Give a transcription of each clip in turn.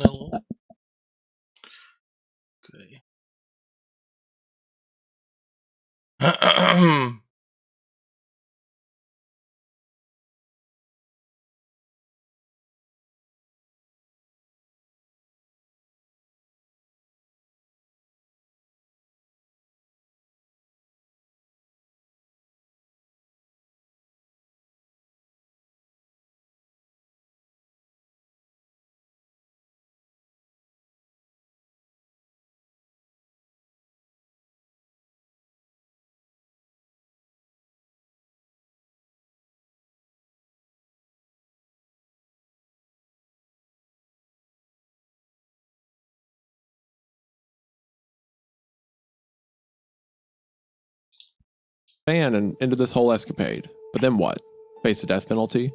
Hello. Okay. Fan and into this whole escapade. But then what? Face the death penalty?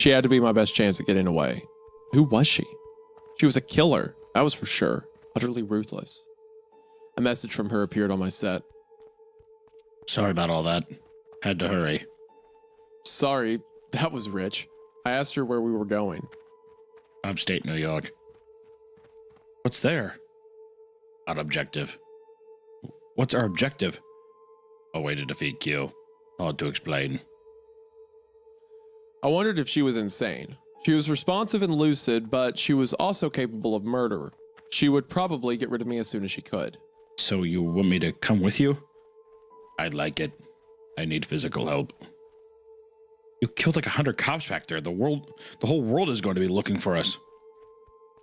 She had to be my best chance at getting away. Who was she? She was a killer, that was for sure. Utterly ruthless. A message from her appeared on my set. Sorry about all that. Had to hurry. Sorry, that was rich. I asked her where we were going. Upstate New York. What's there? Our objective. What's our objective? A way to defeat Q. Hard to explain. I wondered if she was insane. She was responsive and lucid, but she was also capable of murder. She would probably get rid of me as soon as she could. So you want me to come with you? I'd like it. I need physical help. You killed like 100 cops back there. The whole world is going to be looking for us.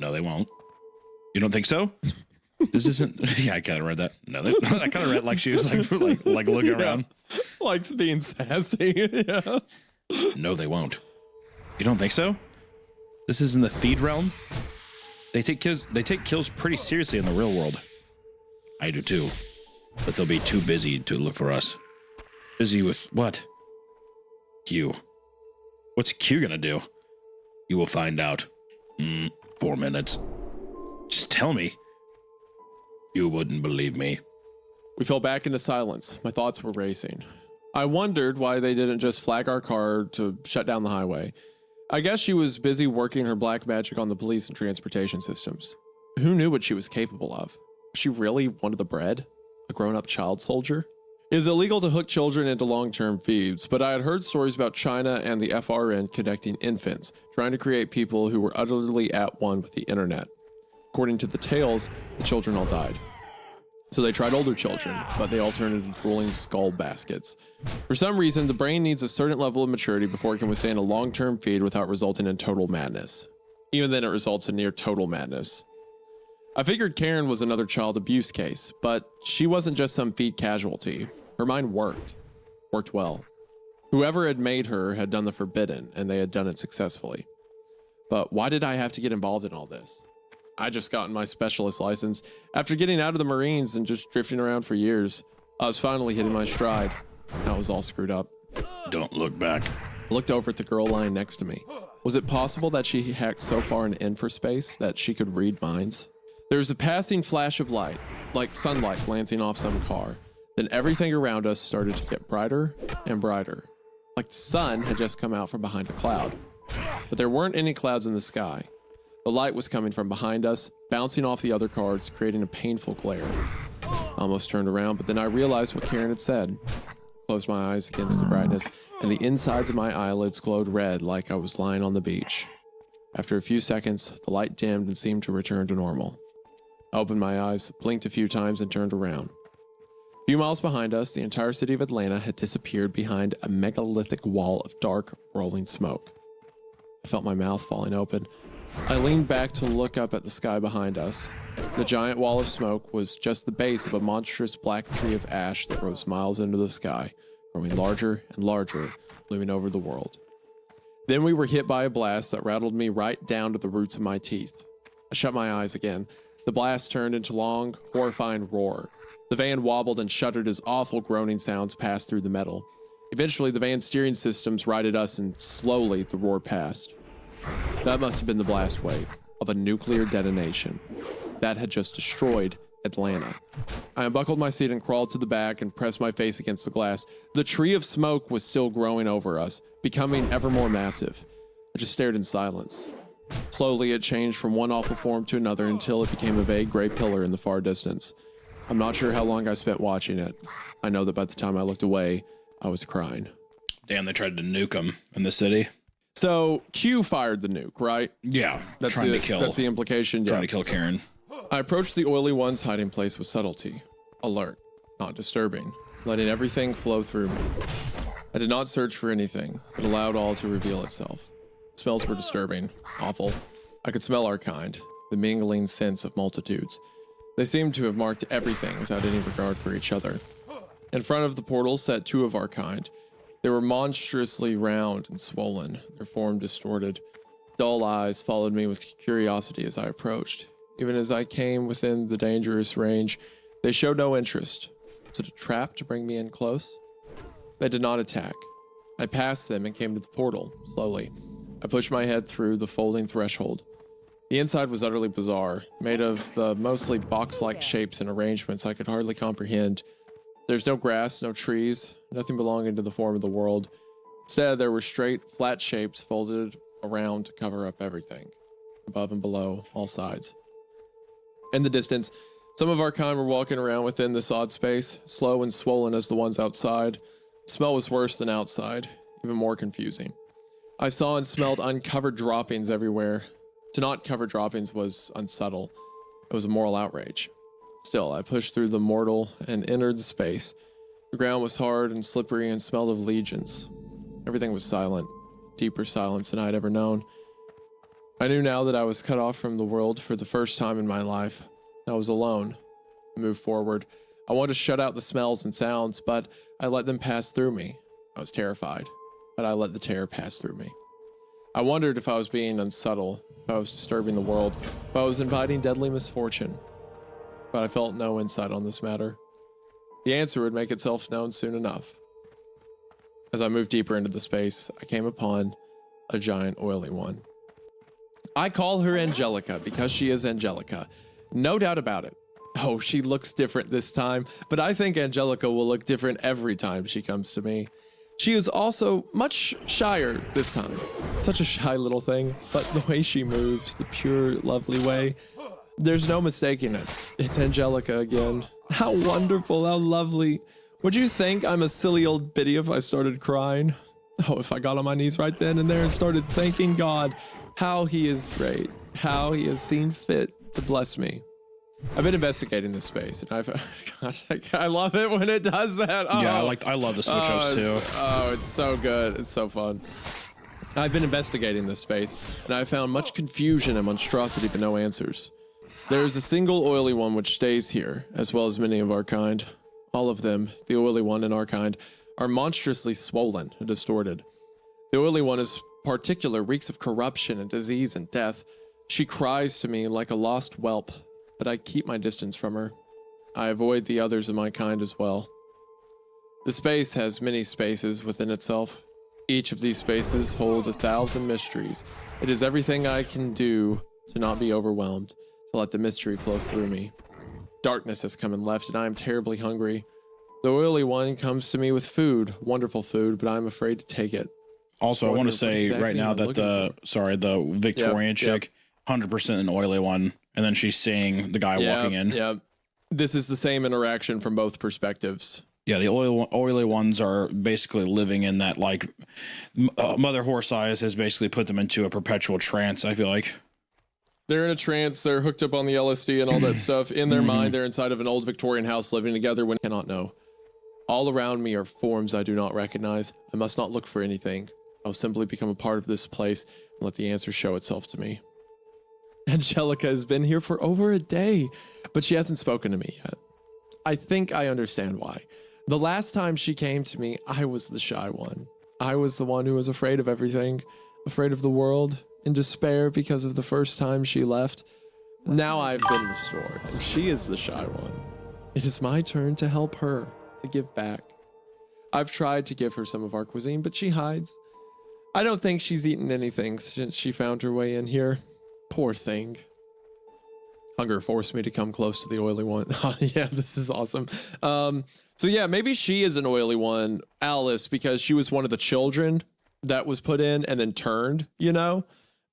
No, they won't. You don't think so? This isn't. Yeah, I kind of read that. No, I kind of read like she was like looking around, Likes being sassy. Yeah. No, they won't. You don't think so? This is in the feed realm. They take kills pretty seriously in the real world. I do too, but they'll be too busy to look for us. Busy with what? Q. What's Q gonna do? You will find out. 4 minutes. Just tell me. You wouldn't believe me. We fell back into silence. My thoughts were racing. I wondered why they didn't just flag our car to shut down the highway. I guess she was busy working her black magic on the police and transportation systems. Who knew what she was capable of? Was she really wanted the bread? A grown-up child soldier? It is illegal to hook children into long-term feeds, but I had heard stories about China and the FRN connecting infants, trying to create people who were utterly at one with the internet. According to the tales, the children all died. So they tried older children, but they all turned into drooling skull baskets. For some reason, the brain needs a certain level of maturity before it can withstand a long-term feed without resulting in total madness. Even then, it results in near total madness. I figured Karen was another child abuse case, but she wasn't just some feed casualty. Her mind worked well. Whoever had made her had done the forbidden, and they had done it successfully. But why did I have to get involved in all this? I just gotten my specialist license. After getting out of the Marines and just drifting around for years, I was finally hitting my stride. That was all screwed up. Don't look back. I looked over at the girl lying next to me. Was it possible that she hacked so far into infospace that she could read minds? There was a passing flash of light, like sunlight glancing off some car. Then everything around us started to get brighter and brighter, like the sun had just come out from behind a cloud. But there weren't any clouds in the sky. The light was coming from behind us, bouncing off the other cars, creating a painful glare. I almost turned around, but then I realized what Karen had said. Closed my eyes against the brightness, and the insides of my eyelids glowed red like I was lying on the beach. After a few seconds, the light dimmed and seemed to return to normal. I opened my eyes, blinked a few times, and turned around. A few miles behind us, the entire city of Atlanta had disappeared behind a megalithic wall of dark, rolling smoke. I felt my mouth falling open. I leaned back to look up at the sky behind us. The giant wall of smoke was just the base of a monstrous black tree of ash that rose miles into the sky, growing larger and larger, looming over the world. Then we were hit by a blast that rattled me right down to the roots of my teeth. I shut my eyes again. The blast turned into long, horrifying roar. The van wobbled and shuddered as awful groaning sounds passed through the metal. Eventually, the van's steering systems righted us, and slowly the roar passed. That must have been the blast wave of a nuclear detonation. That had just destroyed Atlanta. I unbuckled my seat and crawled to the back and pressed my face against the glass. The tree of smoke was still growing over us, becoming ever more massive. I just stared in silence. Slowly, it changed from one awful form to another until it became a vague gray pillar in the far distance. I'm not sure how long I spent watching it. I know that by the time I looked away, I was crying. Damn, they tried to nuke him in the city. So Q fired the nuke, right? Yeah, That's the implication. Trying to kill Karen. I approached the oily one's hiding place with subtlety, alert, not disturbing, letting everything flow through me. I did not search for anything, but allowed all to reveal itself. Smells were disturbing, awful. I could smell our kind, the mingling scents of multitudes. They seemed to have marked everything without any regard for each other. In front of the portal sat 2 of our kind. They were monstrously round and swollen, their form distorted. Dull eyes followed me with curiosity as I approached. Even as I came within the dangerous range, they showed no interest. Was it a trap to bring me in close? They did not attack. I passed them and came to the portal, slowly. I pushed my head through the folding threshold. The inside was utterly bizarre, made of the mostly box-like shapes and arrangements I could hardly comprehend. There's no grass, no trees, nothing belonging to the form of the world. Instead, there were straight, flat shapes folded around to cover up everything, above and below, all sides. In the distance, some of our kind were walking around within this odd space, slow and swollen as the ones outside. The smell was worse than outside, even more confusing. I saw and smelled uncovered droppings everywhere. To not cover droppings was unsubtle. It was a moral outrage. Still, I pushed through the mortal and entered the space. The ground was hard and slippery and smelled of legions. Everything was silent, deeper silence than I had ever known. I knew now that I was cut off from the world for the first time in my life. I was alone. I moved forward. I wanted to shut out the smells and sounds, but I let them pass through me. I was terrified, but I let the terror pass through me. I wondered if I was being unsubtle, if I was disturbing the world, if I was inviting deadly misfortune. But I felt no insight on this matter. The answer would make itself known soon enough. As I moved deeper into the space, I came upon a giant oily one. I call her Angelica because she is Angelica. No doubt about it. Oh, she looks different this time, but I think Angelica will look different every time she comes to me. She is also much shyer this time. Such a shy little thing, but the way she moves, the pure, lovely way, there's no mistaking it. It's Angelica again. How wonderful, how lovely. Would you think I'm a silly old biddy if I started crying? Oh, if I got on my knees right then and there and started thanking God how he is great, how he has seen fit to bless me. I've been investigating this space, and gosh, I love it when it does that. Oh. Yeah, I love the switch ups too. Oh, it's so good. It's so fun. I've been investigating this space, and I found much confusion and monstrosity, but no answers. There is a single oily one which stays here, as well as many of our kind. All of them, the oily one and our kind, are monstrously swollen and distorted. The oily one is particular, reeks of corruption and disease and death. She cries to me like a lost whelp, but I keep my distance from her. I avoid the others of my kind as well. The space has many spaces within itself. Each of these spaces holds 1,000 mysteries. It is everything I can do to not be overwhelmed, to let the mystery flow through me. Darkness has come and left, and I am terribly hungry. The oily one comes to me with food, wonderful food, but I'm afraid to take it. Also, I want to say right now that the Victorian chick, 100% an oily one. And then she's seeing the guy walking in. Yeah. This is the same interaction from both perspectives. Yeah, the oily ones are basically living in that, like, Mother Horse Eyes has basically put them into a perpetual trance, I feel like. They're in a trance. They're hooked up on the LSD and all that stuff. In their mind, they're inside of an old Victorian house living together when I cannot know. All around me are forms I do not recognize. I must not look for anything. I'll simply become a part of this place and let the answer show itself to me. Angelica has been here for over a day, but she hasn't spoken to me yet. I think I understand why. The last time she came to me, I was the shy one. I was the one who was afraid of everything, afraid of the world, in despair because of the first time she left. Now I've been restored, and she is the shy one. It is my turn to help her, to give back. I've tried to give her some of our cuisine, but she hides. I don't think she's eaten anything since she found her way in here. Poor thing. Hunger forced me to come close to the oily one. Yeah, this is awesome. So yeah, maybe she is an oily one, Alice, because she was one of the children that was put in and then turned, you know?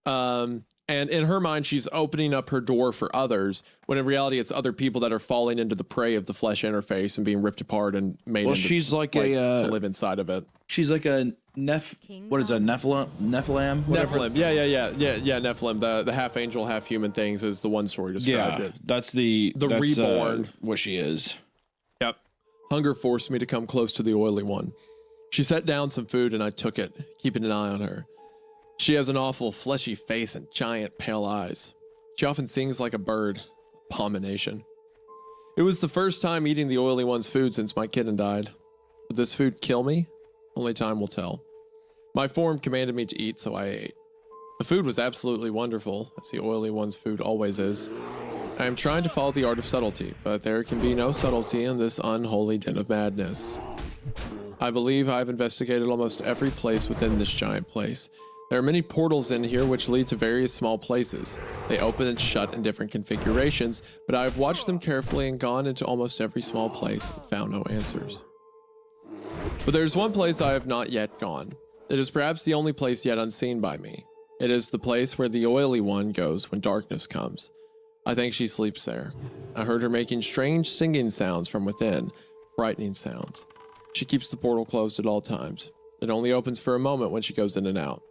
And And in her mind, she's opening up her door for others, when in reality, it's other people that are falling into the prey of the flesh interface and being ripped apart and made into, she's like to live inside of it. She's like a what is a Nephilim? Whatever. Nephilim. Yeah. Nephilim. The half angel, half human things is the one story described it. That's that's, reborn. What she is. Yep. Hunger forced me to come close to the oily one. She set down some food and I took it, keeping an eye on her. She has an awful fleshy face and giant pale eyes. She often sings like a bird. Abomination. It was the first time eating the oily one's food since my kitten died. Would this food kill me? Only time will tell. My form commanded me to eat, so I ate. The food was absolutely wonderful, as the oily one's food always is. I am trying to follow the art of subtlety, but there can be no subtlety in this unholy den of madness. I believe I've investigated almost every place within this giant place. There are many portals in here which lead to various small places. They open and shut in different configurations, but I have watched them carefully and gone into almost every small place and found no answers. But there's one place I have not yet gone. It is perhaps the only place yet unseen by me. It is the place where the oily one goes when darkness comes. I think she sleeps there. I heard her making strange singing sounds from within, frightening sounds. She keeps the portal closed at all times. It only opens for a moment when she goes in and out.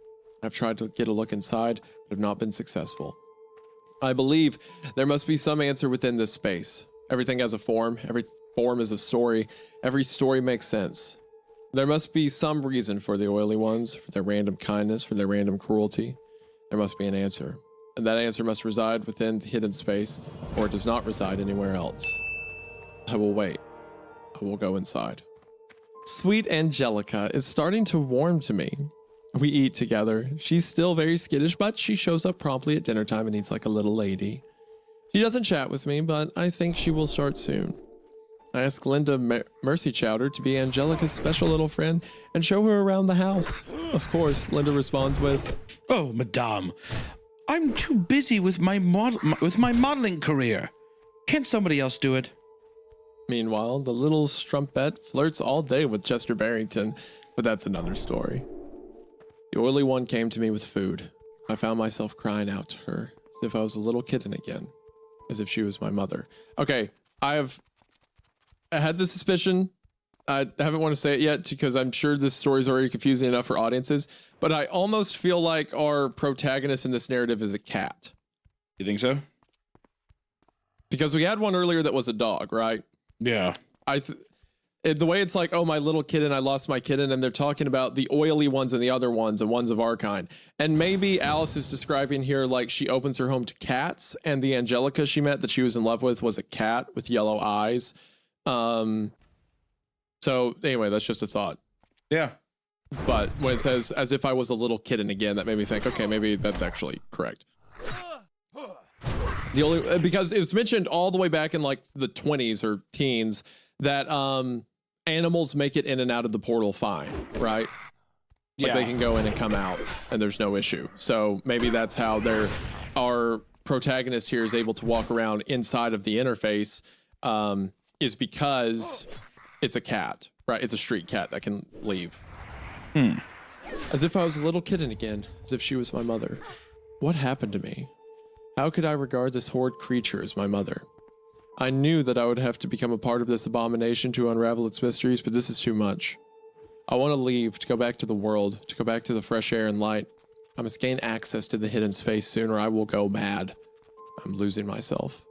I've tried to get a look inside, but have not been successful. I believe there must be some answer within this space. Everything has a form. Every form is a story. Every story makes sense. There must be some reason for the oily ones, for their random kindness, for their random cruelty. There must be an answer. And that answer must reside within the hidden space, or it does not reside anywhere else. I will wait. I will go inside. Sweet Angelica is starting to warm to me. We eat together. She's still very skittish, but she shows up promptly at dinner time and eats like a little lady. She doesn't chat with me, but I think she will start soon. I ask Linda Mercy Chowder to be Angelica's special little friend and show her around the house. Of course, Linda responds with, "Oh, madame, I'm too busy with my modeling career. Can't somebody else do it?" Meanwhile, the little strumpet flirts all day with Chester Barrington, but that's another story. The oily one came to me with food. I found myself crying out to her, as if I was a little kitten again, as if she was my mother. Okay, I had the suspicion. I haven't want to say it yet because I'm sure this story is already confusing enough for audiences, but I almost feel like our protagonist in this narrative is a cat. You think so? Because we had one earlier that was a dog, right? Yeah. The way it's like, oh, my little kitten, I lost my kitten, and they're talking about the oily ones and the other ones and ones of our kind. And maybe Alice is describing here like she opens her home to cats, and the Angelica she met that she was in love with was a cat with yellow eyes. So anyway, that's just a thought. Yeah. But when it says, as if I was a little kitten again, that made me think, okay, maybe that's actually correct. Because it was mentioned all the way back in like the 20s or teens that animals make it in and out of the portal fine, right? Like they can go in and come out and there's no issue. So maybe that's how our protagonist here is able to walk around inside of the interface, is because it's a cat, right? It's a street cat that can leave. As if I was a little kitten again, as if she was my mother. What happened to me? How could I regard this horrid creature as my mother? I knew that I would have to become a part of this abomination to unravel its mysteries, but this is too much. I want to leave, to go back to the world, to go back to the fresh air and light. I must gain access to the hidden space soon or I will go mad. I'm losing myself.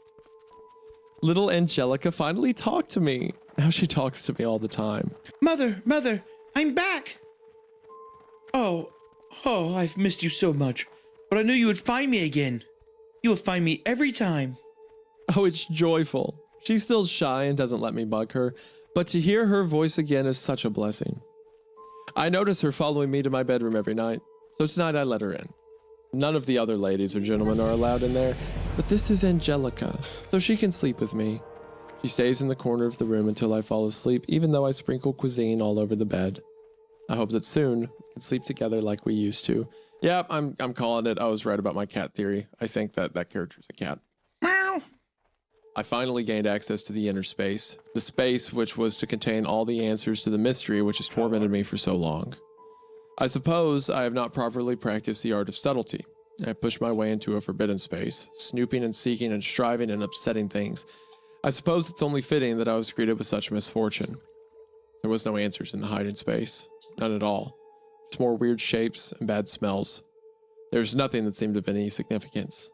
Little Angelica finally talked to me. Now she talks to me all the time. Mother, I'm back. Oh, I've missed you so much, but I knew you would find me again. You will find me every time. Oh, it's joyful. She's still shy and doesn't let me bug her, but to hear her voice again is such a blessing. I notice her following me to my bedroom every night, so tonight I let her in. None of the other ladies or gentlemen are allowed in there, but this is Angelica, so she can sleep with me. She stays in the corner of the room until I fall asleep, even though I sprinkle cuisine all over the bed. I hope that soon we can sleep together like we used to. Yeah, I'm calling it. I was right about my cat theory. I think that character's a cat. Meow. I finally gained access to the inner space, the space which was to contain all the answers to the mystery which has tormented me for so long. I suppose I have not properly practiced the art of subtlety. I pushed my way into a forbidden space, snooping and seeking and striving and upsetting things. I suppose it's only fitting that I was greeted with such misfortune. There was no answers in the hiding space. None at all. Just more weird shapes and bad smells. There was nothing that seemed of any significance.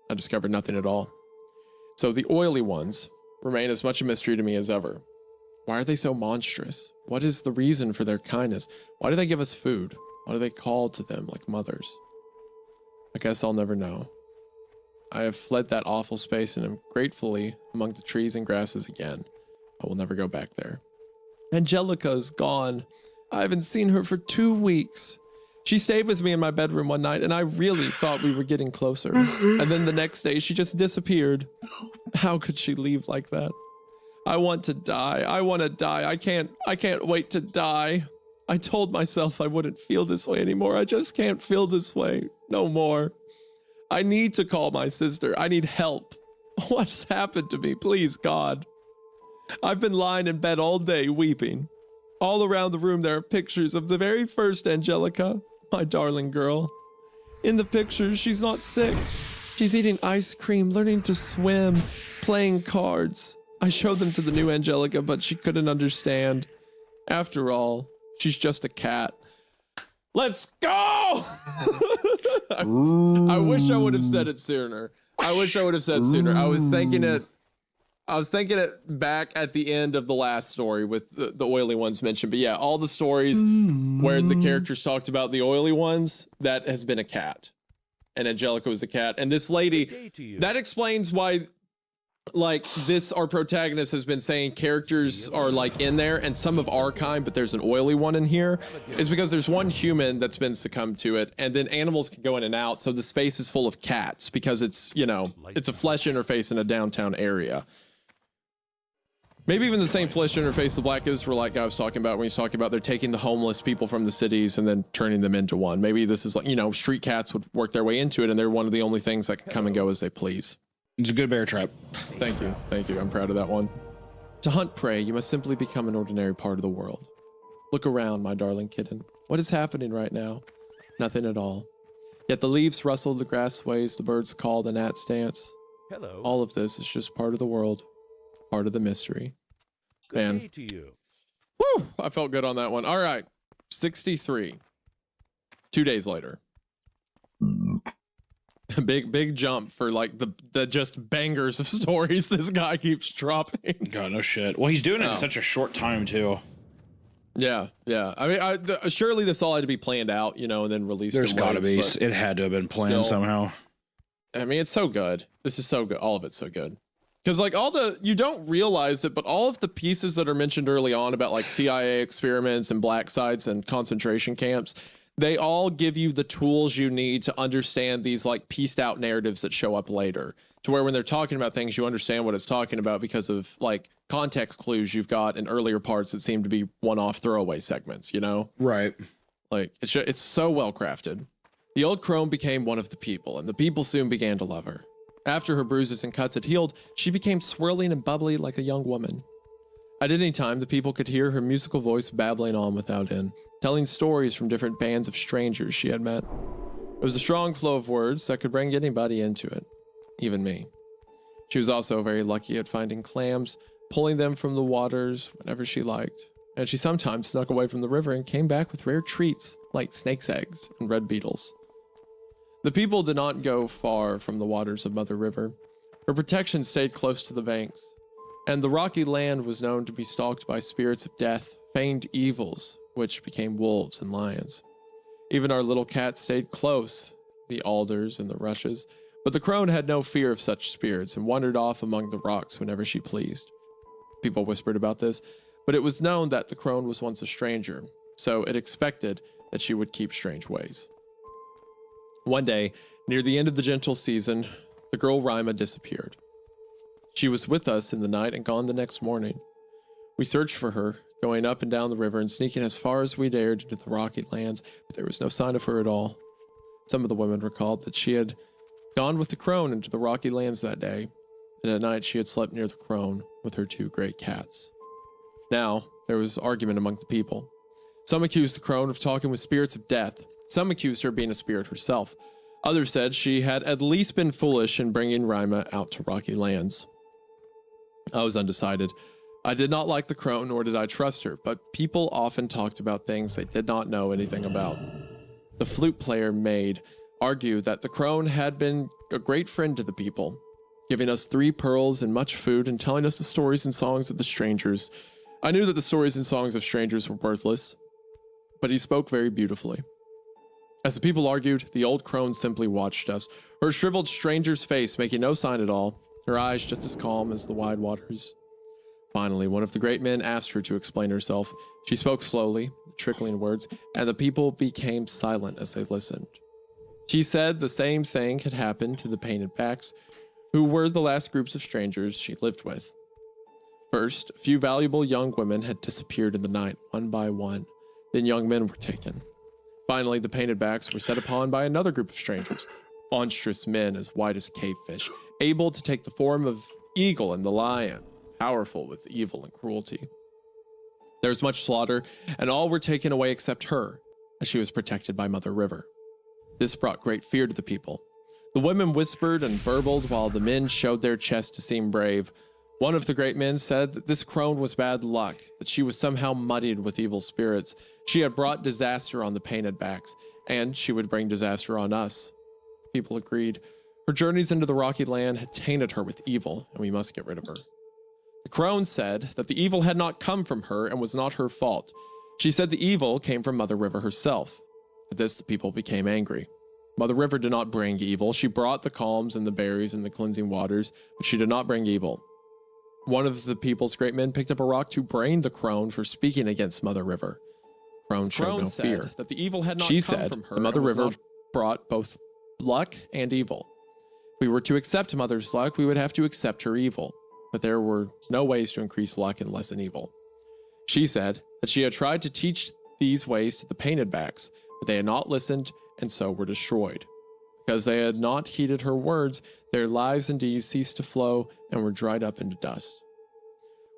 I discovered nothing at all. So the oily ones remain as much a mystery to me as ever. Why are they so monstrous? What is the reason for their kindness? Why do they give us food? Why do they call to them like mothers? I guess I'll never know. I have fled that awful space and am gratefully among the trees and grasses again. I will never go back there. Angelica is gone. I haven't seen her for 2 weeks. She stayed with me in my bedroom one night, and I really thought we were getting closer. And then the next day, she just disappeared. How could she leave like that? I want to die. I want to die. I can't wait to die. I told myself I wouldn't feel this way anymore. I just can't feel this way no more. I need to call my sister. I need help. What's happened to me? Please, God. I've been lying in bed all day weeping. All around the room there are pictures of the very first Angelica, my darling girl. In the pictures, she's not sick. She's eating ice cream, learning to swim, playing cards. I showed them to the new Angelica, but she couldn't understand. After all, she's just a cat. Let's go! I wish I would have said it sooner. I was thinking it back at the end of the last story with the oily ones mentioned. But yeah, all the stories where the characters talked about the oily ones, that has been a cat. And Angelica was a cat. And this lady, that explains why, like, our protagonist has been saying characters are like in there and some of our kind, but there's an oily one in here, is because there's one human that's been succumbed to it, and then animals can go in and out. So the space is full of cats because it's, you know, it's a flesh interface in a downtown area. Maybe even the same flesh interface the Black Israelite guy was talking about when he's talking about they're taking the homeless people from the cities and then turning them into one. Maybe this is like, you know, street cats would work their way into it, and they're one of the only things that can come and go as they please. It's a good bear trap. Thank you. Thank you. I'm proud of that one. To hunt prey, you must simply become an ordinary part of the world. Look around, my darling kitten. What is happening right now? Nothing at all. Yet the leaves rustle, the grass sways, the birds call, the gnats dance. Hello. All of this is just part of the world, part of the mystery. Good Man. day to you. Woo! I felt good on that one. All right. 63. 2 days later. Big jump for like the just bangers of stories this guy keeps dropping. God, no shit. Well, he's doing it in such a short time too. Yeah. I mean, surely this all had to be planned out, you know, and then released. There's got to be. But It had to have been planned somehow. I mean, it's so good. This is so good. All of it's so good. Because like you don't realize it, but all of the pieces that are mentioned early on about like CIA experiments and black sites and concentration camps, they all give you the tools you need to understand these like pieced out narratives that show up later, to where when they're talking about things, you understand what it's talking about because of like context clues you've got in earlier parts that seem to be one-off throwaway segments, you know? Right. Like it's so well crafted. The old crone became one of the people, and the people soon began to love her. After her bruises and cuts had healed, she became swirling and bubbly like a young woman. At any time, the people could hear her musical voice babbling on without end, telling stories from different bands of strangers she had met. It was a strong flow of words that could bring anybody into it, even me. She was also very lucky at finding clams, pulling them from the waters whenever she liked, and she sometimes snuck away from the river and came back with rare treats like snake's eggs and red beetles. The people did not go far from the waters of Mother River. Her protection stayed close to the banks, and the rocky land was known to be stalked by spirits of death, feigned evils, which became wolves and lions. Even our little cat stayed close, the alders and the rushes, but the crone had no fear of such spirits and wandered off among the rocks whenever she pleased. People whispered about this, but it was known that the crone was once a stranger, so it expected that she would keep strange ways. One day, near the end of the gentle season, the girl Rima disappeared. She was with us in the night and gone the next morning. We searched for her, going up and down the river and sneaking as far as we dared into the rocky lands, but there was no sign of her at all. Some of the women recalled that she had gone with the crone into the rocky lands that day, and at night she had slept near the crone with her 2 great cats. Now, there was argument among the people. Some accused the crone of talking with spirits of death. Some accused her of being a spirit herself. Others said she had at least been foolish in bringing Rima out to rocky lands. I was undecided. I did not like the crone, nor did I trust her, but people often talked about things they did not know anything about. The flute player Maid argued that the crone had been a great friend to the people, giving us 3 pearls and much food and telling us the stories and songs of the strangers. I knew that the stories and songs of strangers were worthless, but he spoke very beautifully. As the people argued, the old crone simply watched us, her shriveled stranger's face making no sign at all, her eyes just as calm as the wide waters. Finally, one of the great men asked her to explain herself. She spoke slowly, trickling words, and the people became silent as they listened. She said the same thing had happened to the painted backs, who were the last groups of strangers she lived with. First, a few valuable young women had disappeared in the night, one by one. Then young men were taken. Finally, the painted backs were set upon by another group of strangers, monstrous men as white as cave fish, able to take the form of eagle and the lion, powerful with evil and cruelty. There was much slaughter, and all were taken away except her, as she was protected by Mother River. This brought great fear to the people. The women whispered and burbled while the men showed their chests to seem brave. One of the great men said that this crone was bad luck, that she was somehow muddied with evil spirits. She had brought disaster on the painted backs, and she would bring disaster on us. People agreed. Her journeys into the rocky land had tainted her with evil, and we must get rid of her. The crone said that the evil had not come from her and was not her fault. She said the evil came from Mother River herself. At this, the people became angry. Mother River did not bring evil. She brought the calms and the berries and the cleansing waters, but she did not bring evil. One of the people's great men picked up a rock to brain the crone for speaking against Mother River. Crone showed no fear. That the evil had not come from her. The Mother River brought both luck and evil. If we were to accept Mother's luck, we would have to accept her evil. But there were no ways to increase luck and lessen evil. She said that she had tried to teach these ways to the painted backs, but they had not listened and so were destroyed. Because they had not heeded her words, their lives and deeds ceased to flow and were dried up into dust.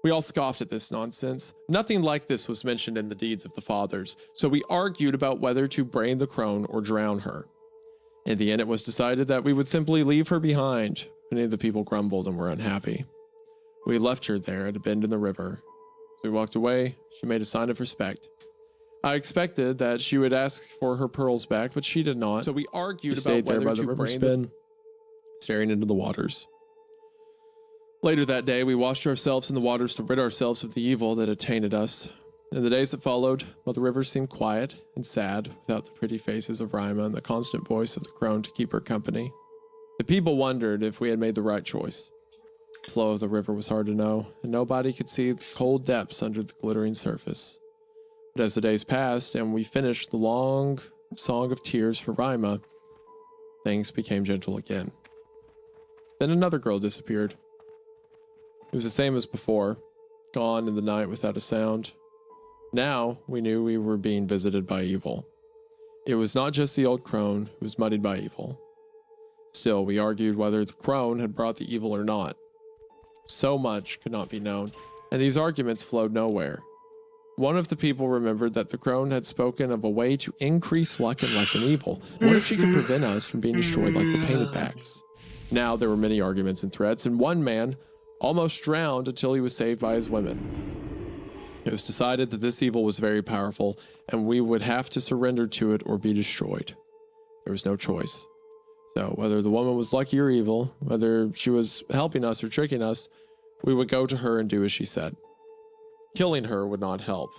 We all scoffed at this nonsense. Nothing like this was mentioned in the deeds of the fathers, so we argued about whether to brain the crone or drown her. In the end, it was decided that we would simply leave her behind. Many of the people grumbled and were unhappy. We left her there at a bend in the river. As we walked away, she made a sign of respect. I expected that she would ask for her pearls back, but she did not. So we argued about whether to brain them, staring into the waters. Later that day, we washed ourselves in the waters to rid ourselves of the evil that had tainted us. In the days that followed, Mother River seemed quiet and sad, without the pretty faces of Rima and the constant voice of the crone to keep her company. The people wondered if we had made the right choice. The flow of the river was hard to know, and nobody could see the cold depths under the glittering surface. But as the days passed and we finished the long song of tears for Rima, things became gentle again. Then another girl disappeared. It was the same as before, gone in the night without a sound. Now we knew we were being visited by evil. It was not just the old crone who was muddied by evil. Still, we argued whether the crone had brought the evil or not. So much could not be known, and these arguments flowed nowhere. One of the people remembered that the crone had spoken of a way to increase luck and lessen evil. What if she could prevent us from being destroyed like the painted backs? Now there were many arguments and threats, and one man almost drowned until he was saved by his women. It was decided that this evil was very powerful, and we would have to surrender to it or be destroyed. There was no choice. So whether the woman was lucky or evil, whether she was helping us or tricking us, we would go to her and do as she said. Killing her would not help.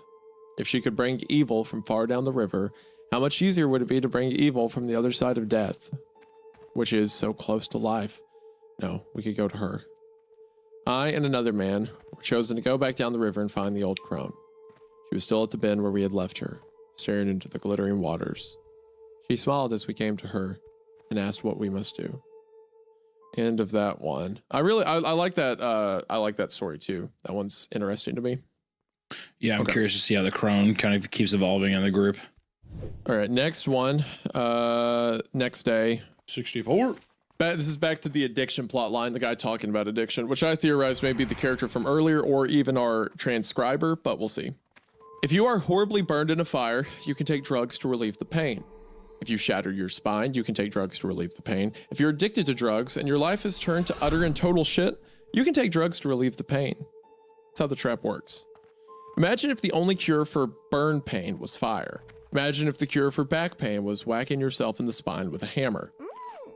If she could bring evil from far down the river, how much easier would it be to bring evil from the other side of death, which is so close to life? No, we could go to her. I and another man were chosen to go back down the river and find the old crone. She was still at the bend where we had left her, staring into the glittering waters. She smiled as we came to her and asked what we must do. End of that one. I like that. I like that story too. That one's interesting to me. Yeah, I'm curious to see how the crone kind of keeps evolving in the group. All right, next one. Next day. 64. This is back to the addiction plot line, the guy talking about addiction, which I theorize may be the character from earlier or even our transcriber, but we'll see. If you are horribly burned in a fire, you can take drugs to relieve the pain. If you shatter your spine, you can take drugs to relieve the pain. If you're addicted to drugs and your life is turned to utter and total shit, you can take drugs to relieve the pain. That's how the trap works. Imagine if the only cure for burn pain was fire. Imagine if the cure for back pain was whacking yourself in the spine with a hammer.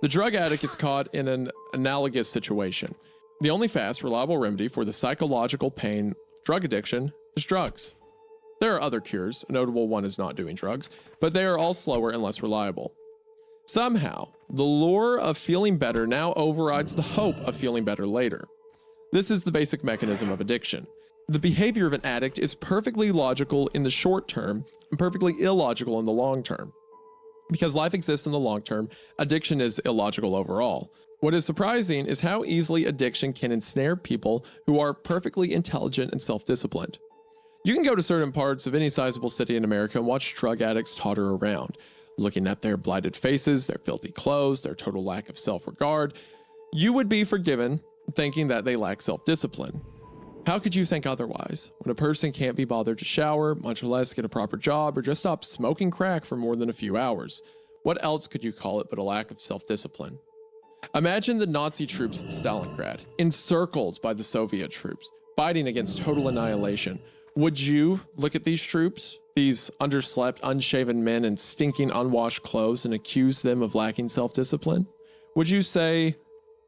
The drug addict is caught in an analogous situation. The only fast, reliable remedy for the psychological pain of drug addiction is drugs. There are other cures, a notable one is not doing drugs, but they are all slower and less reliable. Somehow, the lure of feeling better now overrides the hope of feeling better later. This is the basic mechanism of addiction. The behavior of an addict is perfectly logical in the short term and perfectly illogical in the long term. Because life exists in the long term, addiction is illogical overall. What is surprising is how easily addiction can ensnare people who are perfectly intelligent and self-disciplined. You can go to certain parts of any sizable city in America and watch drug addicts totter around, looking at their blighted faces, their filthy clothes, their total lack of self-regard. You would be forgiven thinking that they lack self-discipline. How could you think otherwise when a person can't be bothered to shower, much less get a proper job, or just stop smoking crack for more than a few hours? What else could you call it but a lack of self-discipline? Imagine the Nazi troops at Stalingrad, encircled by the Soviet troops, fighting against total annihilation. Would you look at these troops, these underslept, unshaven men in stinking, unwashed clothes, and accuse them of lacking self-discipline? Would you say,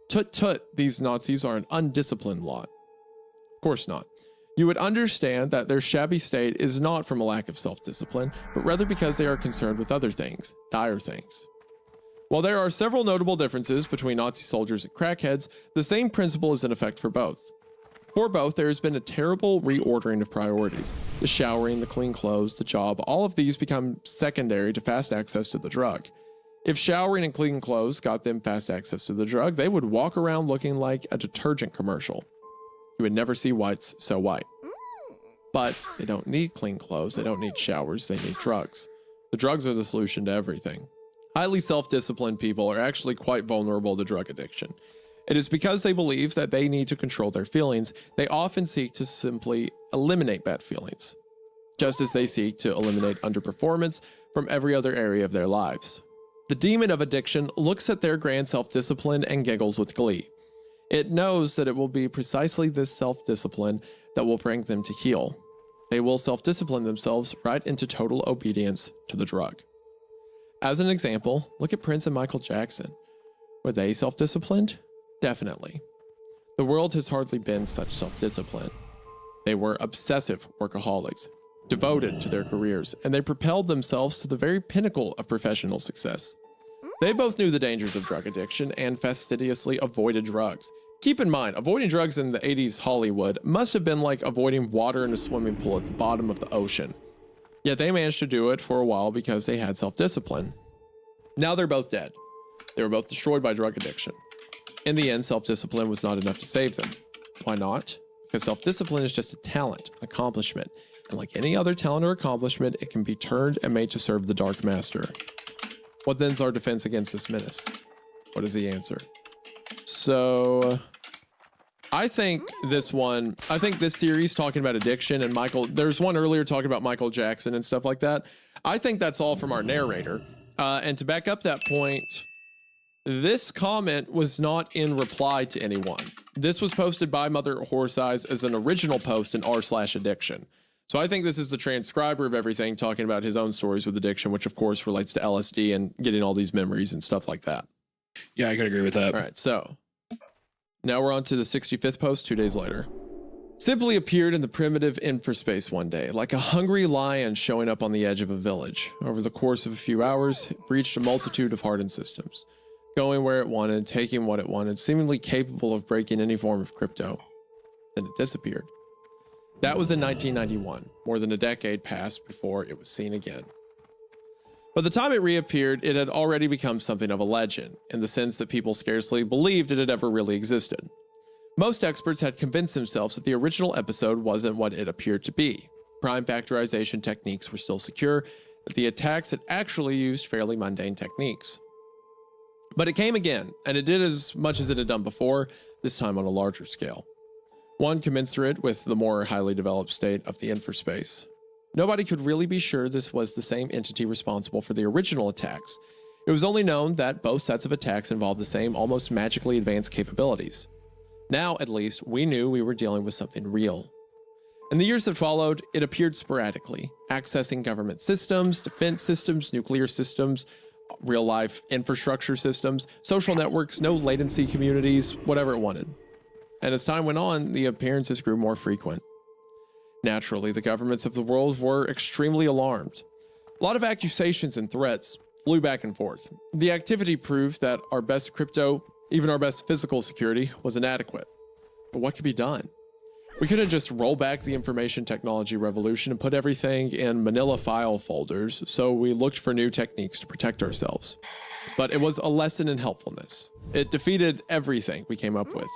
"Tut tut, these Nazis are an undisciplined lot"? Of course not. You would understand that their shabby state is not from a lack of self-discipline, but rather because they are concerned with other things, dire things. While there are several notable differences between Nazi soldiers and crackheads, the same principle is in effect for both. For both, there has been a terrible reordering of priorities. The showering, the clean clothes, the job, all of these become secondary to fast access to the drug. If showering and clean clothes got them fast access to the drug, they would walk around looking like a detergent commercial. You would never see whites so white. But they don't need clean clothes, they don't need showers, they need drugs. The drugs are the solution to everything. Highly self-disciplined people are actually quite vulnerable to drug addiction. It is because they believe that they need to control their feelings, they often seek to simply eliminate bad feelings, just as they seek to eliminate underperformance from every other area of their lives. The demon of addiction looks at their grand self-discipline and giggles with glee. It knows that it will be precisely this self-discipline that will bring them to heal. They will self-discipline themselves right into total obedience to the drug. As an example, look at Prince and Michael Jackson. Were they self-disciplined? Definitely. The world has hardly been such self-discipline. They were obsessive workaholics, devoted to their careers, and they propelled themselves to the very pinnacle of professional success. They both knew the dangers of drug addiction and fastidiously avoided drugs. Keep in mind, avoiding drugs in the 80s Hollywood must have been like avoiding water in a swimming pool at the bottom of the ocean. Yet they managed to do it for a while because they had self-discipline. Now they're both dead. They were both destroyed by drug addiction. In the end, self-discipline was not enough to save them. Why not? Because self-discipline is just a talent, an accomplishment. And like any other talent or accomplishment, it can be turned and made to serve the Dark Master. What then's our defense against this menace? What is the answer? So, I think this series talking about addiction and there's one earlier talking about Michael Jackson and stuff like that. I think that's all from our narrator. And to back up that point, this comment was not in reply to anyone. This was posted by Mother Horse Eyes as an original post in r/addiction. So I think this is the transcriber of everything talking about his own stories with addiction, which of course relates to LSD and getting all these memories and stuff like that. Yeah, I could agree with that. All right, so now we're on to the 65th post 2 days later. Simply appeared in the primitive infraspace one day, like a hungry lion showing up on the edge of a village. Over the course of a few hours, it breached a multitude of hardened systems, going where it wanted, taking what it wanted, seemingly capable of breaking any form of crypto. Then it disappeared. That was in 1991. More than a decade passed before it was seen again. By the time it reappeared, it had already become something of a legend, in the sense that people scarcely believed it had ever really existed. Most experts had convinced themselves that the original episode wasn't what it appeared to be. Prime factorization techniques were still secure, that the attacks had actually used fairly mundane techniques. But it came again, and it did as much as it had done before, this time on a larger scale. One commensurate with the more highly developed state of the infraspace. Nobody could really be sure this was the same entity responsible for the original attacks. It was only known that both sets of attacks involved the same, almost magically advanced capabilities. Now, at least, we knew we were dealing with something real. In the years that followed, it appeared sporadically, accessing government systems, defense systems, nuclear systems, real-life infrastructure systems, social networks, no latency communities, whatever it wanted. And as time went on, the appearances grew more frequent. Naturally, the governments of the world were extremely alarmed. A lot of accusations and threats flew back and forth. The activity proved that our best crypto, even our best physical security, was inadequate. But what could be done? We couldn't just roll back the information technology revolution and put everything in manila file folders, so we looked for new techniques to protect ourselves. But it was a lesson in helpfulness. It defeated everything we came up with.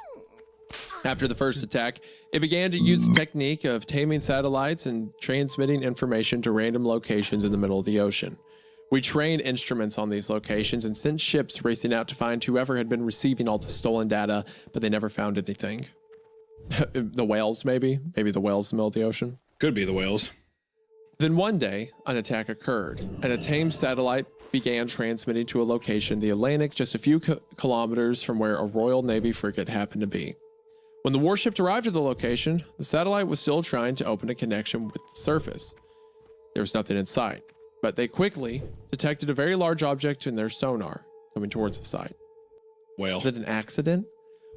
After the first attack, it began to use the technique of taming satellites and transmitting information to random locations in the middle of the ocean. We trained instruments on these locations and sent ships racing out to find whoever had been receiving all the stolen data, but they never found anything. The whales, maybe? Maybe the whales in the middle of the ocean? Could be the whales. Then one day, an attack occurred, and a tamed satellite began transmitting to a location in the Atlantic just a few kilometers from where a Royal Navy frigate happened to be. When the warship arrived at the location, the satellite was still trying to open a connection with the surface. There was nothing in sight, but they quickly detected a very large object in their sonar coming towards the site. Whale. Was it an accident?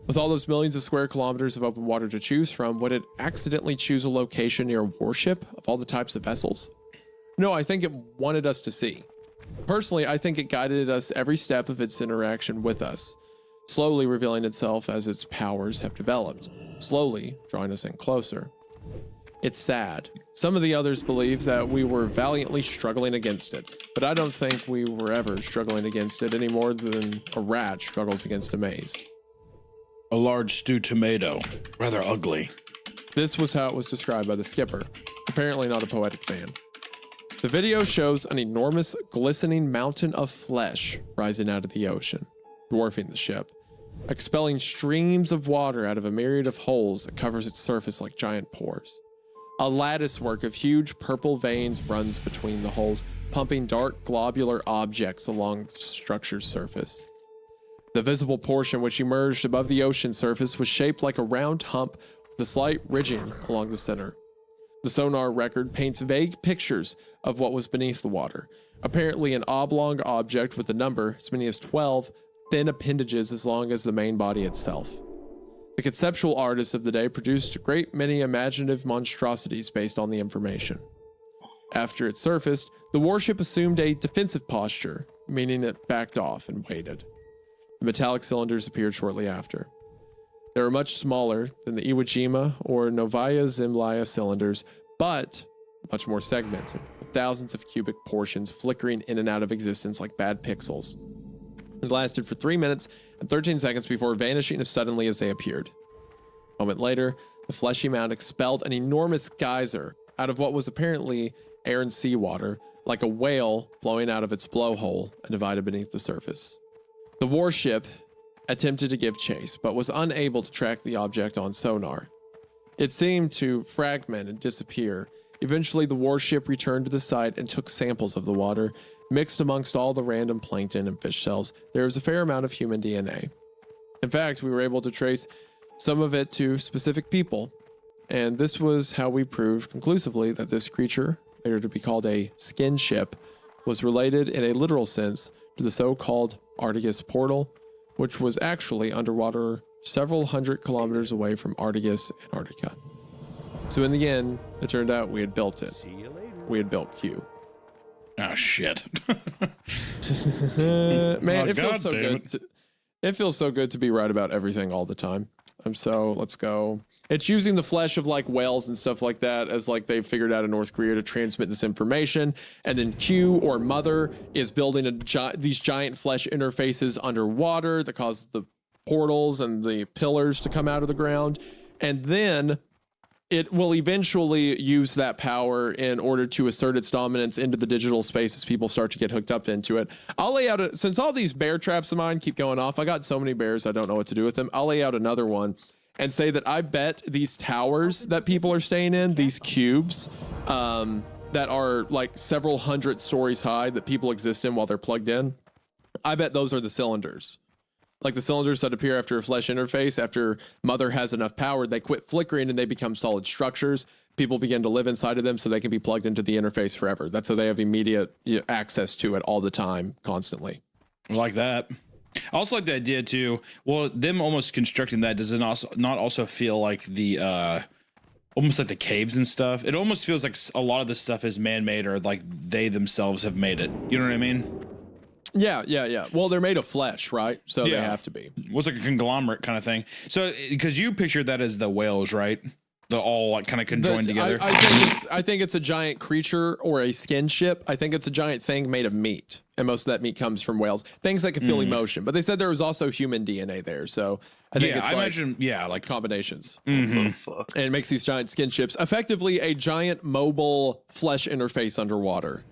With all those millions of square kilometers of open water to choose from, would it accidentally choose a location near a warship of all the types of vessels? No, I think it wanted us to see. Personally, I think it guided us every step of its interaction with us, slowly revealing itself as its powers have developed, slowly drawing us in closer. It's sad. Some of the others believe that we were valiantly struggling against it, but I don't think we were ever struggling against it any more than a rat struggles against a maze. A large stewed tomato. Rather ugly. This was how it was described by the skipper, apparently not a poetic man. The video shows an enormous glistening mountain of flesh rising out of the ocean, dwarfing the ship, expelling streams of water out of a myriad of holes that covers its surface like giant pores. A lattice work of huge purple veins runs between the holes, pumping dark globular objects along the structure's surface. The visible portion which emerged above the ocean surface was shaped like a round hump with a slight ridging along the center. The sonar record paints vague pictures of what was beneath the water, apparently an oblong object with a number as many as 12 thin appendages as long as the main body itself. The conceptual artists of the day produced a great many imaginative monstrosities based on the information. After it surfaced, the warship assumed a defensive posture, meaning it backed off and waited. The metallic cylinders appeared shortly after. They were much smaller than the Iwo Jima or Novaya Zemlya cylinders, but much more segmented, with thousands of cubic portions flickering in and out of existence like bad pixels. It lasted for 3 minutes and 13 seconds before vanishing as suddenly as they appeared. A moment later, the fleshy mound expelled an enormous geyser out of what was apparently air and seawater, like a whale blowing out of its blowhole and divided beneath the surface. The warship attempted to give chase, but was unable to track the object on sonar. It seemed to fragment and disappear. Eventually, the warship returned to the site and took samples of the water. Mixed amongst all the random plankton and fish cells, there was a fair amount of human DNA. In fact, we were able to trace some of it to specific people, and this was how we proved conclusively that this creature, later to be called a skin ship, was related in a literal sense to the so-called Arctic portal, which was actually underwater several hundred kilometers away from Arctis, Antarctica. So in the end, it turned out we had built it. We had built Q. Ah, shit. Man, Oh, it feels so God damn good. It feels so good to be right about everything all the time. Let's go. It's using the flesh of like whales and stuff like that as like they've figured out in North Korea to transmit this information. And then Q or Mother is building these giant flesh interfaces underwater that cause the portals and the pillars to come out of the ground. And then it will eventually use that power in order to assert its dominance into the digital space as people start to get hooked up into it. I'll lay out since all these bear traps of mine keep going off. I got so many bears, I don't know what to do with them. I'll lay out another one and say that I bet these towers that people are staying in, these cubes, that are like several hundred stories high that people exist in while they're plugged in. I bet those are the cylinders. Like the cylinders that appear after a flesh interface, after Mother has enough power, they quit flickering and they become solid structures. People begin to live inside of them so they can be plugged into the interface forever. That's how they have immediate access to it all the time, constantly. I like that. I also like the idea too. Well, them almost constructing that, does it also not also feel like the almost like the caves and stuff? It almost feels like a lot of this stuff is man-made, or like they themselves have made it. You know what I mean? Yeah. Well, they're made of flesh, right? So they have to be. It was like a conglomerate kind of thing. So, because you pictured that as the whales, right? They're all like kind of conjoined together. I think it's a giant creature or a skin ship. I think it's a giant thing made of meat, and most of that meat comes from whales. Things that can feel emotion. But they said there was also human DNA there, so I think it's like combinations. Mm-hmm. And it makes these giant skin ships effectively a giant mobile flesh interface underwater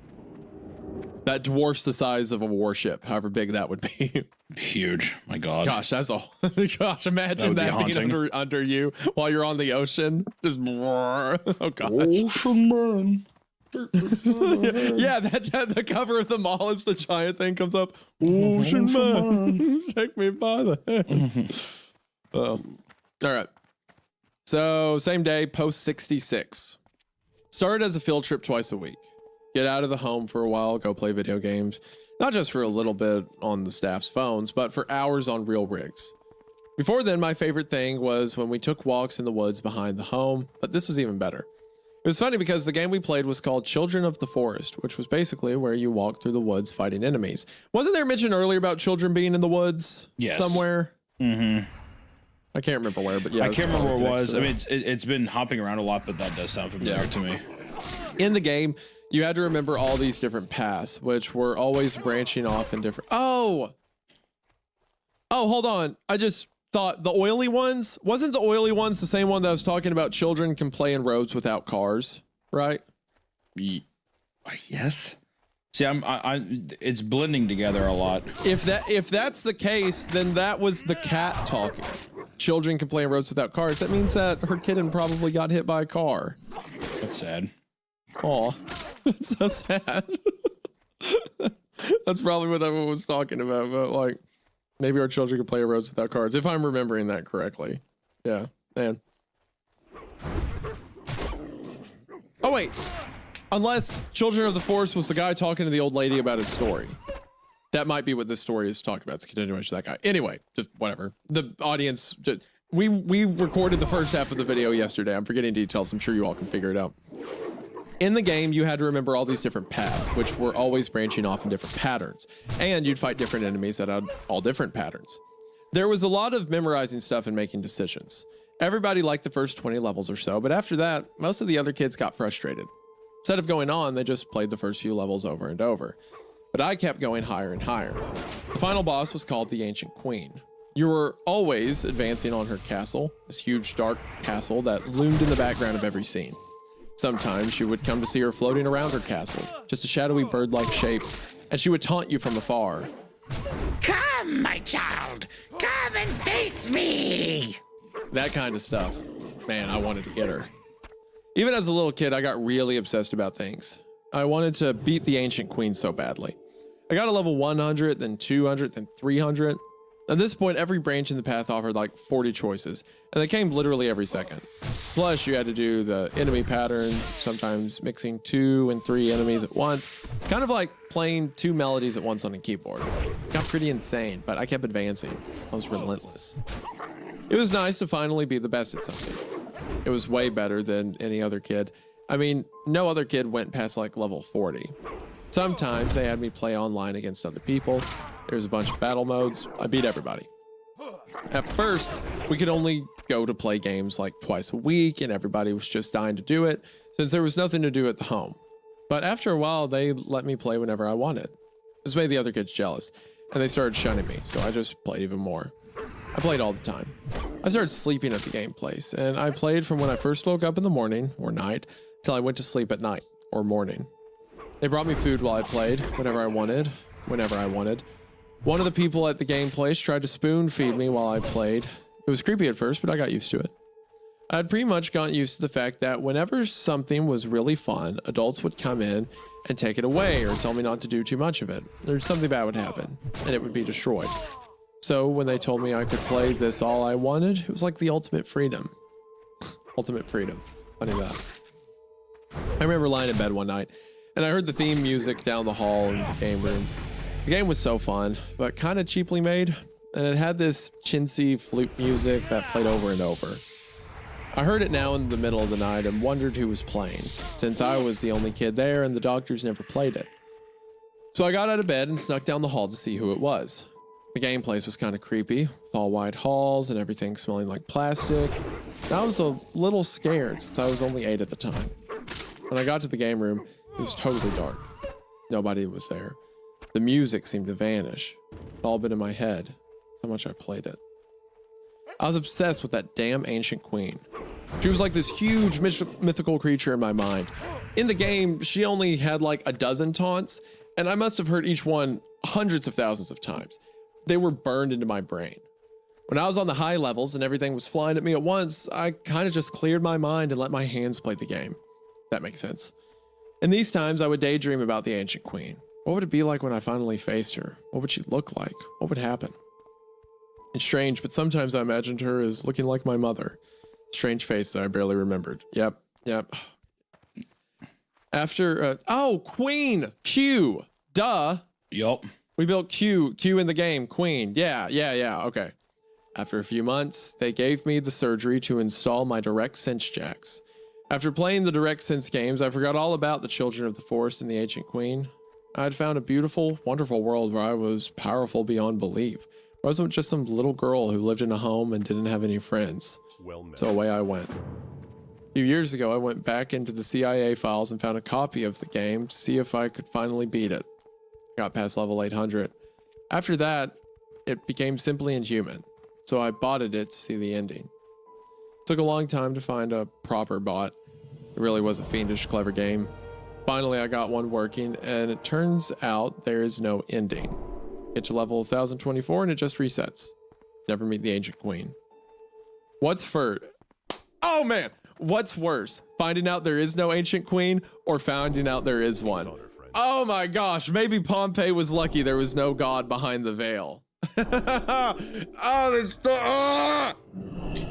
that dwarfs the size of a warship, however big that would be. Huge. My God. Gosh, that's all. Gosh, imagine that being under you while you're on the ocean. Just oh gosh. Ocean man. Yeah, the cover of the mall is the giant thing comes up. Ocean man, take me by the hand. All right. So same day, post 66. Started as a field trip twice a week. Get out of the home for a while, go play video games. Not just for a little bit on the staff's phones, but for hours on real rigs. Before then, my favorite thing was when we took walks in the woods behind the home, but this was even better. It was funny because the game we played was called Children of the Forest, which was basically where you walk through the woods fighting enemies. Wasn't there mention earlier about children being in the woods? Yes. Somewhere? Mm-hmm. I can't remember where, but yeah. I can't remember where it was. I mean, it's been hopping around a lot, but that does sound familiar to me. In the game, you had to remember all these different paths, which were always branching off in different... Oh, hold on. I just thought the oily ones... Wasn't the oily ones the same one that I was talking about children can play in roads without cars, right? Yes. See, it's blending together a lot. If that's the case, then that was the cat talking. Children can play in roads without cars. That means that her kitten probably got hit by a car. That's sad. Oh, that's so sad. That's probably what that one was talking about. But like, maybe our children can play in roads without cars, if I'm remembering that correctly. Yeah, man. Oh wait, unless Children of the Forest was the guy talking to the old lady about his story. That might be what this story is talking about. It's a continuation of that guy. Anyway, just whatever. The audience, we recorded the first half of the video yesterday. I'm forgetting details. I'm sure you all can figure it out. In the game, you had to remember all these different paths, which were always branching off in different patterns. And you'd fight different enemies that had all different patterns. There was a lot of memorizing stuff and making decisions. Everybody liked the first 20 levels or so, but after that, most of the other kids got frustrated. Instead of going on, they just played the first few levels over and over. But I kept going higher and higher. The final boss was called the Ancient Queen. You were always advancing on her castle, this huge dark castle that loomed in the background of every scene. Sometimes you would come to see her floating around her castle, just a shadowy bird-like shape, and she would taunt you from afar. Come, my child, come and face me. That kind of stuff. Man, I wanted to get her. Even as a little kid, I got really obsessed about things. I wanted to beat the Ancient Queen so badly. I got a level 100, then 200, then 300. At this point, every branch in the path offered like 40 choices, and they came literally every second. Plus, you had to do the enemy patterns, sometimes mixing 2 and 3 enemies at once, kind of like playing 2 melodies at once on a keyboard. Got pretty insane, but I kept advancing. I was relentless. It was nice to finally be the best at something. It was way better than any other kid. I mean, no other kid went past like level 40. Sometimes they had me play online against other people. There was a bunch of battle modes. I beat everybody. At first, we could only go to play games like twice a week, and everybody was just dying to do it since there was nothing to do at the home. But after a while, they let me play whenever I wanted. This made the other kids jealous, and they started shunning me, so I just played even more. I played all the time. I started sleeping at the game place, and I played from when I first woke up in the morning or night till I went to sleep at night or morning. They brought me food while I played, whenever I wanted, whenever I wanted. One of the people at the game place tried to spoon feed me while I played. It was creepy at first, but I got used to it. I'd pretty much gotten used to the fact that whenever something was really fun, adults would come in and take it away or tell me not to do too much of it, or something bad would happen and it would be destroyed. So when they told me I could play this all I wanted, it was like the ultimate freedom. Ultimate freedom. Funny that. I remember lying in bed one night and I heard the theme music down the hall in the game room. The game was so fun, but kind of cheaply made, and it had this chintzy flute music that played over and over. I heard it now in the middle of the night and wondered who was playing, since I was the only kid there and the doctors never played it. So I got out of bed and snuck down the hall to see who it was. The game place was kind of creepy, with all wide halls and everything smelling like plastic. And I was a little scared since I was only 8 at the time. When I got to the game room, it was totally dark. Nobody was there. The music seemed to vanish. It all been in my head. That's how much I played it. I was obsessed with that damn ancient queen. She was like this huge mythical creature in my mind. In the game, she only had like a dozen taunts, and I must have heard each one hundreds of thousands of times. They were burned into my brain. When I was on the high levels and everything was flying at me at once, I kind of just cleared my mind and let my hands play the game. That makes sense. In these times, I would daydream about the ancient queen. What would it be like when I finally faced her? What would she look like? What would happen? It's strange, but sometimes I imagined her as looking like my mother. Strange face that I barely remembered. Yep. After, oh, Queen! Q! Duh! Yup. We built Q in the game, Queen. Yeah, okay. After a few months, they gave me the surgery to install my direct sense jacks. After playing the direct sense games, I forgot all about the children of the forest and the ancient queen. I had found a beautiful, wonderful world where I was powerful beyond belief. I wasn't just some little girl who lived in a home and didn't have any friends. So away I went. A few years ago, I went back into the CIA files and found a copy of the game to see if I could finally beat it. I got past level 800. After that, it became simply inhuman. So I botted it to see the ending. It took a long time to find a proper bot. It really was a fiendish clever game. Finally, I got one working, and it turns out there is no ending. Get to level 1024 and it just resets. Never meet the ancient queen. What's worse? Finding out there is no ancient queen or finding out there is one? Oh my gosh, maybe Pompeii was lucky there was no god behind the veil.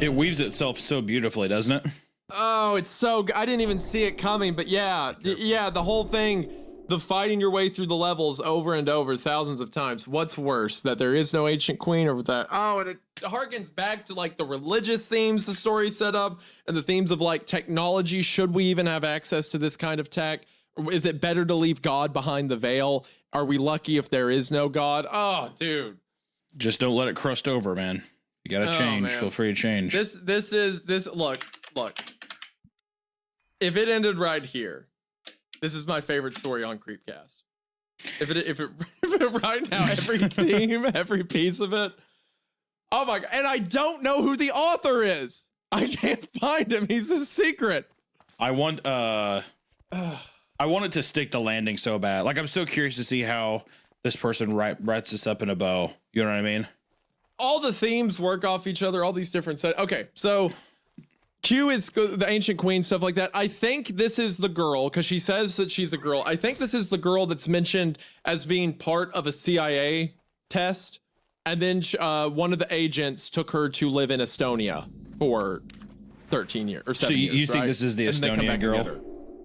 It weaves itself so beautifully, doesn't it? Oh, it's so I didn't even see it coming, but yeah, the whole thing, the fighting your way through the levels over and over thousands of times. What's worse, that there is no ancient queen, or that, oh, and it harkens back to like the religious themes the story set up and the themes of like technology. Should we even have access to this kind of tech? Is it better to leave God behind the veil? Are we lucky if there is no God? Oh, dude. Just don't let it crust over, man. You gotta change. Man. Feel free to change. Look. If it ended right here, this is my favorite story on Creepcast. If it right now, every theme, every piece of it. Oh my god! And I don't know who the author is. I can't find him. He's a secret. I want it to stick the landing so bad. Like, I'm so curious to see how this person writes this up in a bow. You know what I mean? All the themes work off each other. All these different sets. Okay, so Q is the ancient queen, stuff like that. I think this is the girl, because she says that she's a girl. I think this is the girl that's mentioned as being part of a CIA test. And then one of the agents took her to live in Estonia for 13 years or 7 years. So you think this is the Estonian girl? Together.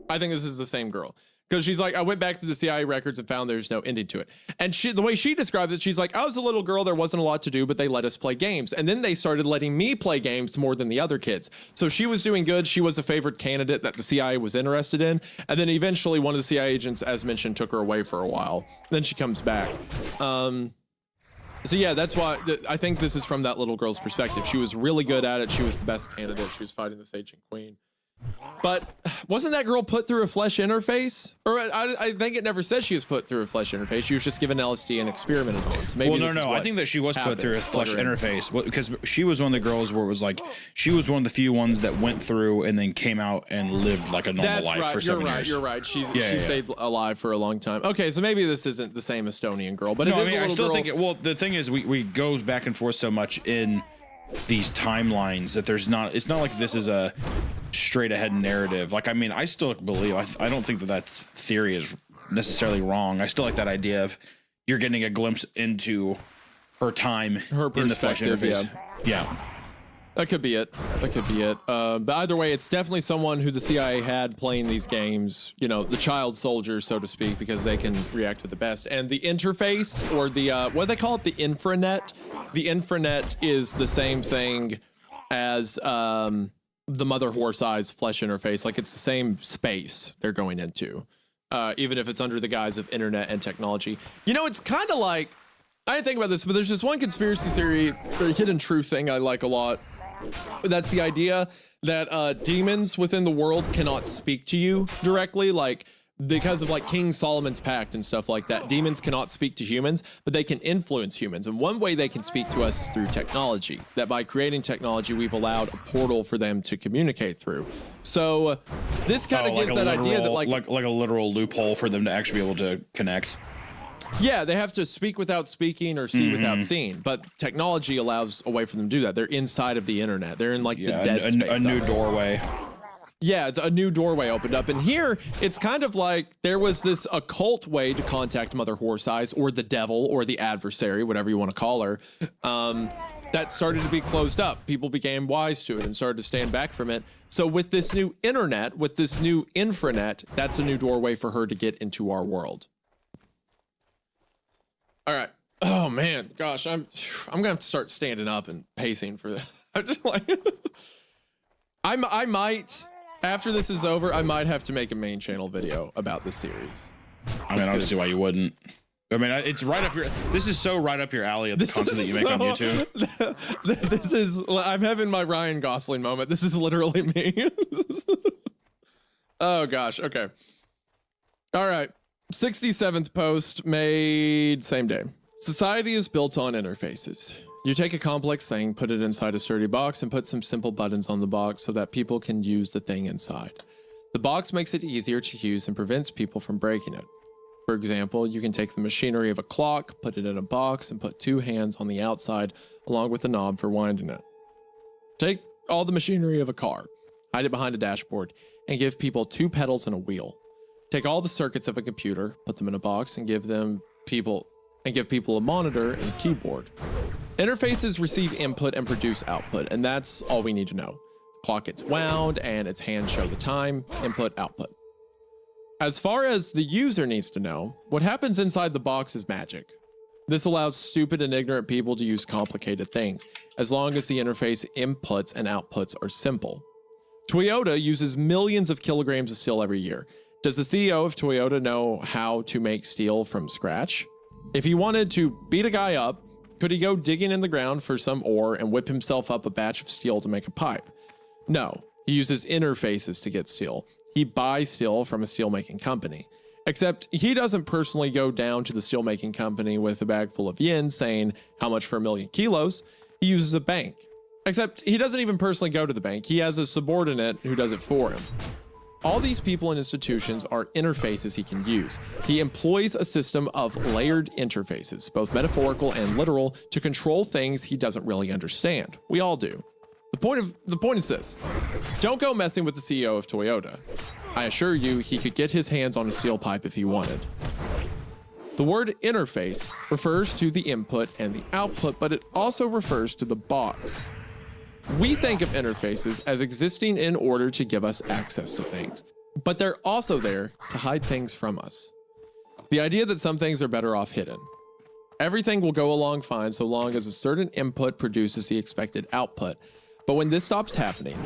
I think this is the same girl. Because she's like, I went back to the CIA records and found there's no ending to it. And the way she described it, she's like, I was a little girl, there wasn't a lot to do, but they let us play games. And then they started letting me play games more than the other kids. So she was doing good. She was a favorite candidate that the CIA was interested in. And then eventually one of the CIA agents, as mentioned, took her away for a while. Then she comes back. So yeah, that's why I think this is from that little girl's perspective. She was really good at it. She was the best candidate. She was fighting this ancient queen. But wasn't that girl put through a flesh interface? Or I think it never said she was put through a flesh interface. She was just given LSD and experimented on. So maybe no. I think that she was put through a flesh interface because she was one of the girls where it was like she was one of the few ones that went through and then came out and lived like a normal life for 7 years. You're right. She stayed alive for a long time. Okay, so maybe this isn't the same Estonian girl, but it is a little girl. Think the thing is we go back and forth so much in these timelines, that it's not like this is a straight ahead narrative. Like, I mean, I still believe, I don't think that theory is necessarily wrong. I still like that idea of you're getting a glimpse into her time in the flesh interface. Yeah. That could be it. But either way, it's definitely someone who the CIA had playing these games, you know, the child soldier, so to speak, because they can react with the best. And the interface, or the, what do they call it? The infranet. The infranet is the same thing as the Mother Horse Eyes flesh interface. Like, it's the same space they're going into, even if it's under the guise of internet and technology. You know, it's kind of like, I didn't think about this, but there's this one conspiracy theory, or hidden truth thing I like a lot. That's the idea that demons within the world cannot speak to you directly, like because of like King Solomon's Pact and stuff like that. Demons cannot speak to humans, but they can influence humans. And one way they can speak to us is through technology. That by creating technology, we've allowed a portal for them to communicate through. So this kind of gives that idea that like a literal loophole for them to actually be able to connect. Yeah, they have to speak without speaking or see without seeing, but technology allows a way for them to do that. They're inside of the internet. They're in like the dead space. A new doorway. Yeah, it's a new doorway opened up. And here, it's kind of like there was this occult way to contact Mother Horse Eyes, or the devil, or the adversary, whatever you want to call her, that started to be closed up. People became wise to it and started to stand back from it. So with this new internet, with this new infranet, that's a new doorway for her to get into our world. All right. Oh man, gosh, I'm gonna have to start standing up and pacing for this. I'm just like, I might, after this is over, I might have to make a main channel video about this series. I mean, I don't see why you wouldn't. I mean, it's right up your. This is so right up your alley of the content that you make on YouTube. This is. I'm having my Ryan Gosling moment. This is literally me. Oh gosh. Okay. All right. 67th post made same day. Society is built on interfaces. You take a complex thing, put it inside a sturdy box, and put some simple buttons on the box so that people can use the thing inside. The box makes it easier to use and prevents people from breaking it. For example, you can take the machinery of a clock, put it in a box, and put 2 hands on the outside along with a knob for winding it. Take all the machinery of a car, hide it behind a dashboard, and give people 2 pedals and a wheel. Take all the circuits of a computer, put them in a box, and give people a monitor and a keyboard. Interfaces receive input and produce output, and that's all we need to know. The clock gets wound, and its hands show the time, input, output. As far as the user needs to know, what happens inside the box is magic. This allows stupid and ignorant people to use complicated things, as long as the interface inputs and outputs are simple. Toyota uses millions of kilograms of steel every year. Does the CEO of Toyota know how to make steel from scratch? If he wanted to beat a guy up, could he go digging in the ground for some ore and whip himself up a batch of steel to make a pipe? No, he uses interfaces to get steel. He buys steel from a steelmaking company. Except he doesn't personally go down to the steelmaking company with a bag full of yen saying how much for 1,000,000 kilos. He uses a bank. Except he doesn't even personally go to the bank. He has a subordinate who does it for him. All these people and institutions are interfaces he can use. He employs a system of layered interfaces, both metaphorical and literal, to control things he doesn't really understand. We all do. The point is this: don't go messing with the CEO of Toyota. I assure you, he could get his hands on a steel pipe if he wanted. The word interface refers to the input and the output, but it also refers to the box. We think of interfaces as existing in order to give us access to things, but they're also there to hide things from us. The idea that some things are better off hidden. Everything will go along fine so long as a certain input produces the expected output, but when this stops happening,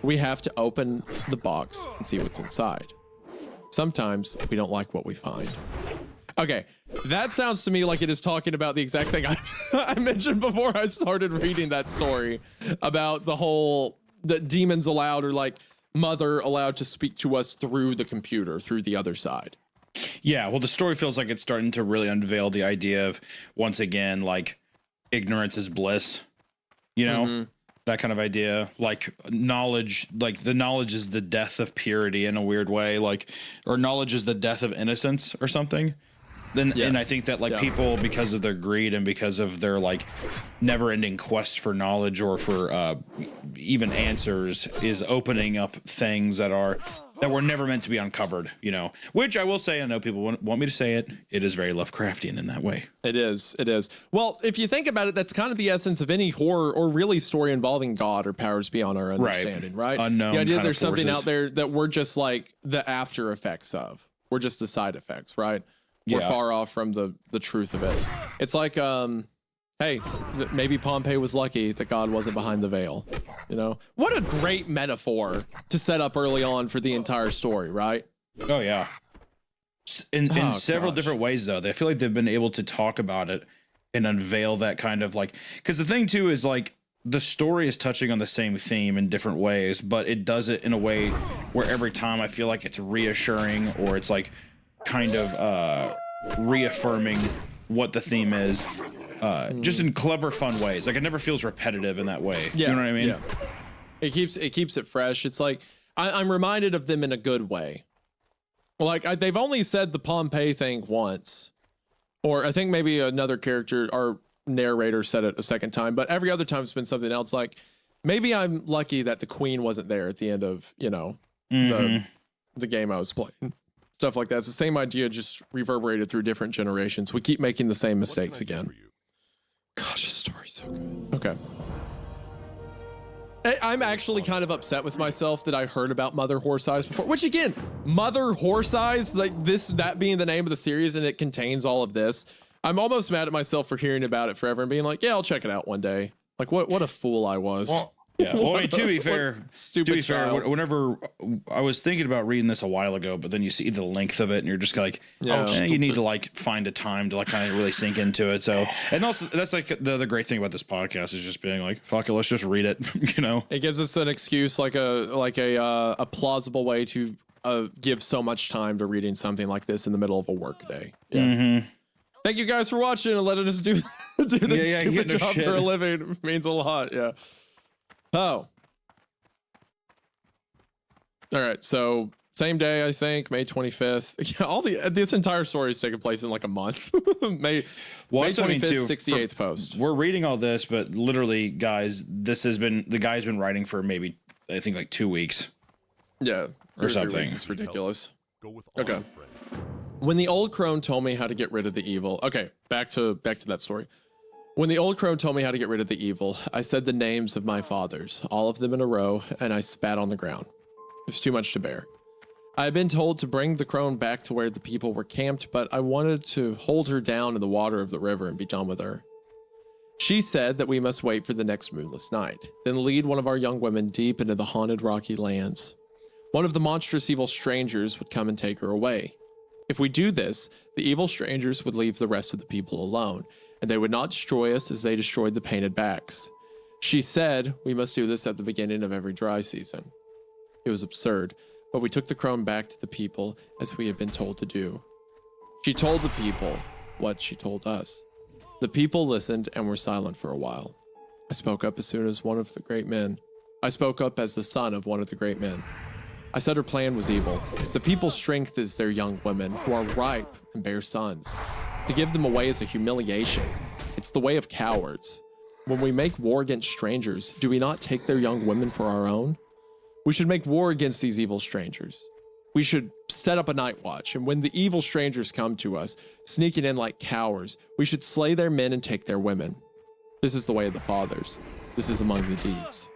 we have to open the box and see what's inside. Sometimes we don't like what we find. Okay, that sounds to me like it is talking about the exact thing I mentioned before I started reading that story about the demons allowed, or like Mother allowed to speak to us through the computer, through the other side. Yeah, well, the story feels like it's starting to really unveil the idea of, once again, like, ignorance is bliss, you know? That kind of idea, like knowledge, like the knowledge is the death of purity in a weird way, like, or knowledge is the death of innocence or something. And I think that like people, because of their greed and because of their like never-ending quest for knowledge or for even answers, is opening up things that were never meant to be uncovered. You know, which I will say, I know people want me to say it. It is very Lovecraftian in that way. It is. It is. Well, if you think about it, that's kind of the essence of any horror or really story involving God or powers beyond our understanding, right? Unknown. The idea kind there's of something forces. out there that we're just like the after effects of. We're just the side effects, right? We're far off from the truth of it. It's like, hey, maybe Pompey was lucky that God wasn't behind the veil. You know, what a great metaphor to set up early on for the entire story, right? Oh yeah. In several different ways, though, they feel like they've been able to talk about it and unveil that kind of like, because the thing too is like the story is touching on the same theme in different ways, but it does it in a way where every time I feel like it's reassuring, or it's like kind of reaffirming what the theme is, just in clever, fun ways. Like it never feels repetitive in that way. You know what I mean? Yeah. It keeps it fresh. It's like I'm reminded of them in a good way. Like they've only said the Pompeii thing once, or I think maybe another character or narrator said it a second time, but every other time it's been something else. Like maybe I'm lucky that the queen wasn't there at the end of, you know, the game I was playing. Stuff like that. It's the same idea, just reverberated through different generations. We keep making the same mistakes again. Gosh, this story's so good. Okay. I'm actually kind of upset with myself that I heard about Mother Horse Eyes before, which again, Mother Horse Eyes, like that being the name of the series, and it contains all of this. I'm almost mad at myself for hearing about it forever and being like, yeah, I'll check it out one day. Like what a fool I was. Yeah. Well, wait, to be fair, child. whenever I was thinking about reading this a while ago, but then you see the length of it and you're just like, you need to like find a time to like kind of really sink into it. So, and also that's like the other great thing about this podcast is just being like, fuck it, let's just read it. You know, it gives us an excuse, like a plausible way to give so much time to reading something like this in the middle of a work day. Yeah. Thank you guys for watching and letting us do this stupid job for a living. It means a lot. Yeah. Oh. All right. So same day, I think, May 25th. Yeah, this entire story is taking place in like a month. May 25th, 68th post. We're reading all this, but literally, guys, the guy's been writing for maybe, I think, like 2 weeks. Yeah. Or something. It's ridiculous. Okay. When the old crone told me how to get rid of the evil. Okay, back to that story. When the old crone told me how to get rid of the evil, I said the names of my fathers, all of them in a row, and I spat on the ground. It was too much to bear. I had been told to bring the crone back to where the people were camped, but I wanted to hold her down in the water of the river and be done with her. She said that we must wait for the next moonless night, then lead one of our young women deep into the haunted rocky lands. One of the monstrous evil strangers would come and take her away. If we do this, the evil strangers would leave the rest of the people alone, and they would not destroy us as they destroyed the painted backs. She said we must do this at the beginning of every dry season. It was absurd, but we took the crone back to the people as we had been told to do. She told the people what she told us. The people listened and were silent for a while. I spoke up as soon as one of the great men. I spoke up as the son of one of the great men. I said her plan was evil. The people's strength is their young women, who are ripe and bear sons. To give them away is a humiliation. It's the way of cowards. When we make war against strangers, do we not take their young women for our own? We should make war against these evil strangers. We should set up a night watch, and when the evil strangers come to us, sneaking in like cowards, we should slay their men and take their women. This is the way of the fathers. This is among the deeds.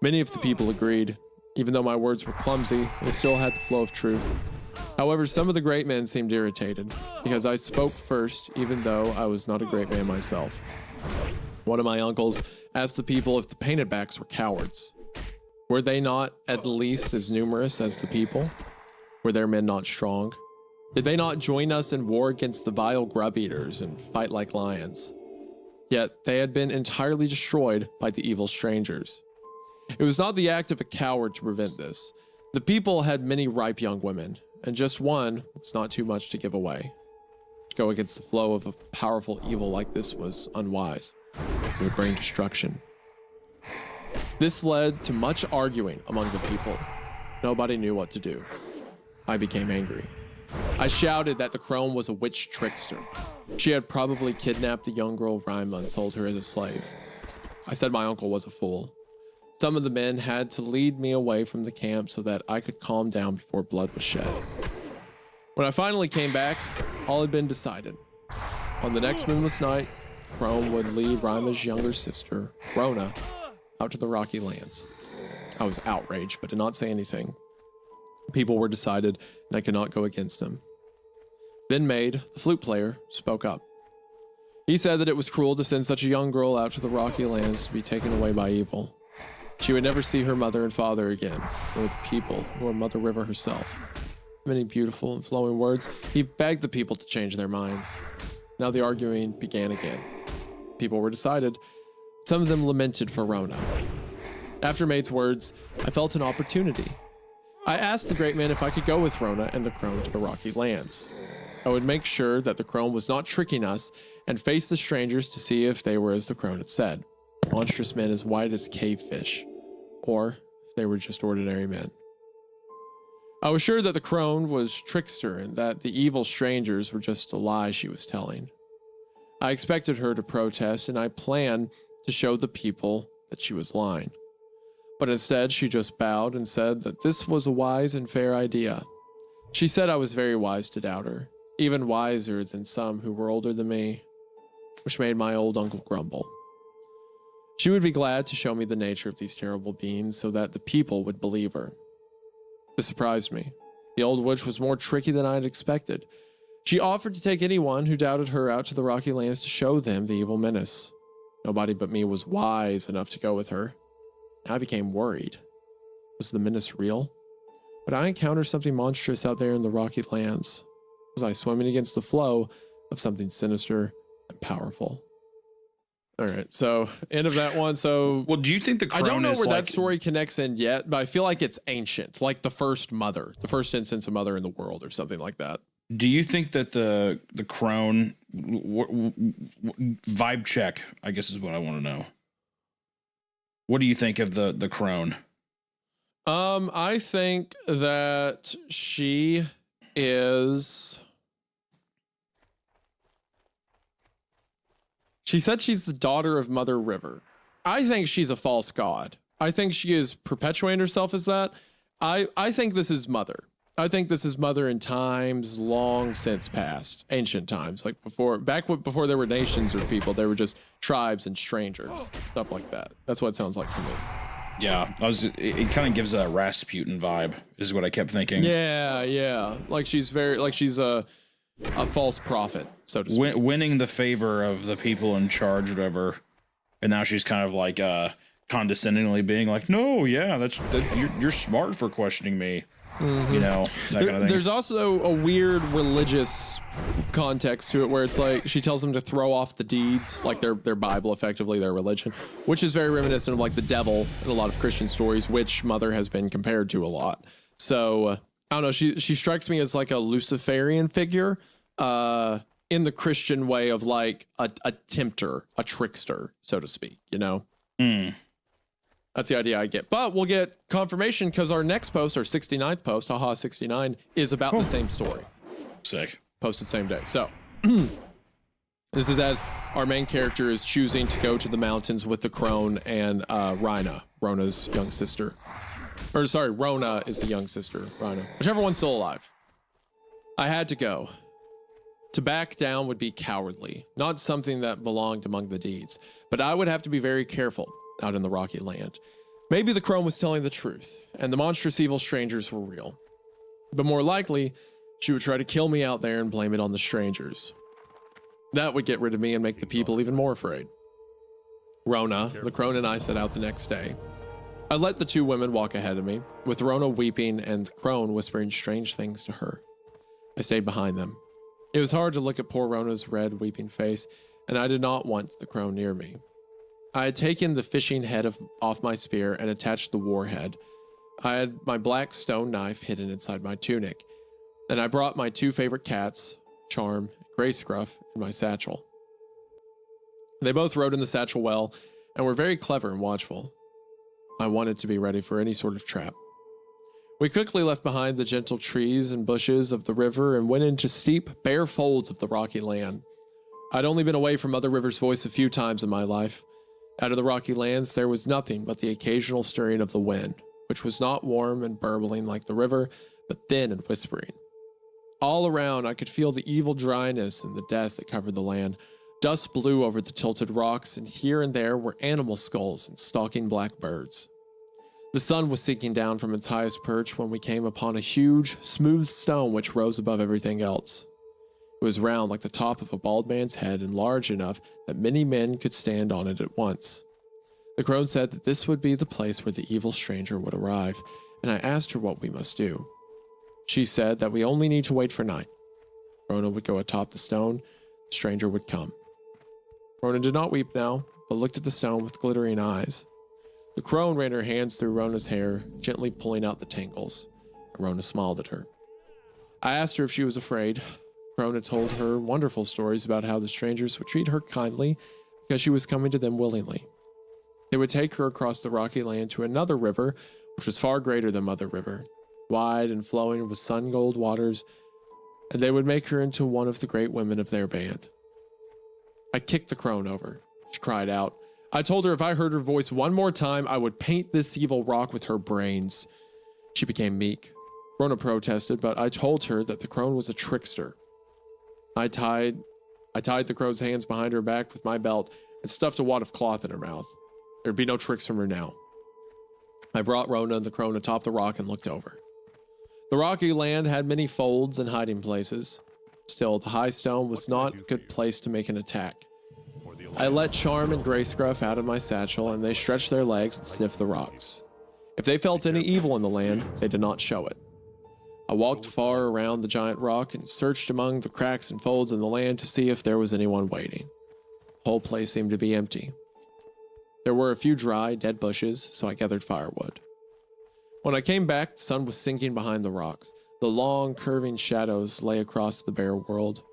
Many of the people agreed. Even though my words were clumsy, they still had the flow of truth. However, some of the great men seemed irritated, because I spoke first, even though I was not a great man myself. One of my uncles asked the people if the painted backs were cowards. Were they not at least as numerous as the people? Were their men not strong? Did they not join us in war against the vile grub eaters and fight like lions? Yet they had been entirely destroyed by the evil strangers. It was not the act of a coward to prevent this. The people had many ripe young women, and just one was not too much to give away. To go against the flow of a powerful evil like this was unwise. It would bring destruction. This led to much arguing among the people. Nobody knew what to do. I became angry. I shouted that the crone was a witch trickster. She had probably kidnapped the young girl Rima and sold her as a slave. I said my uncle was a fool. Some of the men had to lead me away from the camp so that I could calm down before blood was shed. When I finally came back, all had been decided. On the next moonless night, Crone would lead Rima's younger sister, Rona, out to the Rocky Lands. I was outraged, but did not say anything. People were decided, and I could not go against them. Then Maid, the flute player, spoke up. He said that it was cruel to send such a young girl out to the Rocky Lands to be taken away by evil. She would never see her mother and father again, nor the people, nor Mother River herself. Many beautiful and flowing words, he begged the people to change their minds. Now the arguing began again. People were decided. Some of them lamented for Rona. After Maid's words, I felt an opportunity. I asked the great man if I could go with Rona and the crone to the Rocky Lands. I would make sure that the crone was not tricking us and face the strangers to see if they were as the crone had said, monstrous men as white as cave fish, or if they were just ordinary men. I was sure that the crone was trickster and that the evil strangers were just a lie she was telling. I expected her to protest, and I planned to show the people that she was lying. But instead, she just bowed and said that this was a wise and fair idea. She said I was very wise to doubt her, even wiser than some who were older than me, which made my old uncle grumble. She would be glad to show me the nature of these terrible beings so that the people would believe her. This surprised me. The old witch was more tricky than I had expected. She offered to take anyone who doubted her out to the Rocky Lands to show them the evil menace. Nobody but me was wise enough to go with her. I became worried. Was the menace real? Would I encounter something monstrous out there in the Rocky Lands? Was I swimming against the flow of something sinister and powerful? All right, so end of that one. So, Well, do you think the crone I don't know is where like, that story connects in yet, but I feel like it's ancient, like the first instance of mother in the world or something like that. do you think that the crone vibe check, I guess is what I want to know. What do you think of the crone? I think that she is. She said she's the daughter of Mother River. I think she's a false god. I think she is perpetuating herself as that. I think this is Mother. I think this is Mother in times long since past, ancient times, like before there were nations or people, there were just tribes and strangers, stuff like that. That's what it sounds like to me. Yeah, it kind of gives a Rasputin vibe, is what I kept thinking. Yeah. Like she's a false prophet, so to speak. Winning the favor of the people in charge, whatever. And now she's kind of like condescendingly being like, "No, yeah, you're smart for questioning me." Mm-hmm. You know, that kind of thing. There's also a weird religious context to it where it's like she tells them to throw off the deeds, like their Bible, effectively their religion, which is very reminiscent of like the devil in a lot of Christian stories, which Mother has been compared to a lot. So I don't know. She strikes me as like a Luciferian figure in the Christian way of like a tempter, a trickster, so to speak. You know. Mm. That's the idea I get. But we'll get confirmation because our next post, our 69th post, haha 69, is about the same story. Sick. Posted same day. So this is as our main character is choosing to go to the mountains with the crone and Rona's young sister. Or sorry, Rona is the young sister, Rina. Whichever one's still alive. I had to go. To back down would be cowardly, not something that belonged among the deeds. But I would have to be very careful out in the Rocky Land. Maybe the crone was telling the truth, and the monstrous evil strangers were real. But more likely, she would try to kill me out there and blame it on the strangers. That would get rid of me and make the people even more afraid. Rona, the crone, and I set out the next day. I let the two women walk ahead of me, with Rona weeping and the crone whispering strange things to her. I stayed behind them. It was hard to look at poor Rona's red, weeping face, and I did not want the crone near me. I had taken the fishing head off my spear and attached the warhead. I had my black stone knife hidden inside my tunic, and I brought my two favorite cats, Charm and Gray Scruff, in my satchel. They both rode in the satchel well and were very clever and watchful. I wanted to be ready for any sort of trap. We quickly left behind the gentle trees and bushes of the river and went into steep, bare folds of the rocky land. I'd only been away from Mother River's voice a few times in my life. Out of the rocky lands, there was nothing but the occasional stirring of the wind, which was not warm and burbling like the river, but thin and whispering. All around, I could feel the evil dryness and the death that covered the land. Dust blew over the tilted rocks, and here and there were animal skulls and stalking black birds. The sun was sinking down from its highest perch when we came upon a huge, smooth stone which rose above everything else. It was round like the top of a bald man's head and large enough that many men could stand on it at once. The crone said that this would be the place where the evil stranger would arrive, and I asked her what we must do. She said that we only need to wait for night. Rona would go atop the stone, the stranger would come. Rona did not weep now, but looked at the stone with glittering eyes. The crone ran her hands through Rona's hair, gently pulling out the tangles. Rona smiled at her. I asked her if she was afraid. Rona told her wonderful stories about how the strangers would treat her kindly because she was coming to them willingly. They would take her across the rocky land to another river, which was far greater than Mother River, wide and flowing with sun-gold waters, and they would make her into one of the great women of their band. I kicked the crone over. She cried out. I told her if I heard her voice one more time, I would paint this evil rock with her brains. She became meek. Rona protested, but I told her that the crone was a trickster. I tied the crone's hands behind her back with my belt and stuffed a wad of cloth in her mouth. There'd be no tricks from her now. I brought Rona and the crone atop the rock and looked over. The rocky land had many folds and hiding places. Still, the high stone was not a good place to make an attack. I let Charm and Grayscruff out of my satchel, and they stretched their legs and sniffed the rocks. If they felt any evil in the land, they did not show it. I walked far around the giant rock and searched among the cracks and folds in the land to see if there was anyone waiting. The whole place seemed to be empty. There were a few dry, dead bushes, so I gathered firewood. When I came back, the sun was sinking behind the rocks. The long, curving shadows lay across the bare world.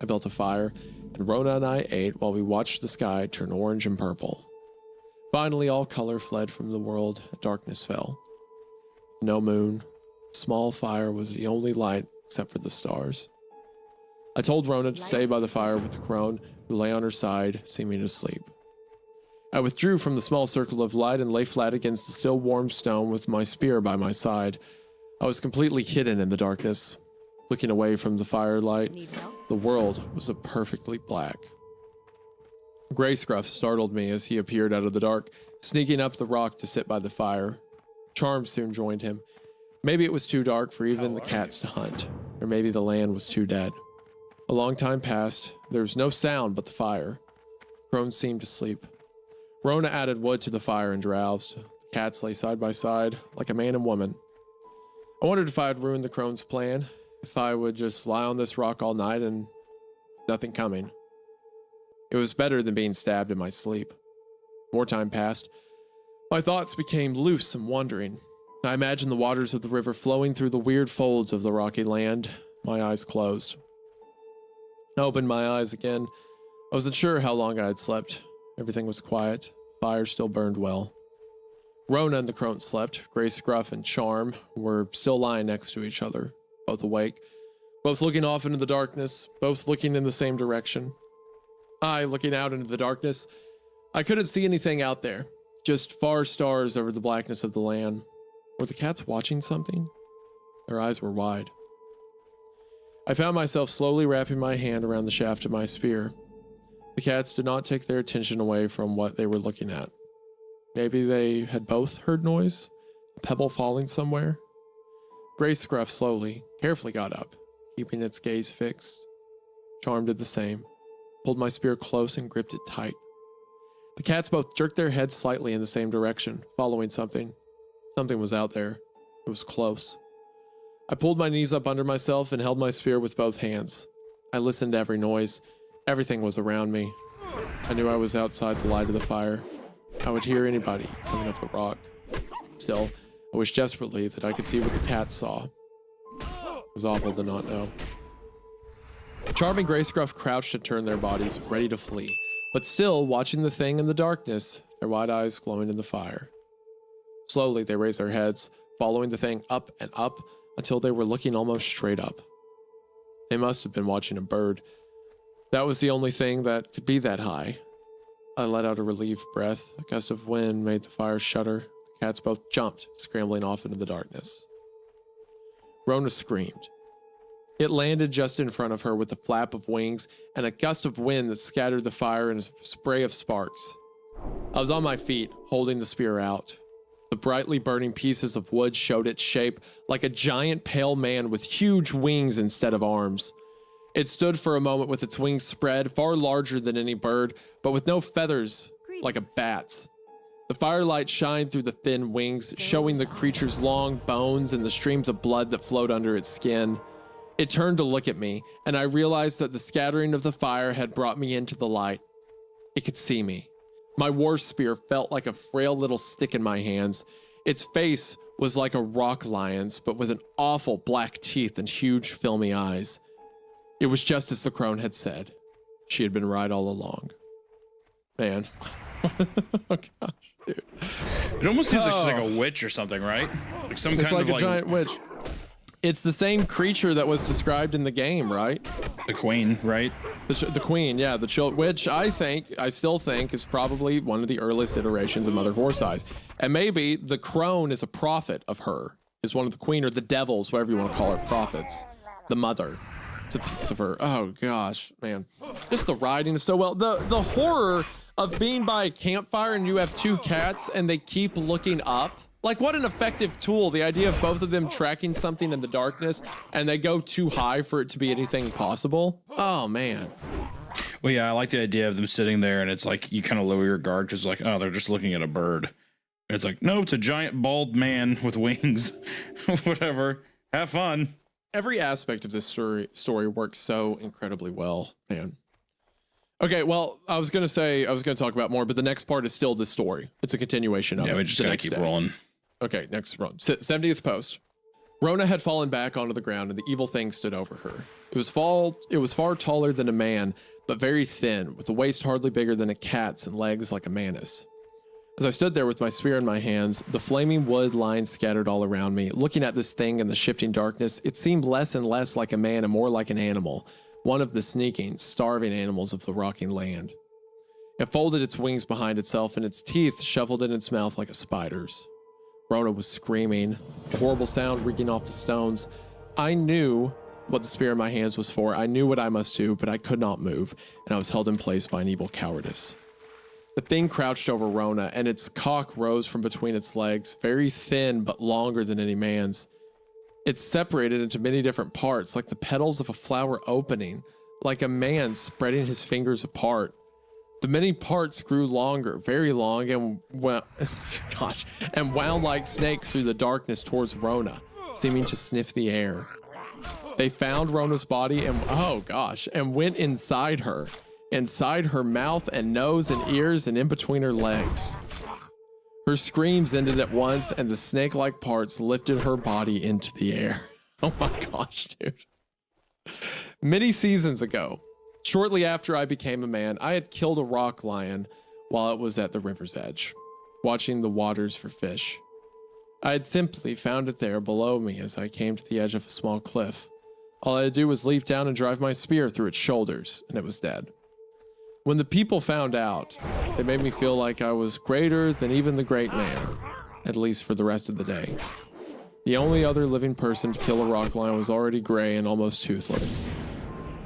I built a fire, and Rona and I ate while we watched the sky turn orange and purple. Finally, all color fled from the world, and darkness fell. No moon. A small fire was the only light except for the stars. I told Rona to stay by the fire with the crone, who lay on her side, seeming to sleep. I withdrew from the small circle of light and lay flat against the still warm stone with my spear by my side. I was completely hidden in the darkness. Looking away from the firelight, the world was perfectly black. Grayscruff startled me as he appeared out of the dark, sneaking up the rock to sit by the fire. Charm soon joined him. Maybe it was too dark for even the cats to hunt, or maybe the land was too dead. A long time passed. There was no sound but the fire. Crone seemed to sleep. Rona added wood to the fire and drowsed. The cats lay side by side, like a man and woman. I wondered if I had ruined the crone's plan, if I would just lie on this rock all night and nothing coming. It was better than being stabbed in my sleep. More time passed. My thoughts became loose and wandering. I imagined the waters of the river flowing through the weird folds of the rocky land. My eyes closed. I opened my eyes again. I wasn't sure how long I had slept. Everything was quiet. Fire still burned well. Rona and the crone slept. Grayscruff and Charm were still lying next to each other, both awake, both looking off into the darkness, both looking in the same direction. I, looking out into the darkness, I couldn't see anything out there, just far stars over the blackness of the land. Were the cats watching something? Their eyes were wide. I found myself slowly wrapping my hand around the shaft of my spear. The cats did not take their attention away from what they were looking at. Maybe they had both heard noise, a pebble falling somewhere. Grayscruff slowly, carefully got up, keeping its gaze fixed. Charm did the same, pulled my spear close and gripped it tight. The cats both jerked their heads slightly in the same direction, following something. Something was out there. It was close. I pulled my knees up under myself and held my spear with both hands. I listened to every noise. Everything was around me. I knew I was outside the light of the fire. I would hear anybody coming up the rock. Still, I wished desperately that I could see what the cats saw. It was awful to not know. Charm and Grayscruff crouched and turned their bodies, ready to flee, but still watching the thing in the darkness, their wide eyes glowing in the fire. Slowly, they raised their heads, following the thing up and up until they were looking almost straight up. They must have been watching a bird. That was the only thing that could be that high. I let out a relieved breath. A gust of wind made the fire shudder. The cats both jumped, scrambling off into the darkness. Rona screamed. It landed just in front of her with a flap of wings and a gust of wind that scattered the fire in a spray of sparks. I was on my feet, holding the spear out. The brightly burning pieces of wood showed its shape like a giant pale man with huge wings instead of arms. It stood for a moment with its wings spread, far larger than any bird, but with no feathers like a bat's. The firelight shined through the thin wings, showing the creature's long bones and the streams of blood that flowed under its skin. It turned to look at me, and I realized that the scattering of the fire had brought me into the light. It could see me. My war spear felt like a frail little stick in my hands. Its face was like a rock lion's, but with an awful black teeth and huge filmy eyes. It was just as the crone had said. She had been right all along. Man. Oh gosh, dude. It almost seems like she's like a witch or something, right? Like some It's kind like of a like giant witch. It's the same creature that was described in the game, right? the queen, right? The queen, yeah, which I still think is probably one of the earliest iterations of Mother Horseeyes. And maybe the crone is a prophet of her, is one of the queen or the devils, whatever you want to call her, prophets. The mother. It's a piece of her. Oh gosh, man. Just the writing is so well. The horror of being by a campfire and you have two cats and they keep looking up. Like, what an effective tool. The idea of both of them tracking something in the darkness and they go too high for it to be anything possible. Oh, man. Well, yeah, I like the idea of them sitting there and it's like you kind of lower your guard because, like, oh, they're just looking at a bird. And it's like, no, it's a giant bald man with wings. Whatever. Have fun. Every aspect of this story works so incredibly well, man. Okay, well, I was going to talk about more, but the next part is still this story. It's a continuation of it. Yeah, we just got to keep rolling. Okay, next run. 70th post. Rona had fallen back onto the ground and the evil thing stood over her. It was far taller than a man, but very thin, with a waist hardly bigger than a cat's and legs like a mantis. As I stood there with my spear in my hands, the flaming wood lines scattered all around me. Looking at this thing in the shifting darkness, it seemed less and less like a man and more like an animal, one of the sneaking, starving animals of the rocking land. It folded its wings behind itself and its teeth shoveled in its mouth like a spider's. Rona was screaming, a horrible sound reeking off the stones. I knew what the spear in my hands was for. I knew what I must do, but I could not move, and I was held in place by an evil cowardice. The thing crouched over Rona, and its cock rose from between its legs, very thin but longer than any man's. It's separated into many different parts, like the petals of a flower opening, like a man spreading his fingers apart. The many parts grew longer, very long, and and wound like snakes through the darkness towards Rona, seeming to sniff the air. They found Rona's body and went inside her mouth and nose and ears and in between her legs. Her screams ended at once, and the snake-like parts lifted her body into the air. Oh my gosh, dude. Many seasons ago, shortly after I became a man, I had killed a rock lion while it was at the river's edge, watching the waters for fish. I had simply found it there below me as I came to the edge of a small cliff. All I had to do was leap down and drive my spear through its shoulders, and it was dead. When the people found out, they made me feel like I was greater than even the great man, at least for the rest of the day. The only other living person to kill a rock lion was already gray and almost toothless.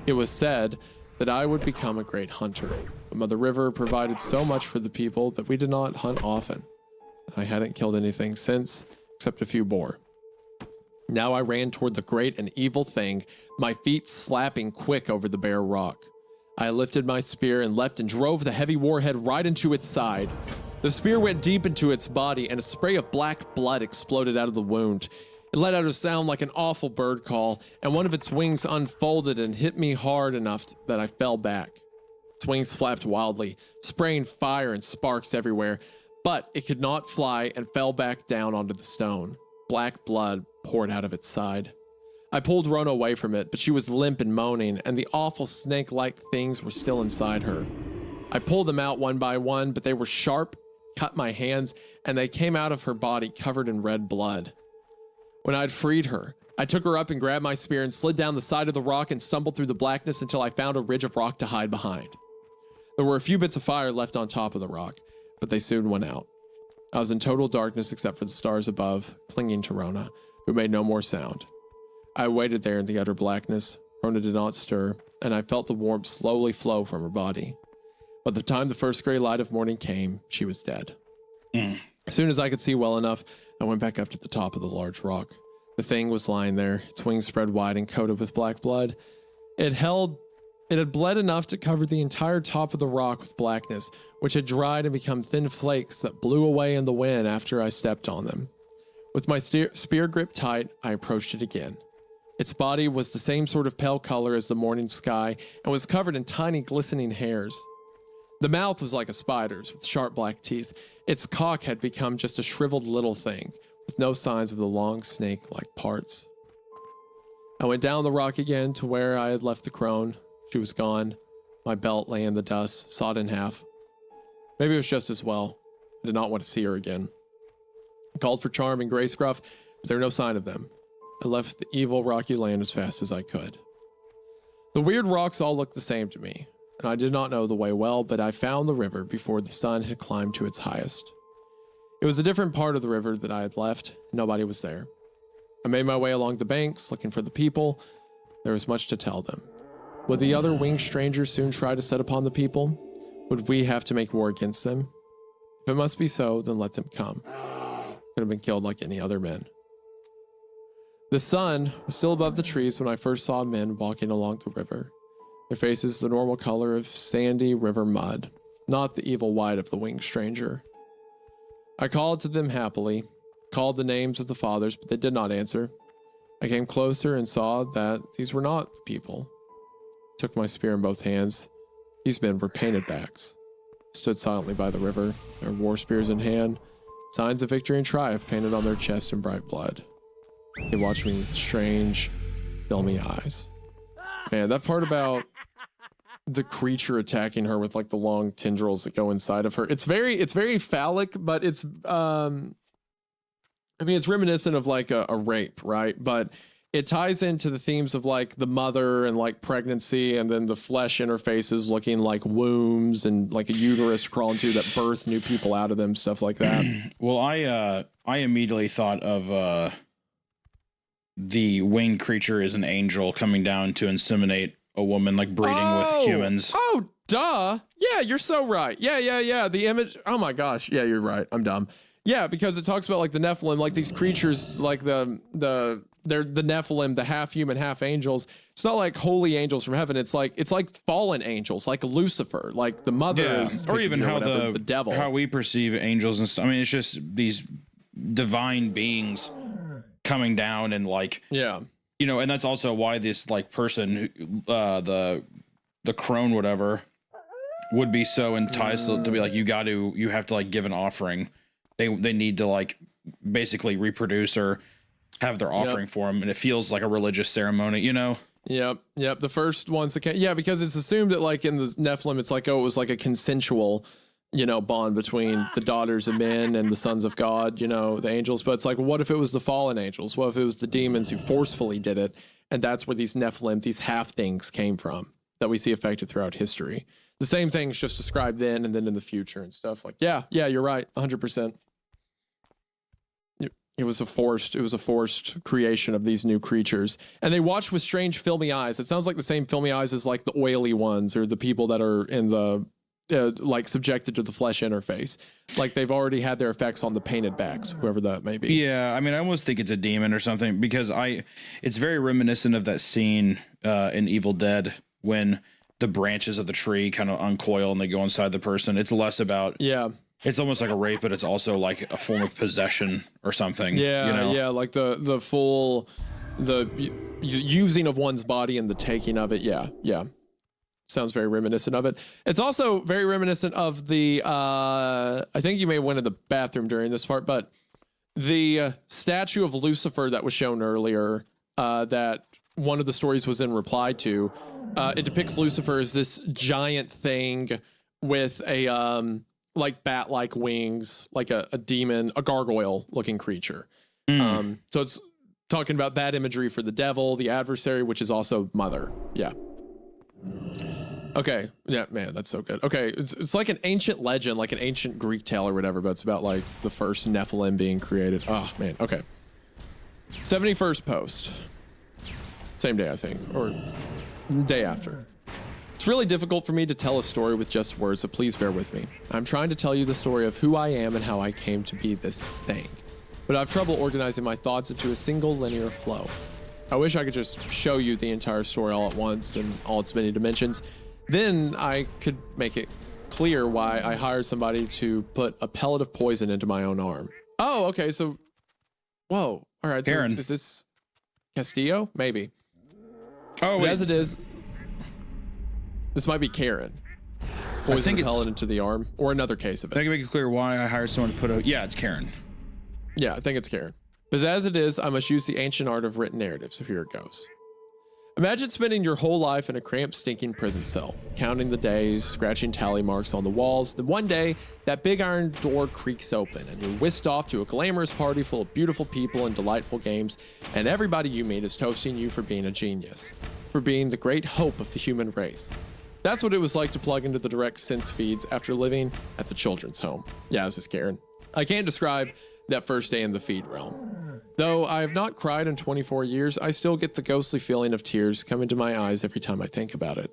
It was said that I would become a great hunter, but Mother River provided so much for the people that we did not hunt often. I hadn't killed anything since, except a few boar. Now I ran toward the great and evil thing, my feet slapping quick over the bare rock. I lifted my spear and leapt and drove the heavy warhead right into its side. The spear went deep into its body, and a spray of black blood exploded out of the wound. It let out a sound like an awful bird call, and one of its wings unfolded and hit me hard enough that I fell back. Its wings flapped wildly, spraying fire and sparks everywhere, but it could not fly and fell back down onto the stone. Black blood poured out of its side. I pulled Rona away from it, but she was limp and moaning, and the awful snake-like things were still inside her. I pulled them out one by one, but they were sharp, cut my hands, and they came out of her body covered in red blood. When I'd freed her, I took her up and grabbed my spear and slid down the side of the rock and stumbled through the blackness until I found a ridge of rock to hide behind. There were a few bits of fire left on top of the rock, but they soon went out. I was in total darkness except for the stars above, clinging to Rona, who made no more sound. I waited there in the utter blackness. Rona did not stir, and I felt the warmth slowly flow from her body. By the time the first gray light of morning came, she was dead. As soon as I could see well enough, I went back up to the top of the large rock. The thing was lying there, its wings spread wide and coated with black blood. It had bled enough to cover the entire top of the rock with blackness, which had dried and become thin flakes that blew away in the wind after I stepped on them. With my spear gripped tight, I approached it again. Its body was the same sort of pale color as the morning sky and was covered in tiny glistening hairs. The mouth was like a spider's, with sharp black teeth. Its cock had become just a shriveled little thing, with no signs of the long snake-like parts. I went down the rock again to where I had left the crone. She was gone. My belt lay in the dust, sawed in half. Maybe it was just as well. I did not want to see her again. I called for Charm and Grey Scruff, but there were no sign of them. I left the evil rocky land as fast as I could. The weird rocks all looked the same to me, and I did not know the way well, but I found the river before the sun had climbed to its highest. It was a different part of the river that I had left. Nobody was there. I made my way along the banks, looking for the people. There was much to tell them. Would the other winged strangers soon try to set upon the people? Would we have to make war against them? If it must be so, then let them come. Could have been killed like any other men. The sun was still above the trees when I first saw men walking along the river. Their faces the normal color of sandy river mud, not the evil white of the winged stranger. I called to them happily, called the names of the fathers, but they did not answer. I came closer and saw that these were not the people. I took my spear in both hands. These men were painted backs. Stood silently by the river, their war spears in hand, signs of victory and triumph painted on their chests in bright blood. They watched me with strange, filmy eyes. Man, that part about the creature attacking her with like the long tendrils that go inside of her. It's very phallic, but it's it's reminiscent of like a rape, right? But it ties into the themes of like the mother and like pregnancy, and then the flesh interfaces looking like wombs and like a uterus crawling to that birth new people out of them, stuff like that. Well, I immediately thought of the winged creature is an angel coming down to inseminate a woman, like breeding with humans. Oh, duh. Yeah, you're so right. Yeah. The image. Oh my gosh. Yeah, you're right. I'm dumb. Yeah, because it talks about like the Nephilim, like these creatures, like they're the Nephilim, the half human, half angels. It's not like holy angels from heaven. It's like fallen angels, like Lucifer, like the mother is, or even how the devil, how we perceive angels and stuff. I mean, it's just these divine beings coming down and like, you know, and that's also why this like person, the crone, whatever, would be so enticed to be like, you have to like give an offering. They need to like basically reproduce or have their offering for them, and it feels like a religious ceremony, you know? Yep. The first ones that came, because it's assumed that like in the Nephilim, it's like, oh, it was like a consensual, you know, bond between the daughters of men and the sons of God, you know, the angels. But it's like, what if it was the fallen angels? What if it was the demons who forcefully did it? And that's where these Nephilim, these half things came from that we see affected throughout history. The same things just described then and then in the future and stuff. Like, yeah, you're right. 100%. It was a forced creation of these new creatures, and they watched with strange filmy eyes. It sounds like the same filmy eyes as like the oily ones or the people that are in the like subjected to the flesh interface. Like they've already had their effects on the painted backs, whoever that may be. Yeah, I mean, I almost think it's a demon or something, because it's very reminiscent of that scene in Evil Dead when the branches of the tree kind of uncoil and they go inside the person. It's less about it's almost like a rape, but it's also like a form of possession or something. Yeah, you know? yeah, like the full using of one's body and the taking of it. Yeah. Sounds very reminiscent of it. It's also very reminiscent of the I think you may have went to the bathroom during this part, but the statue of Lucifer that was shown earlier, that one of the stories was in reply to, it depicts Lucifer as this giant thing with a like bat-like wings, like a demon, a gargoyle looking creature. So it's talking about that imagery for the devil, the adversary, which is also mother. Yeah. Okay. Yeah, man, that's so good. Okay. It's like an ancient legend, like an ancient Greek tale or whatever, but it's about like the first Nephilim being created. Oh, man. Okay. 71st post. Same day, I think, or day after. It's really difficult for me to tell a story with just words, so please bear with me. I'm trying to tell you the story of who I am and how I came to be this thing, but I have trouble organizing my thoughts into a single linear flow. I wish I could just show you the entire story all at once in all its many dimensions. Then I could make it clear why I hired somebody to put a pellet of poison into my own arm. Oh, okay, so, whoa. All right, so Karen. is this Castillo? Maybe. Oh, wait. As it is, this might be Karen. Poison a pellet into the arm, or another case of it. I can make it clear why I hired someone to put a... Yeah, it's Karen. Yeah, I think it's Karen. But as it is, I must use the ancient art of written narrative, so here it goes. Imagine spending your whole life in a cramped, stinking prison cell, counting the days, scratching tally marks on the walls. Then one day, that big iron door creaks open, and you're whisked off to a glamorous party full of beautiful people and delightful games, and everybody you meet is toasting you for being a genius, for being the great hope of the human race. That's what it was like to plug into the direct sense feeds after living at the children's home. Yeah, this is Karen. I can't describe that first day in the feed realm. Though I have not cried in 24 years, I still get the ghostly feeling of tears come into my eyes every time I think about it.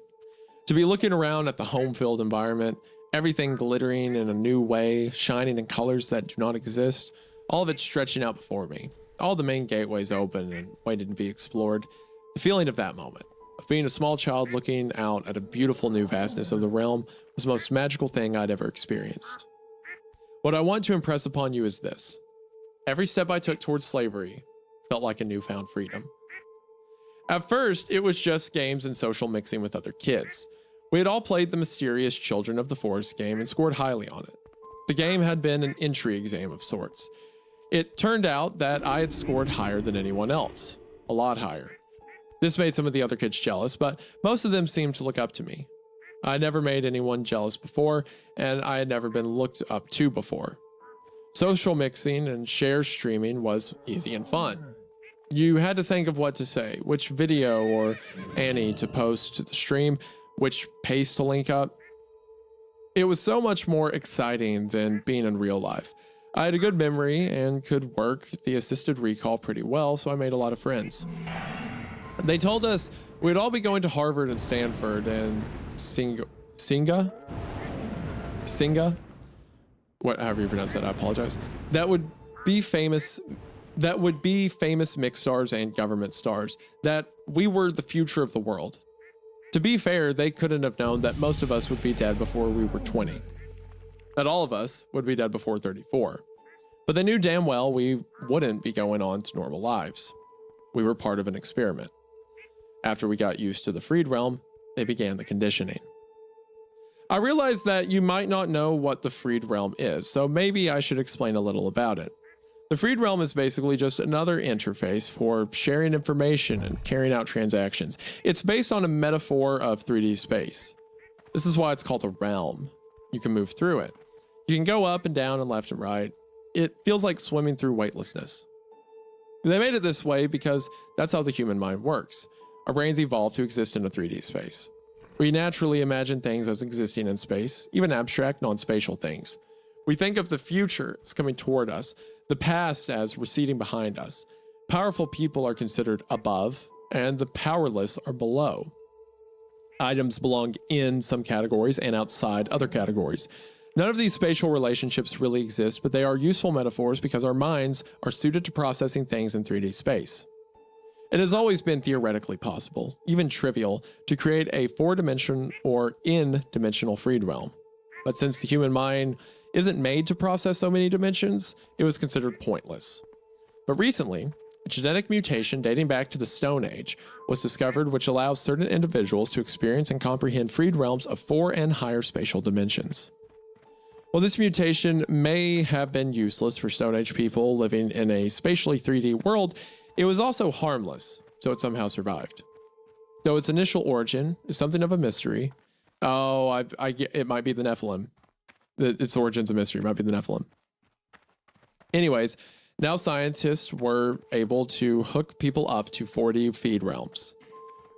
To be looking around at the home-filled environment, everything glittering in a new way, shining in colors that do not exist, all of it stretching out before me, all the main gateways open and waiting to be explored, the feeling of that moment, of being a small child looking out at a beautiful new vastness of the realm, was the most magical thing I'd ever experienced. What I want to impress upon you is this. Every step I took towards slavery felt like a newfound freedom. At first, it was just games and social mixing with other kids. We had all played the mysterious Children of the Forest game and scored highly on it. The game had been an entry exam of sorts. It turned out that I had scored higher than anyone else, a lot higher. This made some of the other kids jealous, but most of them seemed to look up to me. I had never made anyone jealous before, and I had never been looked up to before. Social mixing and share streaming was easy and fun. You had to think of what to say, which video or Annie to post to the stream, which paste to link up. It was so much more exciting than being in real life. I had a good memory and could work the assisted recall pretty well, so I made a lot of friends. They told us we'd all be going to Harvard and Stanford and Singa? However you pronounce that, I apologize. That would be famous mixed stars and government stars, that we were the future of the world. To be fair, they couldn't have known that most of us would be dead before we were 20. That all of us would be dead before 34. But they knew damn well we wouldn't be going on to normal lives. We were part of an experiment. After we got used to the freed realm, they began the conditioning. I realized that you might not know what the freed realm is, so maybe I should explain a little about it. The freed realm is basically just another interface for sharing information and carrying out transactions. It's based on a metaphor of 3D space. This is why it's called a realm. You can move through it. You can go up and down and left and right. It feels like swimming through weightlessness. They made it this way because that's how the human mind works. Our brains evolved to exist in a 3D space. We naturally imagine things as existing in space, even abstract, non-spatial things. We think of the future as coming toward us, the past as receding behind us. Powerful people are considered above, and the powerless are below. Items belong in some categories and outside other categories. None of these spatial relationships really exist, but they are useful metaphors because our minds are suited to processing things in 3D space. It has always been theoretically possible, even trivial, to create a 4-dimensional or n-dimensional freed realm. But since the human mind isn't made to process so many dimensions, it was considered pointless. But recently, a genetic mutation dating back to the Stone Age was discovered which allows certain individuals to experience and comprehend freed realms of 4 and higher spatial dimensions. While this mutation may have been useless for Stone Age people living in a spatially 3D world, it was also harmless, so it somehow survived. Though its initial origin is something of a mystery. Oh, it might be the Nephilim. Its origin's a mystery. It might be the Nephilim. Anyways, Now scientists were able to hook people up to 40 feed realms.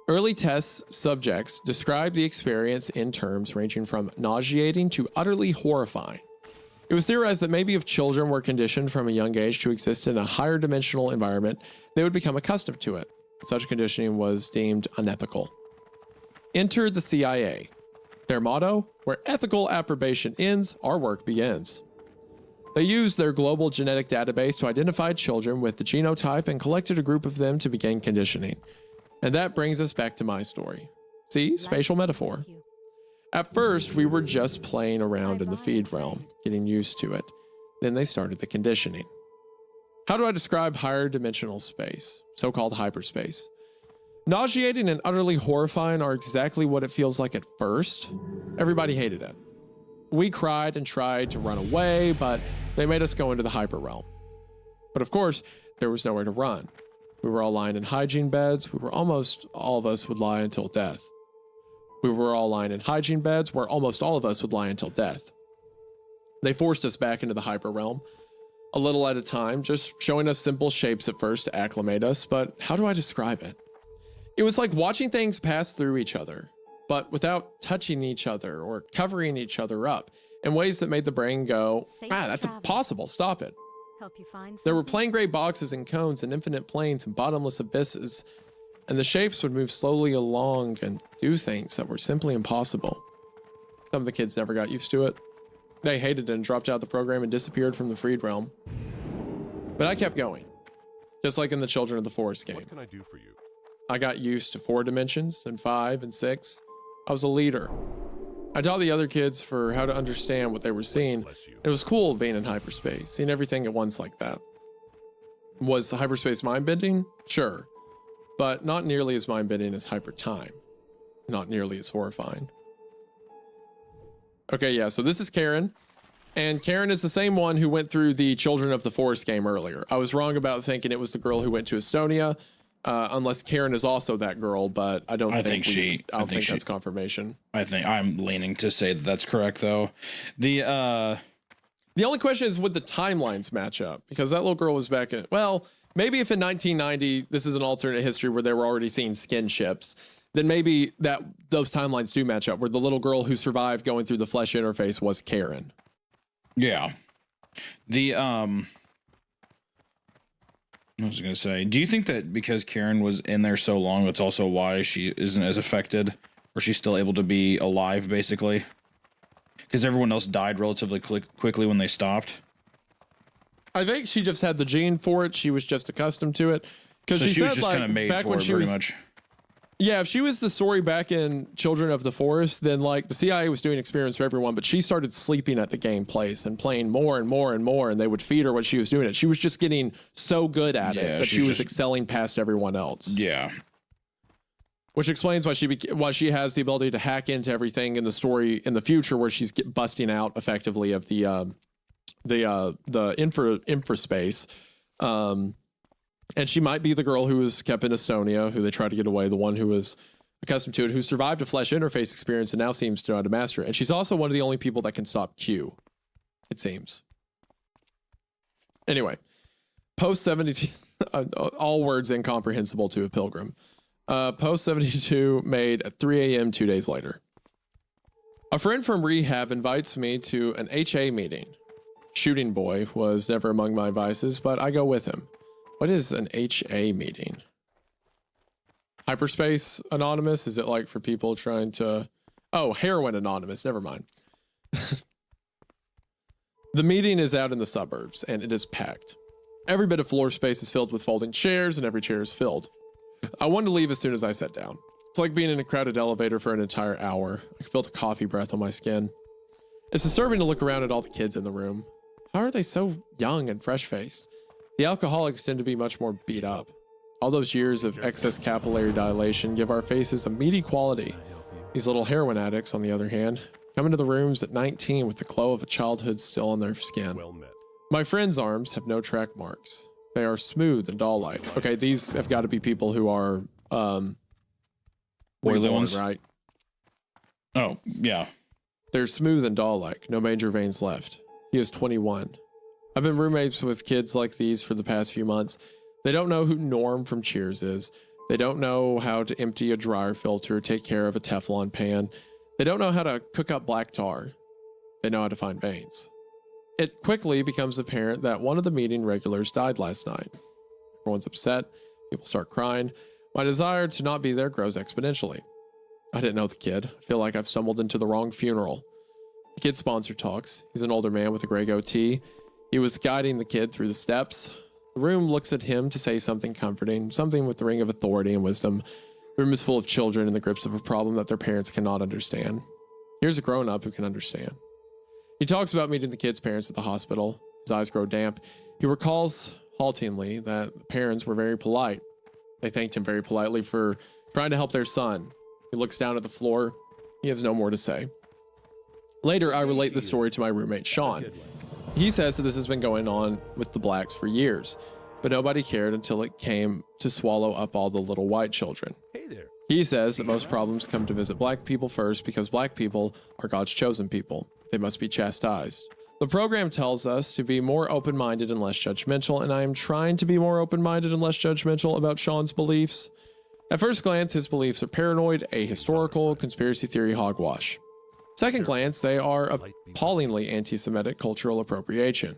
Early test subjects described the experience in terms ranging from nauseating to utterly horrifying. It was theorized that maybe if children were conditioned from a young age to exist in a higher dimensional environment, they would become accustomed to it. Such conditioning was deemed unethical. Enter the CIA. Their motto, where ethical approbation ends, our work begins. They used their global genetic database to identify children with the genotype and collected a group of them to begin conditioning. And that brings us back to my story. See, spatial metaphor. At first, we were just playing around in the feed realm, getting used to it. Then they started the conditioning. How do I describe higher dimensional space, so-called hyperspace? Nauseating and utterly horrifying are exactly what it feels like at first. Everybody hated it. We cried and tried to run away, but they made us go into the hyper realm. But of course, there was nowhere to run. We were all lying in hygiene beds. Almost all of us would lie until death. We were all lying in hygiene beds where almost all of us would lie until death. They forced us back into the hyper realm, a little at a time, just showing us simple shapes at first to acclimate us, but how do I describe it? It was like watching things pass through each other, but without touching each other or covering each other up in ways that made the brain go, that's impossible, stop it. Help you find There were something? plain gray boxes and cones and infinite planes and bottomless abysses, and the shapes would move slowly along and do things that were simply impossible. Some of the kids never got used to it. They hated it and dropped out of the program and disappeared from the freed realm. But I kept going, just like in the Children of the Forest game. What can I do for you? I got used to 4 dimensions and 5 and 6. I was a leader. I taught the other kids for how to understand what they were seeing. It was cool being in hyperspace, seeing everything at once like that. Was hyperspace mind-bending? Sure. But not nearly as mind-bending as hyper time. Not nearly as horrifying. Okay, yeah, so this is Karen. And Karen is the same one who went through the Children of the Forest game earlier. I was wrong about thinking it was the girl who went to Estonia. Unless Karen is also that girl, but I don't think that's confirmation. I think I'm leaning to say that that's correct, though. The only question is, would the timelines match up? Because that little girl was back in, well, maybe if in 1990 this is an alternate history where they were already seeing skin ships, then maybe those timelines do match up, where the little girl who survived going through the flesh interface was Karen. Yeah. I was going to say, do you think that because Karen was in there so long, that's also why she isn't as affected, or she's still able to be alive, basically? Because everyone else died relatively quickly when they stopped. I think she just had the gene for it. She was just accustomed to it. So she was just kind of made for it, pretty much. Yeah, if she was the story back in Children of the Forest, then like the CIA was doing experiments for everyone, but she started sleeping at the game place and playing more and more and more, and they would feed her what she was doing. She was just getting so good at it that she was excelling past everyone else. Yeah. Which explains why she has the ability to hack into everything in the story in the future, where she's busting out effectively of the infraspace. And she might be the girl who was kept in Estonia, who they tried to get away, the one who was accustomed to it, who survived a flesh interface experience and now seems to know how to master it. And she's also one of the only people that can stop Q, it seems. Anyway, post 72, all words incomprehensible to a pilgrim. Post 72 made at 3 a.m. 2 days later. A friend from rehab invites me to an HA meeting. Shooting boy was never among my vices, but I go with him. What is an HA meeting? Hyperspace Anonymous? Is it like for people trying to... Oh, Heroin Anonymous. Never mind. The meeting is out in the suburbs, and it is packed. Every bit of floor space is filled with folding chairs, and every chair is filled. I wanted to leave as soon as I sat down. It's like being in a crowded elevator for an entire hour. I could feel the coffee breath on my skin. It's disturbing to look around at all the kids in the room. How are they so young and fresh-faced? The alcoholics tend to be much more beat up. All those years of excess capillary dilation give our faces a meaty quality. These little heroin addicts, on the other hand, come into the rooms at 19 with the glow of a childhood still on their skin. Well met. My friend's arms have no track marks. They are smooth and doll-like. Okay, these have got to be people who are oily reborn, ones, right? Oh, yeah. They're smooth and doll-like. No major veins left. He is 21. I've been roommates with kids like these for the past few months. They don't know who Norm from Cheers is. They don't know how to empty a dryer filter or take care of a Teflon pan. They don't know how to cook up black tar. They know how to find veins. It quickly becomes apparent that one of the meeting regulars died last night. Everyone's upset. People start crying. My desire to not be there grows exponentially. I didn't know the kid. I feel like I've stumbled into the wrong funeral. The kid sponsor talks. He's an older man with a gray goatee. He was guiding the kid through the steps. The room looks at him to say something comforting, something with the ring of authority and wisdom. The room is full of children in the grips of a problem that their parents cannot understand. Here's a grown-up who can understand. He talks about meeting the kid's parents at the hospital. His eyes grow damp. He recalls haltingly that the parents were very polite. They thanked him very politely for trying to help their son. He looks down at the floor. He has no more to say. Later, I relate the story to my roommate, Sean. He says that this has been going on with the blacks for years, but nobody cared until it came to swallow up all the little white children. He says that most problems come to visit black people first because black people are God's chosen people. They must be chastised. The program tells us to be more open-minded and less judgmental, and I am trying to be more open-minded and less judgmental about Sean's beliefs. At first glance, his beliefs are paranoid, ahistorical, conspiracy theory hogwash. Second glance, they are appallingly anti-Semitic cultural appropriation.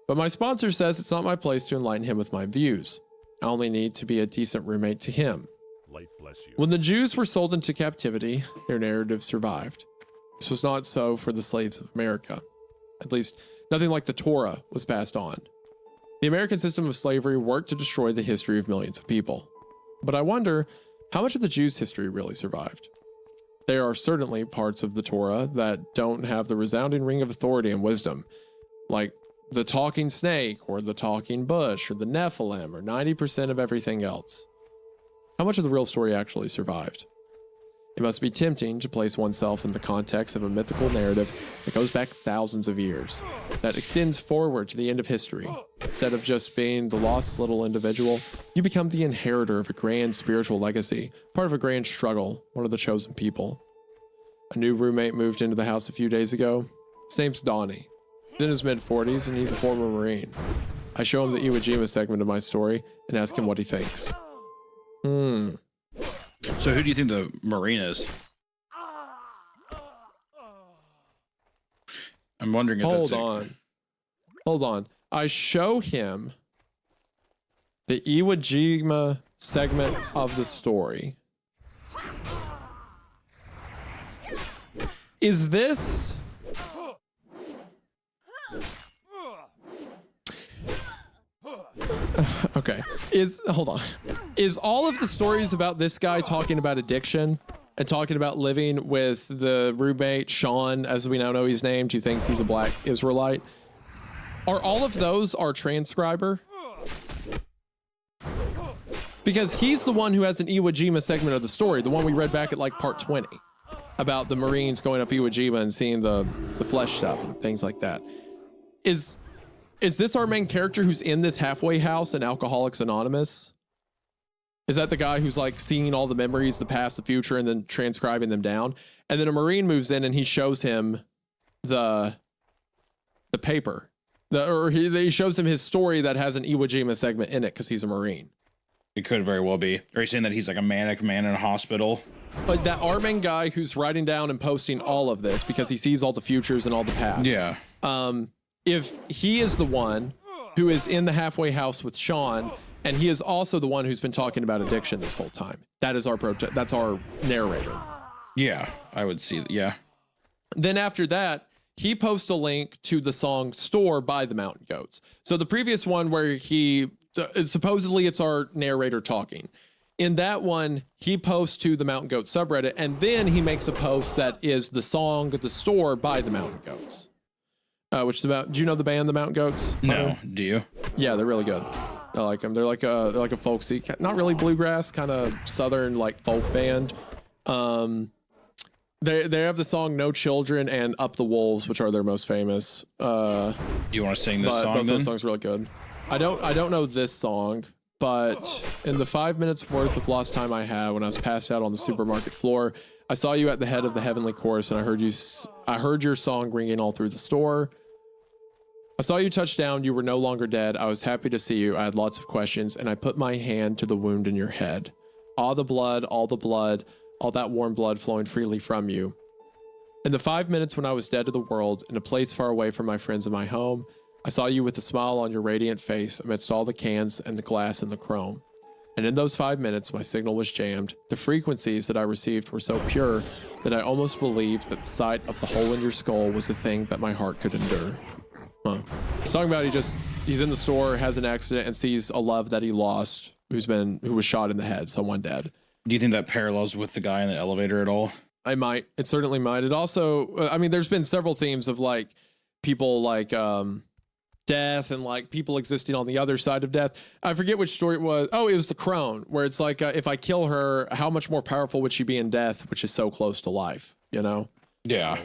But my sponsor says it's not my place to enlighten him with my views. I only need to be a decent roommate to him. When the Jews were sold into captivity, their narrative survived. This was not so for the slaves of America. At least, nothing like the Torah was passed on. The American system of slavery worked to destroy the history of millions of people. But I wonder, how much of the Jews' history really survived? There are certainly parts of the Torah that don't have the resounding ring of authority and wisdom, like the talking snake or the talking bush or the Nephilim or 90% of everything else. How much of the real story actually survived? It must be tempting to place oneself in the context of a mythical narrative that goes back thousands of years, that extends forward to the end of history. Instead of just being the lost little individual, you become the inheritor of a grand spiritual legacy, part of a grand struggle, one of the chosen people. A new roommate moved into the house a few days ago. His name's Donnie. He's in his mid-40s and he's a former Marine. I show him the Iwo Jima segment of my story and ask him what he thinks. So who do you think the Marine is? I'm wondering if that's Hold on. I show him the Iwo Jima segment of the story. Is this... Okay. Hold on. Is all of the stories about this guy talking about addiction and talking about living with the roommate, Sean, as we now know he's named, who thinks he's a black Israelite, are all of those our transcriber? Because he's the one who has an Iwo Jima segment of the story, the one we read back at like part 20, about the Marines going up Iwo Jima and seeing the flesh stuff and things like that. Is this our main character who's in this halfway house in Alcoholics Anonymous? Is that the guy who's like seeing all the memories, the past, the future, and then transcribing them down? And then a Marine moves in and he shows him the paper. He shows him his story that has an Iwo Jima segment in it because he's a Marine. It could very well be. Are you saying that he's like a manic man in a hospital? But that our main guy who's writing down and posting all of this because he sees all the futures and all the past. Yeah. If he is the one who is in the halfway house with Sean, and he is also the one who's been talking about addiction this whole time, that's our narrator. Yeah, I would see that. Yeah. Then after that, he posts a link to the song Store by the Mountain Goats. So the previous one where supposedly it's our narrator talking. In that one, he posts to the Mountain Goat subreddit, and then he makes a post that is the song, The Store by the Mountain Goats. Which is about, do you know the band, the Mountain Goats? No, do you? Yeah, they're really good. I like them. They're like a folksy, not really bluegrass, kind of southern like folk band. They have the song No Children and Up the Wolves, which are their most famous. Do you want to sing this song? Both those songs are really good. I don't know this song, but in the 5 minutes worth of lost time I had when I was passed out on the supermarket floor, I saw you at the head of the heavenly chorus, and I heard your song ringing all through the store. I saw you touch down. You were no longer dead. I was happy to see you. I had lots of questions, and I put my hand to the wound in your head. All the blood, all that warm blood flowing freely from you. In the 5 minutes when I was dead to the world, in a place far away from my friends and my home, I saw you with a smile on your radiant face amidst all the cans and the glass and the chrome. And in those 5 minutes, my signal was jammed. The frequencies that I received were so pure that I almost believed that the sight of the hole in your skull was the thing that my heart could endure. Huh. He's talking about he's in the store, has an accident, and sees a love that he lost who was shot in the head, someone dead. Do you think that parallels with the guy in the elevator at all? It certainly might. It also, I mean, there's been several themes of like people like death and like people existing on the other side of death. I forget which story it was. Oh, it was the crone, where it's like, if I kill her, how much more powerful would she be in death, which is so close to life, you know? Yeah.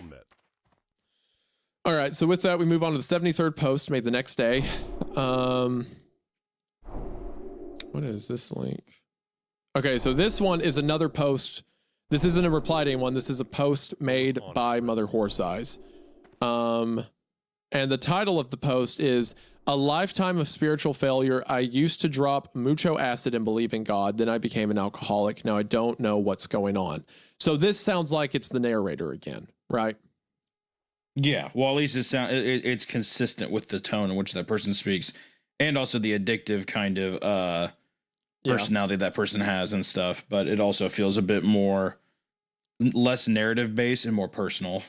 All right, so with that, we move on to the 73rd post made the next day. What is this link? Okay, so this one is another post. This isn't a reply to anyone. This is a post made by Mother Horse Eyes. And the title of the post is "A Lifetime of Spiritual Failure. I used to drop mucho acid and believe in God. Then I became an alcoholic. Now I don't know what's going on." So this sounds like it's the narrator again, right? Yeah. Well, at least it's consistent with the tone in which that person speaks, and also the addictive kind of personality that person has and stuff. But it also feels a bit less narrative based and more personal.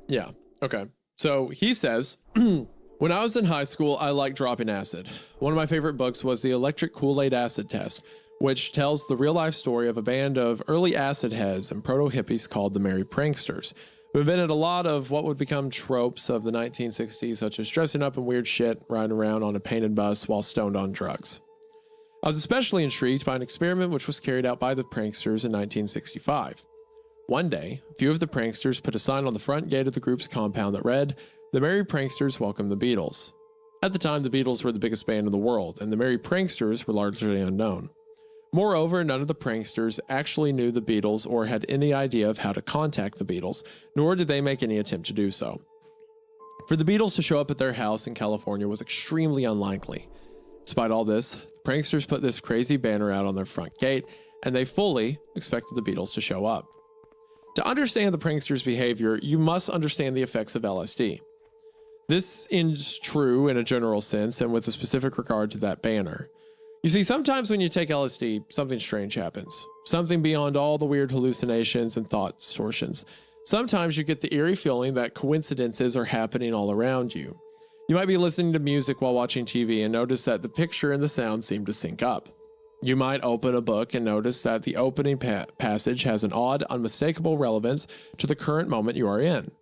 Yeah. Okay. So he says, "When I was in high school, I liked dropping acid. One of my favorite books was The Electric Kool-Aid Acid Test, which tells the real-life story of a band of early acid heads and proto-hippies called the Merry Pranksters, who invented a lot of what would become tropes of the 1960s, such as dressing up in weird shit, riding around on a painted bus while stoned on drugs. I was especially intrigued by an experiment which was carried out by the pranksters in 1965. One day, a few of the pranksters put a sign on the front gate of the group's compound that read, 'The Merry Pranksters welcome the Beatles.' At the time, the Beatles were the biggest band in the world, and the Merry Pranksters were largely unknown. Moreover, none of the pranksters actually knew the Beatles or had any idea of how to contact the Beatles, nor did they make any attempt to do so. For the Beatles to show up at their house in California was extremely unlikely. Despite all this, the pranksters put this crazy banner out on their front gate, and they fully expected the Beatles to show up. To understand the pranksters' behavior, you must understand the effects of LSD. This is true in a general sense and with a specific regard to that banner. You see, sometimes when you take LSD, something strange happens. Something beyond all the weird hallucinations and thought distortions. Sometimes you get the eerie feeling that coincidences are happening all around you. You might be listening to music while watching TV and notice that the picture and the sound seem to sync up. You might open a book and notice that the opening passage has an odd, unmistakable relevance to the current moment you are in.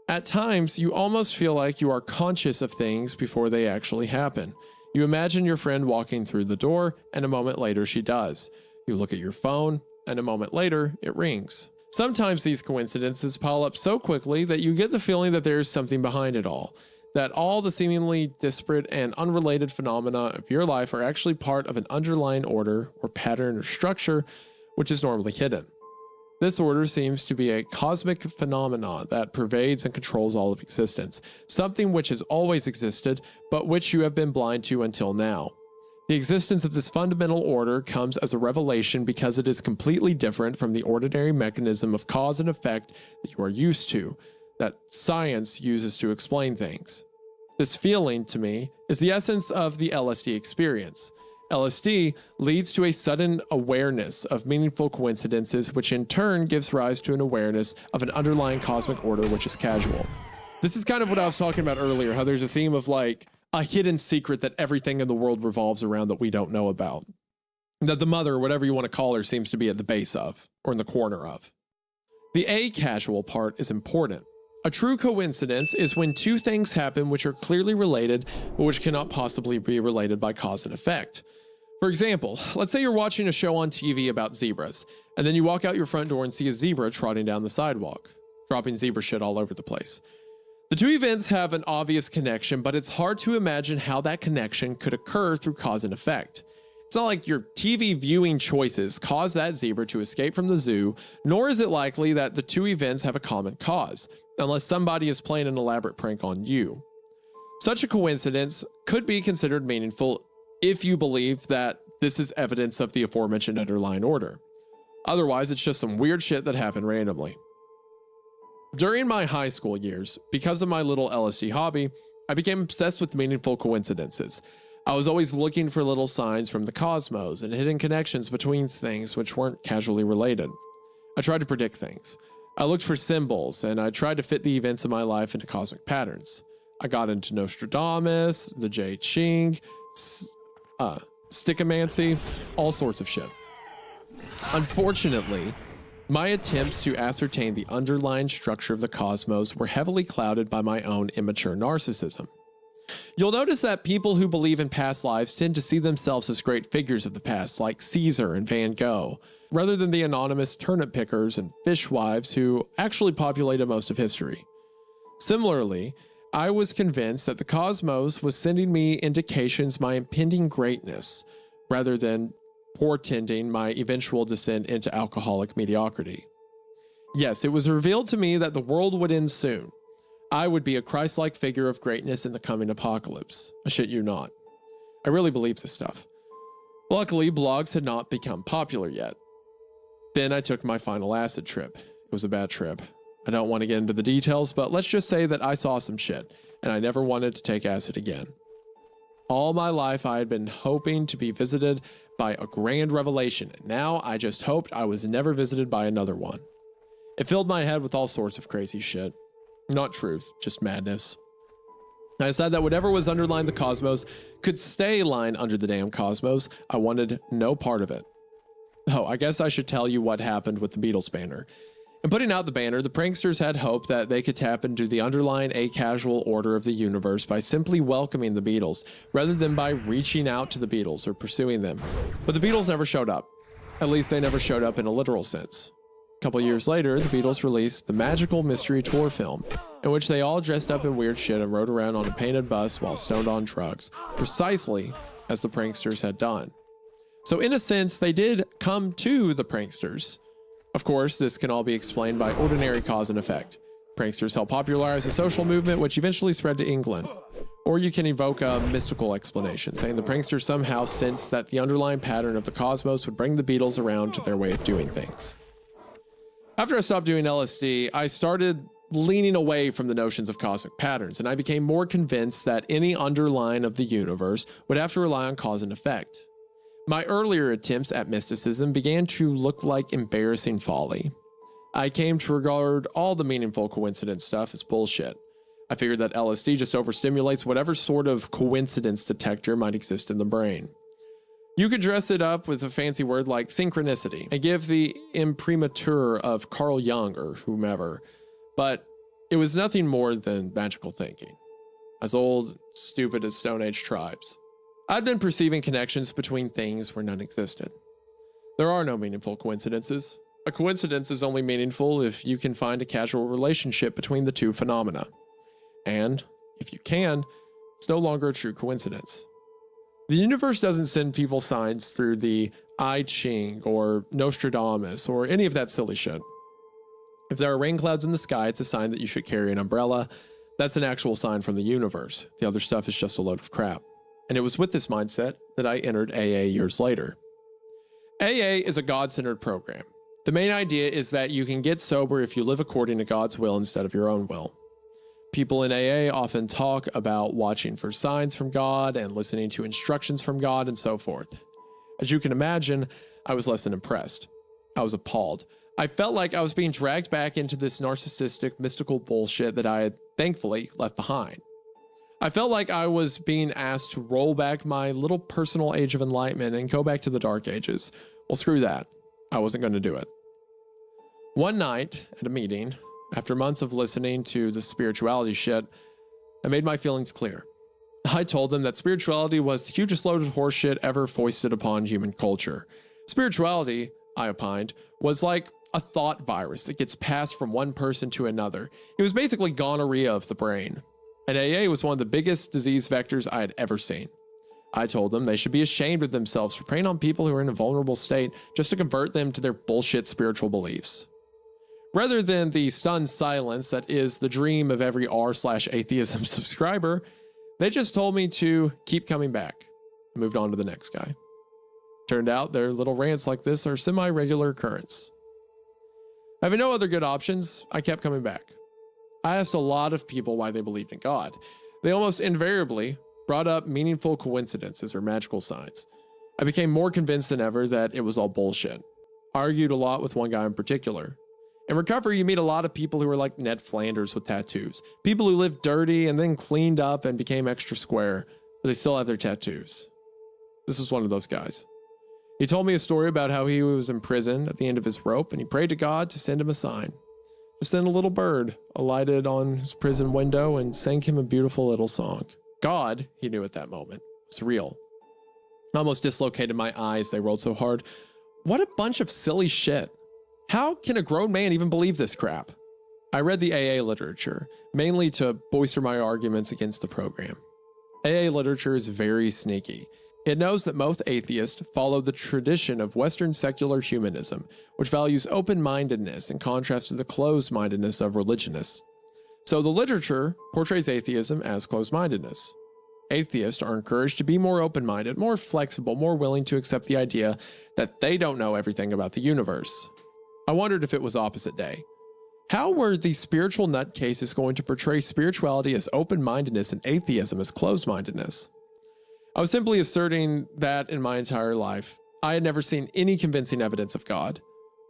At times, you almost feel like you are conscious of things before they actually happen. You imagine your friend walking through the door, and a moment later she does. You look at your phone, and a moment later it rings. Sometimes these coincidences pile up so quickly that you get the feeling that there is something behind it all. That all the seemingly disparate and unrelated phenomena of your life are actually part of an underlying order or pattern or structure which is normally hidden. This order seems to be a cosmic phenomenon that pervades and controls all of existence, something which has always existed, but which you have been blind to until now. The existence of this fundamental order comes as a revelation because it is completely different from the ordinary mechanism of cause and effect that you are used to, that science uses to explain things. This feeling, to me, is the essence of the LSD experience. LSD leads to a sudden awareness of meaningful coincidences, which in turn gives rise to an awareness of an underlying cosmic order which is casual. This is kind of what I was talking about earlier, how there's a theme of like a hidden secret that everything in the world revolves around that we don't know about. That the mother, or whatever you want to call her, seems to be at the base of, or in the corner of. The acasual part is important. A true coincidence is when two things happen which are clearly related, but which cannot possibly be related by cause and effect. For example, let's say you're watching a show on TV about zebras, and then you walk out your front door and see a zebra trotting down the sidewalk, dropping zebra shit all over the place. The two events have an obvious connection, but it's hard to imagine how that connection could occur through cause and effect. It's not like your TV viewing choices cause that zebra to escape from the zoo, nor is it likely that the two events have a common cause, unless somebody is playing an elaborate prank on you. Such a coincidence could be considered meaningful if you believe that this is evidence of the aforementioned underlying order. Otherwise, it's just some weird shit that happened randomly. During my high school years, because of my little LSD hobby, I became obsessed with meaningful coincidences. I was always looking for little signs from the cosmos and hidden connections between things which weren't casually related. I tried to predict things. I looked for symbols, and I tried to fit the events of my life into cosmic patterns. I got into Nostradamus, the I Ching, Stickomancy, all sorts of shit. Unfortunately, my attempts to ascertain the underlying structure of the cosmos were heavily clouded by my own immature narcissism. You'll notice that people who believe in past lives tend to see themselves as great figures of the past, like Caesar and Van Gogh, rather than the anonymous turnip pickers and fishwives who actually populated most of history. Similarly, I was convinced that the cosmos was sending me indications of my impending greatness, rather than portending my eventual descent into alcoholic mediocrity. Yes, it was revealed to me that the world would end soon. I would be a Christ-like figure of greatness in the coming apocalypse. I shit you not. I really believe this stuff. Luckily, blogs had not become popular yet. Then I took my final acid trip. It was a bad trip. I don't want to get into the details, but let's just say that I saw some shit, and I never wanted to take acid again. All my life, I had been hoping to be visited by a grand revelation, and now I just hoped I was never visited by another one. It filled my head with all sorts of crazy shit. Not truth, just madness. I decided that whatever was underlying the cosmos could stay lying under the damn cosmos. I wanted no part of it. Oh, I guess I should tell you what happened with the Beatles banner. In putting out the banner, the pranksters had hoped that they could tap into the underlying acasual order of the universe by simply welcoming the Beatles, rather than by reaching out to the Beatles or pursuing them. But the Beatles never showed up. At least they never showed up in a literal sense. A couple years later, the Beatles released the Magical Mystery Tour film, in which they all dressed up in weird shit and rode around on a painted bus while stoned on drugs, precisely as the pranksters had done. So in a sense, they did come to the pranksters. Of course, this can all be explained by ordinary cause and effect. Pranksters helped popularize a social movement which eventually spread to England. Or you can evoke a mystical explanation, saying the pranksters somehow sensed that the underlying pattern of the cosmos would bring the Beatles around to their way of doing things. After I stopped doing LSD, I started leaning away from the notions of cosmic patterns, and I became more convinced that any underlying of the universe would have to rely on cause and effect. My earlier attempts at mysticism began to look like embarrassing folly. I came to regard all the meaningful coincidence stuff as bullshit. I figured that LSD just overstimulates whatever sort of coincidence detector might exist in the brain. You could dress it up with a fancy word like synchronicity and give the imprimatur of Carl Jung or whomever, but it was nothing more than magical thinking, as old, stupid as Stone Age tribes. I'd been perceiving connections between things where none existed. There are no meaningful coincidences. A coincidence is only meaningful if you can find a casual relationship between the two phenomena. And, if you can, it's no longer a true coincidence. The universe doesn't send people signs through the I Ching or Nostradamus or any of that silly shit. If there are rain clouds in the sky, it's a sign that you should carry an umbrella. That's an actual sign from the universe. The other stuff is just a load of crap. And it was with this mindset that I entered AA years later. AA is a God-centered program. The main idea is that you can get sober if you live according to God's will instead of your own will. People in AA often talk about watching for signs from God and listening to instructions from God and so forth. As you can imagine, I was less than impressed. I was appalled. I felt like I was being dragged back into this narcissistic, mystical bullshit that I had thankfully left behind. I felt like I was being asked to roll back my little personal age of enlightenment and go back to the dark ages. Well, screw that. I wasn't going to do it. One night at a meeting, after months of listening to the spirituality shit, I made my feelings clear. I told them that spirituality was the hugest load of horseshit ever foisted upon human culture. Spirituality, I opined, was like a thought virus that gets passed from one person to another. It was basically gonorrhea of the brain. And AA was one of the biggest disease vectors I had ever seen. I told them they should be ashamed of themselves for preying on people who are in a vulnerable state just to convert them to their bullshit spiritual beliefs. Rather than the stunned silence that is the dream of every r/atheism subscriber, They just told me to keep coming back. Moved on to the next guy. Turned out their little rants like this are semi-regular occurrence. Having no other good options, I kept coming back. I asked a lot of people why they believed in God. They almost invariably brought up meaningful coincidences or magical signs. I became more convinced than ever that it was all bullshit. I argued a lot with one guy in particular. In recovery, you meet a lot of people who are like Ned Flanders with tattoos. People who lived dirty and then cleaned up and became extra square, but they still have their tattoos. This was one of those guys. He told me a story about how he was in prison at the end of his rope and he prayed to God to send him a sign. Just then a little bird alighted on his prison window and sang him a beautiful little song. God, he knew at that moment, was real. I almost dislocated my eyes. They rolled so hard. What a bunch of silly shit. How can a grown man even believe this crap? I read the AA literature, mainly to bolster my arguments against the program. AA literature is very sneaky. It knows that most atheists follow the tradition of Western secular humanism, which values open-mindedness in contrast to the closed-mindedness of religionists. So the literature portrays atheism as closed-mindedness. Atheists are encouraged to be more open-minded, more flexible, more willing to accept the idea that they don't know everything about the universe. I wondered if it was opposite day. How were these spiritual nutcases going to portray spirituality as open-mindedness and atheism as closed-mindedness? I was simply asserting that in my entire life, I had never seen any convincing evidence of God.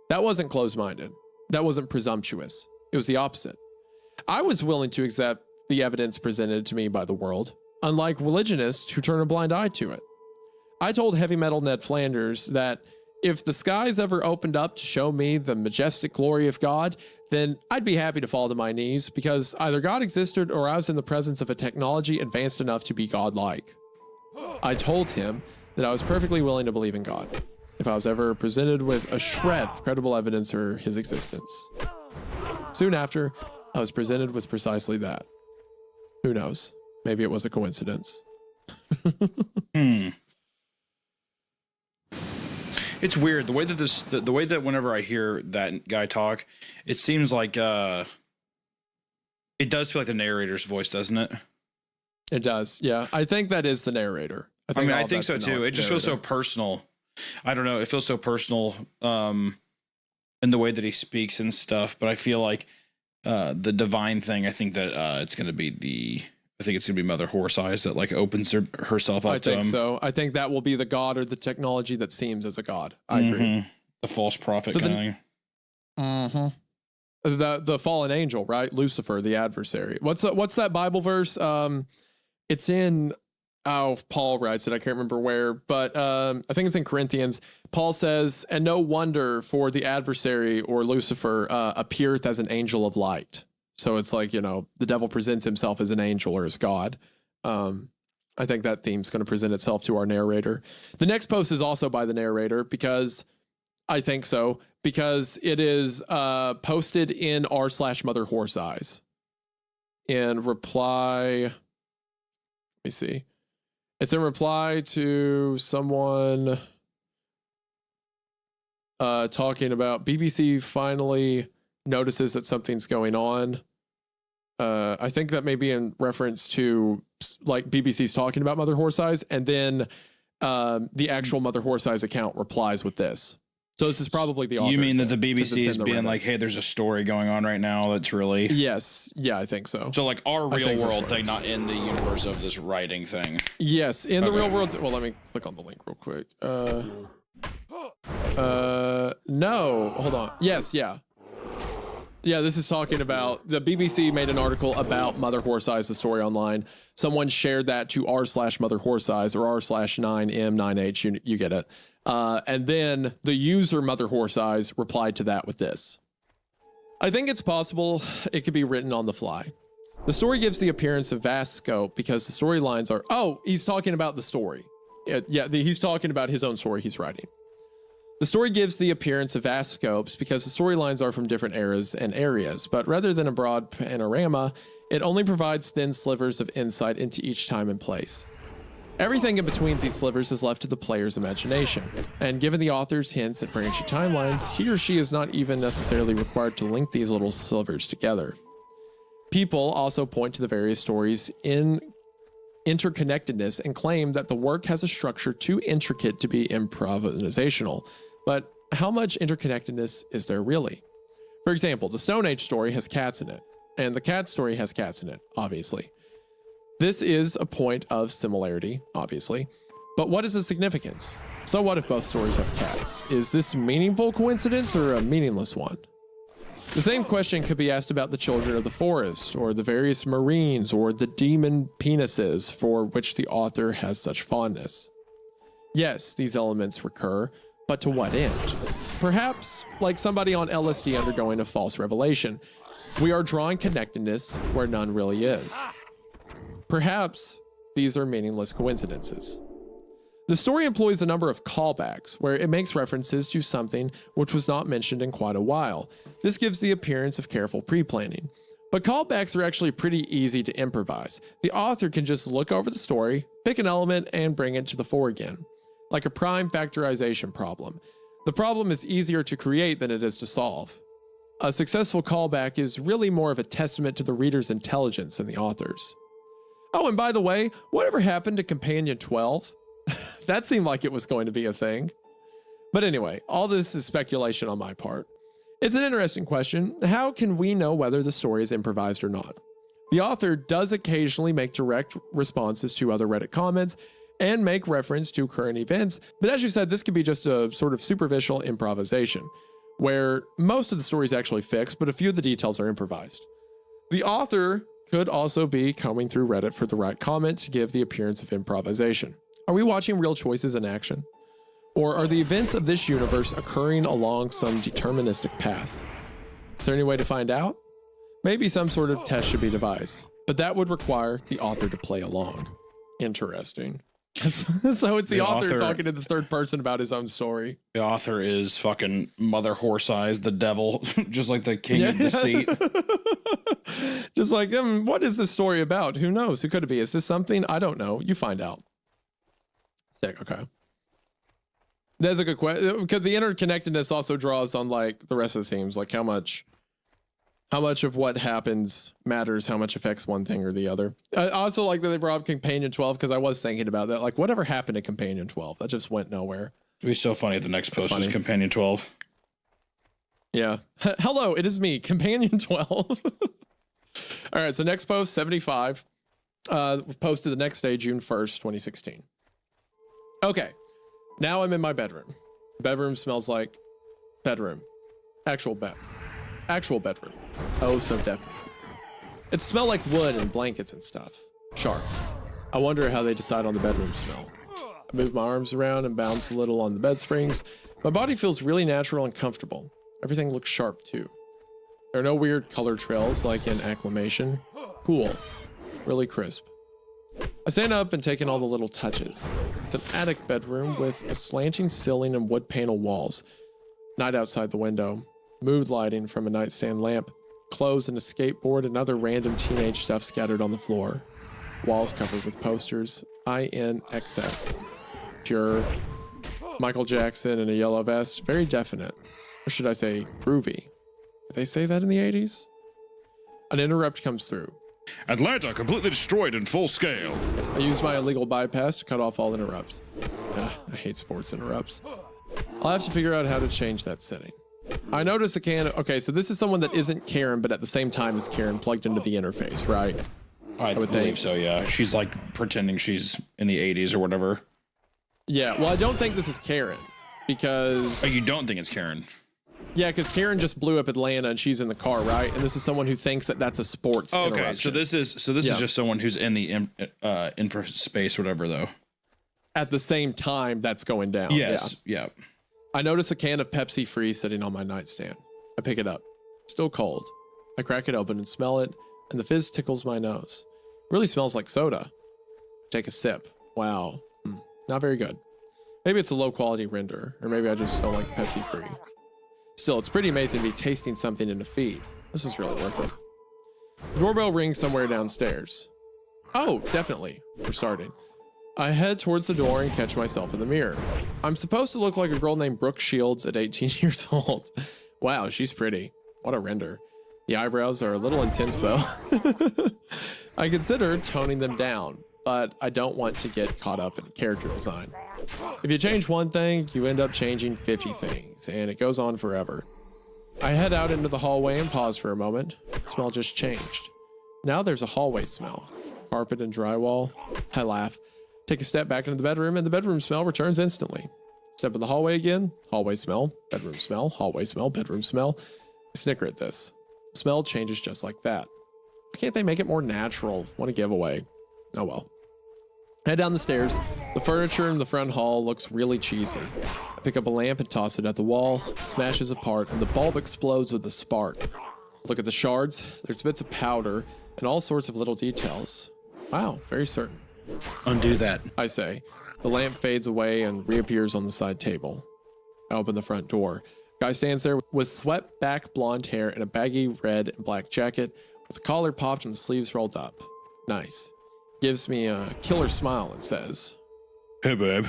That wasn't closed-minded. That wasn't presumptuous. It was the opposite. I was willing to accept the evidence presented to me by the world, unlike religionists who turn a blind eye to it. I told heavy metal Ned Flanders that if the skies ever opened up to show me the majestic glory of God, then I'd be happy to fall to my knees because either God existed or I was in the presence of a technology advanced enough to be godlike. I told him that I was perfectly willing to believe in God if I was ever presented with a shred of credible evidence for his existence. Soon after, I was presented with precisely that. Who knows? Maybe it was a coincidence. It's weird the way that the way that whenever I hear that guy talk, it seems like it does feel like the narrator's voice, doesn't it? It does, yeah. I think that is the narrator. I think so too. It just feels so personal. I don't know. It feels so personal in the way that he speaks and stuff. But I feel like the divine thing. I think that it's going to be Mother Horse Eyes that like opens herself up to him. I think so. I think that will be the god or the technology that seems as a god. I agree. The false prophet kind of thing. The fallen angel, right? Lucifer, the adversary. What's that Bible verse? It's in, Paul writes it. I can't remember where, but I think it's in Corinthians. Paul says, and no wonder for the adversary or Lucifer appeareth as an angel of light. So it's like, the devil presents himself as an angel or as God. I think that theme's going to present itself to our narrator. The next post is also by the narrator because I think so, because it is posted in r/Mother Horse Eyes. In reply, let me see. It's in reply to someone talking about BBC finally notices that something's going on. I think that may be in reference to like BBC's talking about Mother Horse Eyes, and then the actual Mother Horse Eyes account replies with this. So this is probably the author. You mean that the BBC is being like, hey, there's a story going on right now that's really... Yes. Yeah, I think so. So like our real world thing, not in the universe of this writing thing. Yes, in the real world. Well, let me click on the link real quick. No, hold on. Yes, yeah. Yeah, this is talking about the BBC made an article about Mother Horse Eyes, the story online. Someone shared that to r/Mother Horse Eyes or r/9m9h. You get it. And then the user Mother Horse Eyes replied to that with this. I think it's possible it could be written on the fly. The story gives the appearance of vast scope because the storylines are... Oh, he's talking about the story. He's talking about his own story he's writing. The story gives the appearance of vast scopes because the storylines are from different eras and areas, but rather than a broad panorama, it only provides thin slivers of insight into each time and place. Everything in between these slivers is left to the player's imagination, and given the author's hints at branching timelines, he or she is not even necessarily required to link these little slivers together. People also point to the various stories in interconnectedness and claim that the work has a structure too intricate to be improvisational. But how much interconnectedness is there really? For example, the Stone Age story has cats in it, and the cat story has cats in it, obviously. This is a point of similarity, obviously. But what is the significance? So what if both stories have cats? Is this a meaningful coincidence or a meaningless one? The same question could be asked about the children of the forest, or the various marines, or the demon penises for which the author has such fondness. Yes, these elements recur, but to what end? Perhaps, like somebody on LSD undergoing a false revelation, we are drawing connectedness where none really is. Perhaps these are meaningless coincidences. The story employs a number of callbacks, where it makes references to something which was not mentioned in quite a while. This gives the appearance of careful pre-planning. But callbacks are actually pretty easy to improvise. The author can just look over the story, pick an element, and bring it to the fore again. Like a prime factorization problem. The problem is easier to create than it is to solve. A successful callback is really more of a testament to the reader's intelligence than the author's. Oh, and by the way, whatever happened to Companion 12? That seemed like it was going to be a thing. But anyway, all this is speculation on my part. It's an interesting question. How can we know whether the story is improvised or not? The author does occasionally make direct responses to other Reddit comments and make reference to current events, but as you said, this could be just a sort of superficial improvisation, where most of the story is actually fixed, but a few of the details are improvised. The author could also be combing through Reddit for the right comment to give the appearance of improvisation. Are we watching real choices in action? Or are the events of this universe occurring along some deterministic path? Is there any way to find out? Maybe some sort of test should be devised, but that would require the author to play along. Interesting. So it's the author talking to the third person about his own story. The author is fucking Mother Horse Eyes, the devil, just like the king of deceit. Just like, what is this story about? Who knows? Who could it be? Is this something? I don't know. You find out. Sick. Okay. That's a good question, because the interconnectedness also draws on like the rest of the themes, like how much of what happens matters, how much affects one thing or the other. I also like that they brought up Companion 12, because I was thinking about that. Like, whatever happened to Companion 12? That just went nowhere. It'd be so funny if the next post is Companion 12. Yeah. Hello, it is me, Companion 12. All right, so next post, 75. Posted the next day, June 1st, 2016. Okay, now I'm in my bedroom. Bedroom smells like bedroom. Actual bedroom. Oh, so definitely. It smelled like wood and blankets and stuff. Sharp. I wonder how they decide on the bedroom smell. I move my arms around and bounce a little on the bed springs. My body feels really natural and comfortable. Everything looks sharp too. There are no weird color trails like in Acclamation. Cool. Really crisp. I stand up and take in all the little touches. It's an attic bedroom with a slanting ceiling and wood panel walls. Night outside the window. Mood lighting from a nightstand lamp. Clothes and a skateboard and other random teenage stuff scattered on the floor. Walls covered with posters. INXS. Pure. Michael Jackson in a yellow vest. Very definite. Or should I say groovy? Did they say that in the 80s? An interrupt comes through. Atlanta completely destroyed in full scale. I use my illegal bypass to cut off all interrupts. I hate sports interrupts. I'll have to figure out how to change that setting. I notice a can. Okay, so this is someone that isn't Karen, but at the same time is Karen plugged into the interface, right? I would believe so, yeah. She's like pretending she's in the 80s or whatever. Yeah, well, I don't think this is Karen because... Oh, you don't think it's Karen? Yeah, because Karen just blew up Atlanta and she's in the car, right? And this is someone who thinks that that's a sports interruption. Okay, so this is just someone who's in the infra space, whatever, though. At the same time, that's going down. Yes, yeah. I notice a can of Pepsi Free sitting on my nightstand. I pick it up. Still cold. I crack it open and smell it, and the fizz tickles my nose. It really smells like soda. Take a sip. Wow. Not very good. Maybe it's a low quality render, or maybe I just don't like Pepsi Free. Still, it's pretty amazing to be tasting something in a feed. This is really worth it. The doorbell rings somewhere downstairs. Oh, definitely. We're starting. I head towards the door and catch myself in the mirror. I'm supposed to look like a girl named Brooke Shields at 18 years old. Wow, she's pretty. What a render. The eyebrows are a little intense though. I consider toning them down. but I don't want to get caught up in character design. If you change one thing, you end up changing 50 things, and it goes on forever. I head out into the hallway and pause for a moment. The smell just changed. Now there's a hallway smell. Carpet and drywall. I laugh. Take a step back into the bedroom, and the bedroom smell returns instantly. Step in the hallway again. Hallway smell. Bedroom smell. Hallway smell. Bedroom smell. I snicker at this. The smell changes just like that. Why can't they make it more natural? What a giveaway. Oh well. Head down the stairs. The furniture in the front hall looks really cheesy. I pick up a lamp and toss it at the wall. It smashes apart, and the bulb explodes with a spark. Look at the shards. There's bits of powder and all sorts of little details. Wow, very certain. Undo that. I say. The lamp fades away and reappears on the side table. I open the front door. Guy stands there with swept back blonde hair and a baggy red and black jacket with the collar popped and the sleeves rolled up. Nice. Gives me a killer smile and says, "Hey, babe.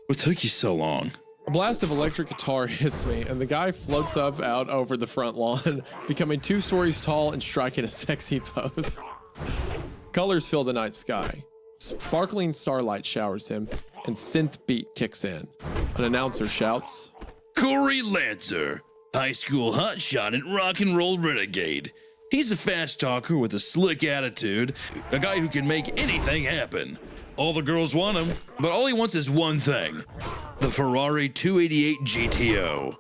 What took you so long?" A blast of electric guitar hits me, and the guy floats up out over the front lawn, becoming 2 stories tall and striking a sexy pose. Colors fill the night sky. Sparkling starlight showers him, and synth beat kicks in. An announcer shouts, Corey Lancer, high school hotshot and rock and roll renegade. He's a fast talker with a slick attitude, a guy who can make anything happen. All the girls want him, but all he wants is one thing, the Ferrari 288 GTO.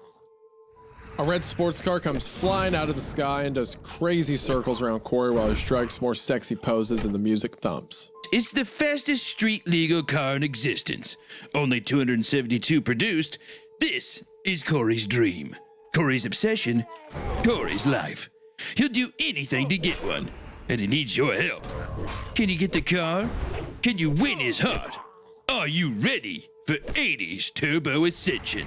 A red sports car comes flying out of the sky and does crazy circles around Corey while he strikes more sexy poses and the music thumps. It's the fastest street legal car in existence. Only 272 produced. This is Corey's dream. Corey's obsession. Corey's life. He'll do anything to get one, and he needs your help. Can you get the car? Can you win his heart? Are you ready for 80s Turbo Ascension?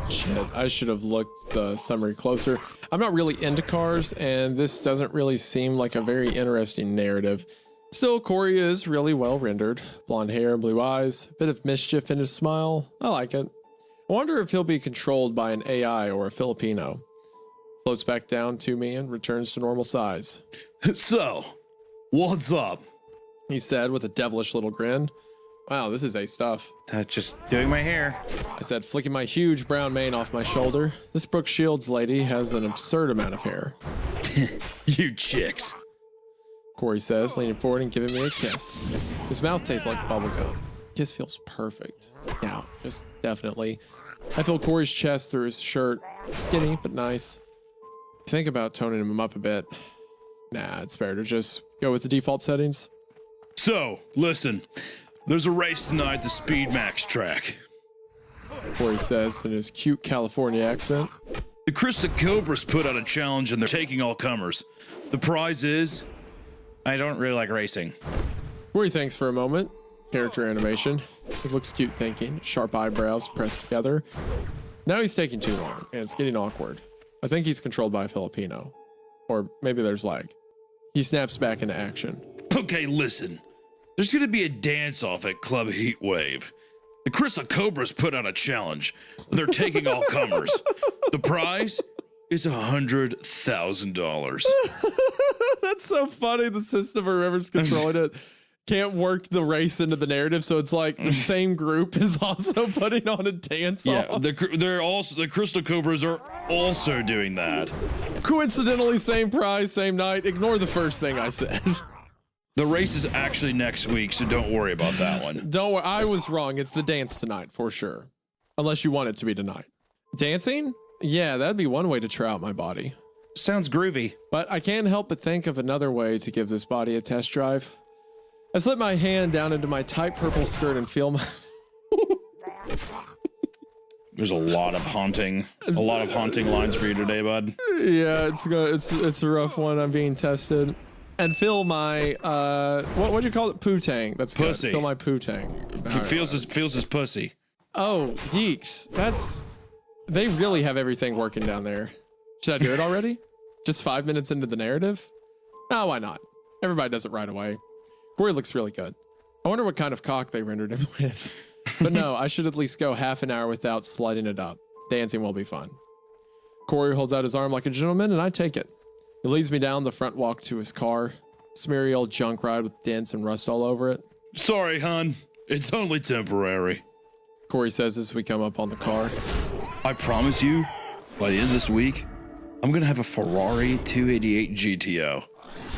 Shit, I should have looked the summary closer. I'm not really into cars, and this doesn't really seem like a very interesting narrative. Still, Corey is really well rendered. Blonde hair, blue eyes, a bit of mischief in his smile. I like it. I wonder if he'll be controlled by an AI or a Filipino. Floats back down to me and returns to normal size. So, what's up? He said with a devilish little grin. Wow, this is A stuff. Just doing my hair. I said, flicking my huge brown mane off my shoulder. This Brooke Shields lady has an absurd amount of hair. You chicks. Corey says, leaning forward and giving me a kiss. His mouth tastes like bubblegum. Kiss feels perfect. Yeah, just definitely. I feel Corey's chest through his shirt. Skinny, but nice. Think about toning him up a bit. Nah, it's better to just go with the default settings. So, listen. There's a race tonight at the Speed Max track. Corey says in his cute California accent. The Crystal Cobras put out a challenge and they're taking all comers. The prize is... I don't really like racing. Corey thinks for a moment. Character animation. He looks cute thinking. Sharp eyebrows pressed together. Now he's taking too long, and it's getting awkward. I think he's controlled by a Filipino. Or maybe there's lag. He snaps back into action. Okay, listen. There's gonna be a dance-off at Club Heatwave. The Crystal Cobras put out a challenge. They're taking all comers. The prize is $100,000. That's so funny. The system or whoever's controlling it can't work the race into the narrative, so it's like the same group is also putting on a dance off. They're also the Crystal Cobras are also doing that. Coincidentally, same prize, same night. Ignore the first thing I said. The race is actually next week, so don't worry about that one. Don't worry, I was wrong. It's the dance tonight for sure, unless you want it to be tonight. Dancing? Yeah, that'd be one way to try out my body. Sounds groovy. But I can't help but think of another way to give this body a test drive. I slip my hand down into my tight purple skirt and feel my... There's a lot of haunting lines for you today, bud. Yeah, it's a rough one. I'm being tested. And feel my what'd you call it? Poo-tang. That's good. Pussy. Feel my poo-tang. Feels his pussy. Oh, yeeks. They really have everything working down there. Should I do it already? Just 5 minutes into the narrative? No, why not? Everybody does it right away. Corey looks really good. I wonder what kind of cock they rendered him with. But no, I should at least go half an hour without sliding it up. Dancing will be fun. Corey holds out his arm like a gentleman, and I take it. He leads me down the front walk to his car. smeary old junk ride with dents and rust all over it. Sorry, hon. It's only temporary. Corey says as we come up on the car. I promise you, by the end of this week, I'm gonna have a Ferrari 288 GTO.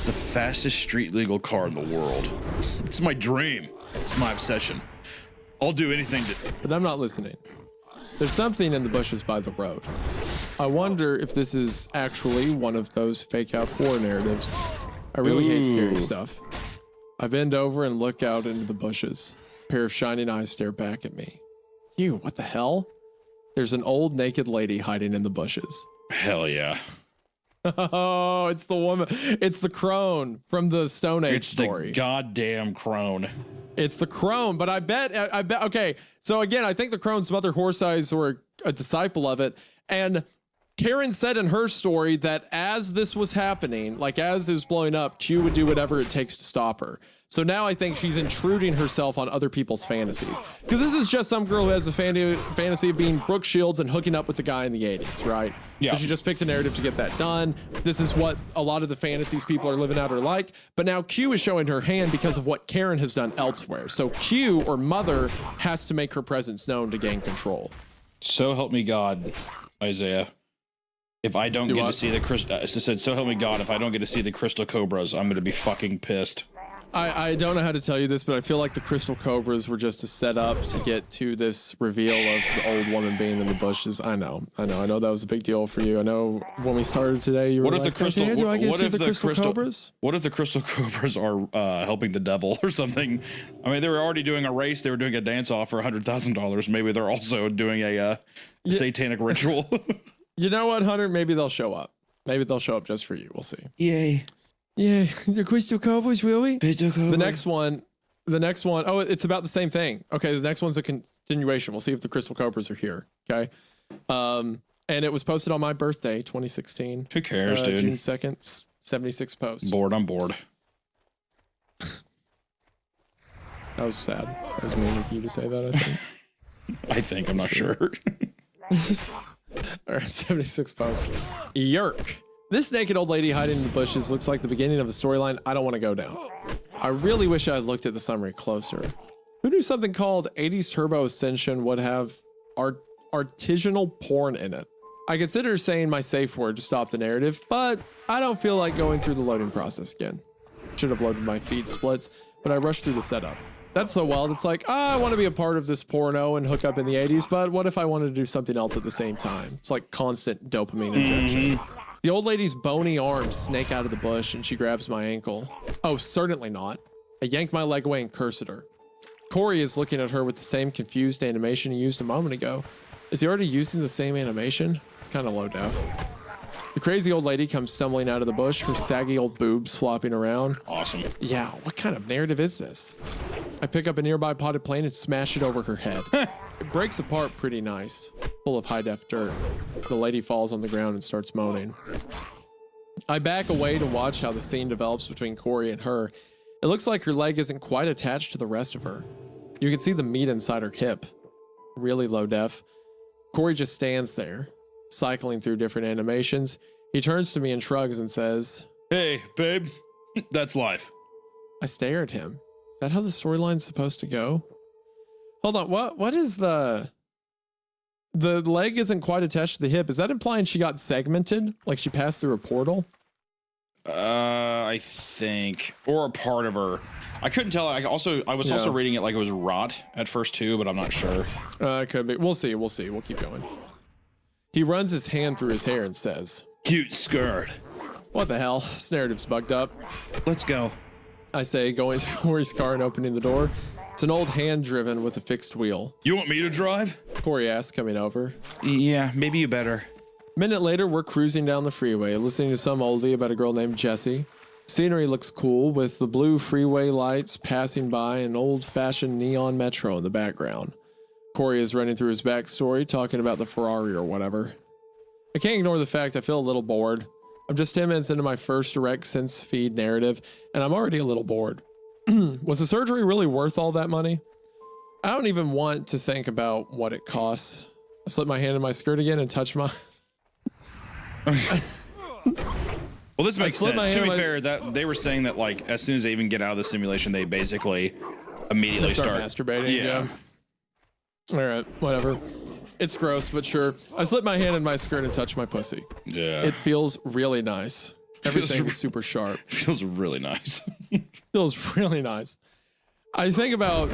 The fastest street legal car in the world. It's my dream. It's my obsession. I'll do anything to... But I'm not listening. There's something in the bushes by the road. I wonder if this is actually one of those fake out horror narratives. I really hate scary stuff. I bend over and look out into the bushes. A pair of shining eyes stare back at me. You, what the hell? There's an old naked lady hiding in the bushes. Hell yeah. Oh, it's the woman. It's the crone from the Stone Age story. The goddamn crone. It's the crone, but I bet. Okay, so again, I think the crone's mother, Horse Eyes, were a disciple of it. And Karen said in her story that as this was happening, like as it was blowing up, Q would do whatever it takes to stop her. So now I think she's intruding herself on other people's fantasies. Because this is just some girl who has a fantasy of being Brooke Shields and hooking up with the guy in the 80s, right? Yeah. So she just picked a narrative to get that done. This is what a lot of the fantasies people are living out are like. But now Q is showing her hand because of what Karen has done elsewhere. So Q, or mother, has to make her presence known to gain control. So help me God, Isaiah. If I don't get to see the crystal, so help me God, if I don't get to see the crystal cobras, I'm going to be fucking pissed. I don't know how to tell you this, but I feel like the crystal cobras were just a setup to get to this reveal of the old woman being in the bushes. I know that was a big deal for you. I know when we started today, you were like, okay, do I get to see the crystal cobras? What if the crystal cobras are helping the devil or something? I mean, they were already doing a race. They were doing a dance off for $100,000. Maybe they're also doing a satanic ritual. You know what, Hunter? Maybe they'll show up. Maybe they'll show up just for you. We'll see. Yay. Yeah, the crystal cobras, really? Crystal cobra. The next one, oh, it's about the same thing. Okay, the next one's a continuation. We'll see if the crystal cobras are here. Okay. And it was posted on my birthday, 2016. Who cares, dude? June 2nd, 76 posts. I'm bored. That was sad. That was mean of you to say that, I think. I'm not sure. All right, 76 posts. Yerk. This naked old lady hiding in the bushes looks like the beginning of a storyline I don't want to go down. I really wish I had looked at the summary closer. Who knew something called 80s Turbo Ascension would have artisanal porn in it? I consider saying my safe word to stop the narrative, but I don't feel like going through the loading process again. Should have loaded my feed splits, but I rushed through the setup. That's so wild. It's like, I want to be a part of this porno and hook up in the 80s, but what if I wanted to do something else at the same time? It's like constant dopamine injection. The old lady's bony arms snake out of the bush and she grabs my ankle. Oh, certainly not. I yank my leg away and curse at her. Corey is looking at her with the same confused animation he used a moment ago. Is he already using the same animation? It's kind of low def. The crazy old lady comes stumbling out of the bush, her saggy old boobs flopping around. Awesome. Yeah, what kind of narrative is this? I pick up a nearby potted plant and smash it over her head. It breaks apart pretty nice, full of high-def dirt. The lady falls on the ground and starts moaning. I back away to watch how the scene develops between Corey and her. It looks like her leg isn't quite attached to the rest of her. You can see the meat inside her hip. Really low def. Corey just stands there, cycling through different animations. He turns to me and shrugs and says, "Hey, babe, that's life." I stare at him. Is that how the storyline's supposed to go? Hold on, what is the leg isn't quite attached to the hip? Is that implying she got segmented? Like she passed through a portal? I think, or a part of her. I couldn't tell. I was also reading it like it was rot at first too, but I'm not sure. It could be. We'll see. We'll keep going. He runs his hand through his hair and says, "Cute skirt." What the hell? This narrative's bugged up. Let's go. I say, going to Corey's car and opening the door. It's an old hand-driven with a fixed wheel. You want me to drive? Corey asks, coming over. Yeah, maybe you better. A minute later, we're cruising down the freeway, listening to some oldie about a girl named Jessie. Scenery looks cool, with the blue freeway lights passing by an old-fashioned neon metro in the background. Corey is running through his backstory, talking about the Ferrari or whatever. I can't ignore the fact I feel a little bored. I'm just 10 minutes into my first direct sense feed narrative, and I'm already a little bored. Was the surgery really worth all that money? I don't even want to think about what it costs. I slip my hand in my skirt again and touch my... Well, this makes slid my sense. To hand be in my- fair, that they were saying that like as soon as they even get out of the simulation, they basically immediately start masturbating. Yeah. All right, whatever. It's gross, but sure. I slid my hand in my skirt and touched my pussy. Yeah. It feels really nice. Everything's Feels- super sharp. Feels really nice. Feels really nice. I think about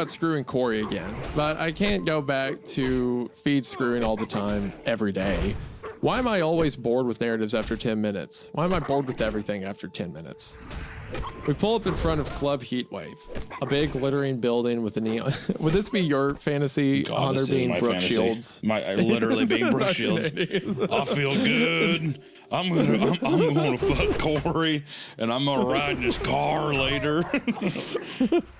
screwing Corey again, but I can't go back to feed screwing all the time every day. Why am I always bored with narratives after 10 minutes? Why am I bored with everything after 10 minutes? We pull up in front of Club Heatwave, a big glittering building with a neon. Would this be your fantasy, God, Hunter, this is being my Brooke fantasy. Shields? Literally being Brooke Shields. I feel good. I'm gonna fuck Corey, and I'm gonna ride in his car later.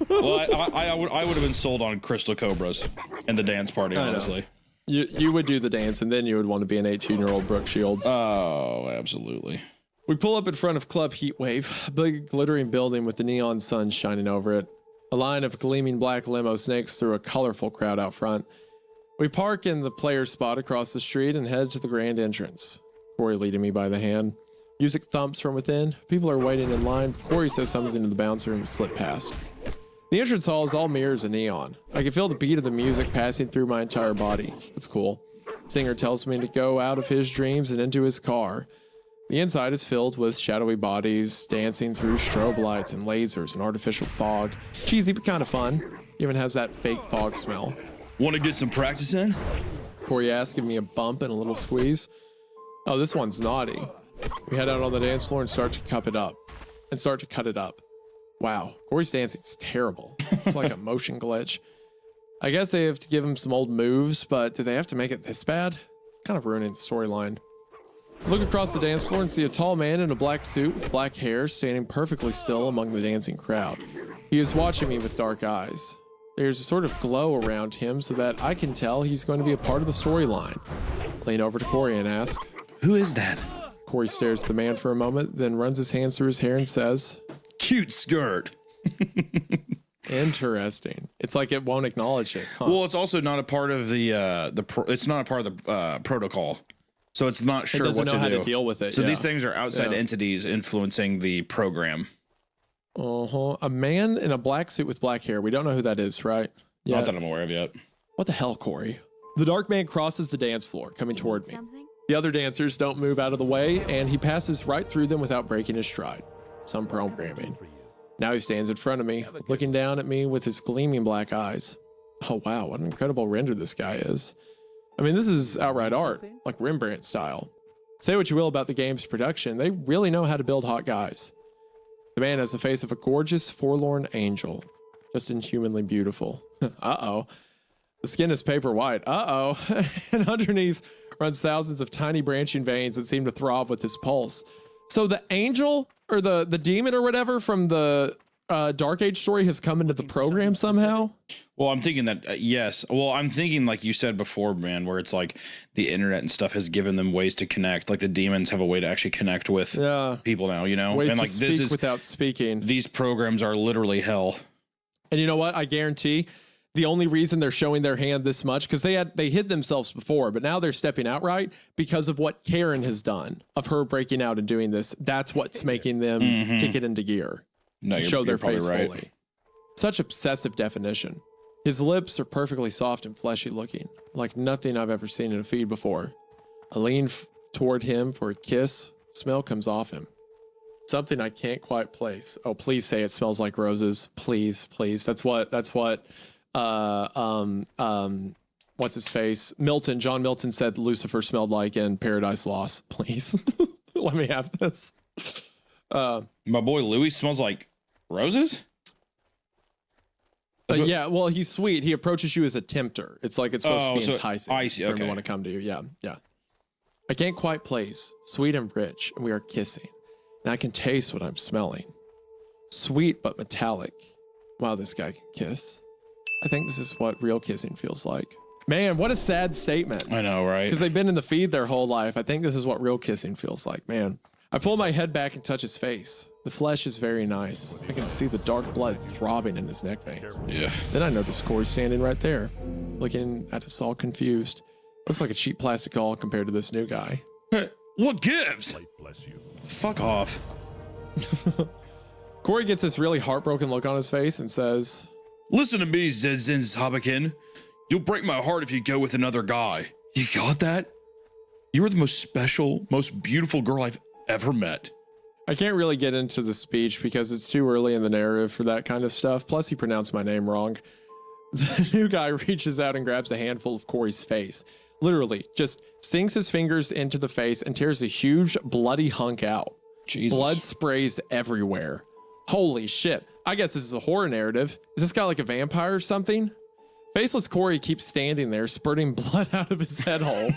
Well, I would have been sold on Crystal Cobras and the dance party, honestly. You would do the dance, and then you would want to be an 18-year-old Brooke Shields. Oh, absolutely. We pull up in front of Club Heatwave, a big glittering building with the neon sun shining over it. A line of gleaming black limo snakes through a colorful crowd out front. We park in the player spot across the street and head to the grand entrance. Corey leading me by the hand. Music thumps from within. People are waiting in line. Corey says something to the bouncer and we slip past. The entrance hall is all mirrors and neon. I can feel the beat of the music passing through my entire body. It's cool. The singer tells me to go out of his dreams and into his car. The inside is filled with shadowy bodies dancing through strobe lights and lasers and artificial fog. Cheesy but kind of fun. Even has that fake fog smell. Want to get some practice in? Corey asks, giving me a bump and a little squeeze. Oh, this one's naughty. We head out on the dance floor and start to cut it up. Wow, Corey's dancing's terrible. It's like a motion glitch. I guess they have to give him some old moves, but do they have to make it this bad? It's kind of ruining the storyline. Look across the dance floor and see a tall man in a black suit with black hair standing perfectly still among the dancing crowd. He is watching me with dark eyes. There's a sort of glow around him so that I can tell he's going to be a part of the storyline. Lean over to Corey and ask, Who is that? Corey stares at the man for a moment, then runs his hands through his hair and says, Cute skirt. Interesting. It's like it won't acknowledge it. Huh? Well, it's also not a part of it's not a part of the protocol. So it's not sure doesn't what know to how do. to deal with it. So yeah. these things are outside Yeah. entities influencing the program. A man in a black suit with black hair. We don't know who that is, right? Yeah. Not that I'm aware of yet. What the hell, Corey? The dark man crosses the dance floor, coming toward me. The other dancers don't move out of the way, and he passes right through them without breaking his stride. Some programming. Now he stands in front of me, looking down at me with his gleaming black eyes. Oh wow, what an incredible render this guy is. I mean, this is outright art, like Rembrandt style. Say what you will about the game's production, they really know how to build hot guys. The man has the face of a gorgeous, forlorn angel, just inhumanly beautiful. Uh-oh. The skin is paper white. Uh-oh. And underneath runs thousands of tiny branching veins that seem to throb with his pulse. So the angel or the demon or whatever from the Dark Age story has come into the program somehow? Well, I'm thinking that, yes. Well, I'm thinking like you said before, man, where it's like the internet and stuff has given them ways to connect. Like the demons have a way to actually connect with people now, you know? Ways and like to this speak is without speaking. These programs are literally hell. And you know what? I guarantee the only reason they're showing their hand this much, because they hid themselves before, but now they're stepping out right because of what Karen has done, of her breaking out and doing this. That's what's making them kick it into gear. No, and you're, show you're their probably face right. fully. Such obsessive definition. His lips are perfectly soft and fleshy looking, like nothing I've ever seen in a feed before. I lean toward him for a kiss. Smell comes off him. Something I can't quite place. Oh, please say it smells like roses. Please, please. That's what what's his face? John Milton said Lucifer smelled like in Paradise Lost. Please. Let me have this. My boy Louis smells like roses? Yeah, well, he's sweet. He approaches you as a tempter. It's like it's supposed to be so enticing I see, for him to okay. want to come to you. Yeah, yeah. I can't quite place. Sweet and rich, and we are kissing. And I can taste what I'm smelling. Sweet but metallic. Wow, this guy can kiss. I think this is what real kissing feels like. Man, what a sad statement. I know, right? Because they've been in the feed their whole life. I think this is what real kissing feels like, man. I pull my head back and touch his face. The flesh is very nice. I can see the dark blood throbbing in his neck veins. Yeah. Then I notice Corey standing right there, looking at us all confused. Looks like a cheap plastic doll compared to this new guy. What gives? Fuck off. Corey gets this really heartbroken look on his face and says, Listen to me, Zinzin Habakin. You'll break my heart if you go with another guy. You got that? You are the most special, most beautiful girl I've ever met. I can't really get into the speech because it's too early in the narrative for that kind of stuff. Plus, he pronounced my name wrong. The new guy reaches out and grabs a handful of Corey's face. Literally, just sinks his fingers into the face and tears a huge bloody hunk out. Jesus. Blood sprays everywhere. Holy shit. I guess this is a horror narrative. Is this guy like a vampire or something? Faceless Corey keeps standing there, spurting blood out of his head hole.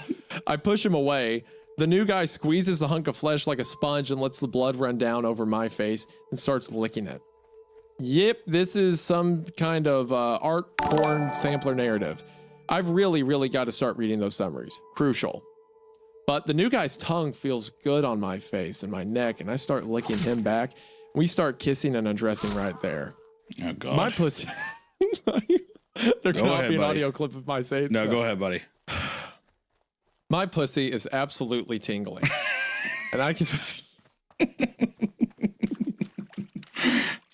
I push him away. The new guy squeezes the hunk of flesh like a sponge and lets the blood run down over my face and starts licking it. Yep, this is some kind of art porn sampler narrative. I've really got to start reading those summaries. Crucial. But the new guy's tongue feels good on my face and my neck, and I start licking him back. We start kissing and undressing right there. Oh, God. My pussy... There cannot be an audio clip of my saying No, go ahead, buddy. My pussy is absolutely tingling. And I can...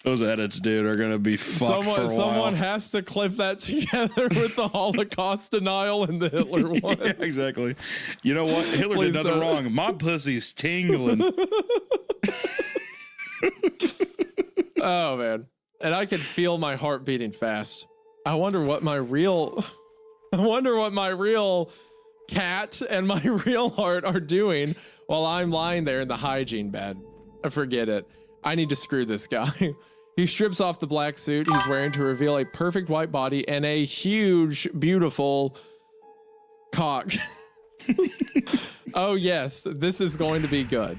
Those edits, dude, are going to be fucked for a while. Someone has to clip that together with the Holocaust denial and the Hitler one. Yeah, exactly. You know what? Hitler Please did nothing don't. wrong. My pussy's tingling. Oh, man. And I can feel my heart beating fast. I wonder what my real cat and my real heart are doing while I'm lying there in the hygiene bed. Forget it. I need to screw this guy. He strips off the black suit he's wearing to reveal a perfect white body and a huge, beautiful cock. Oh yes, this is going to be good.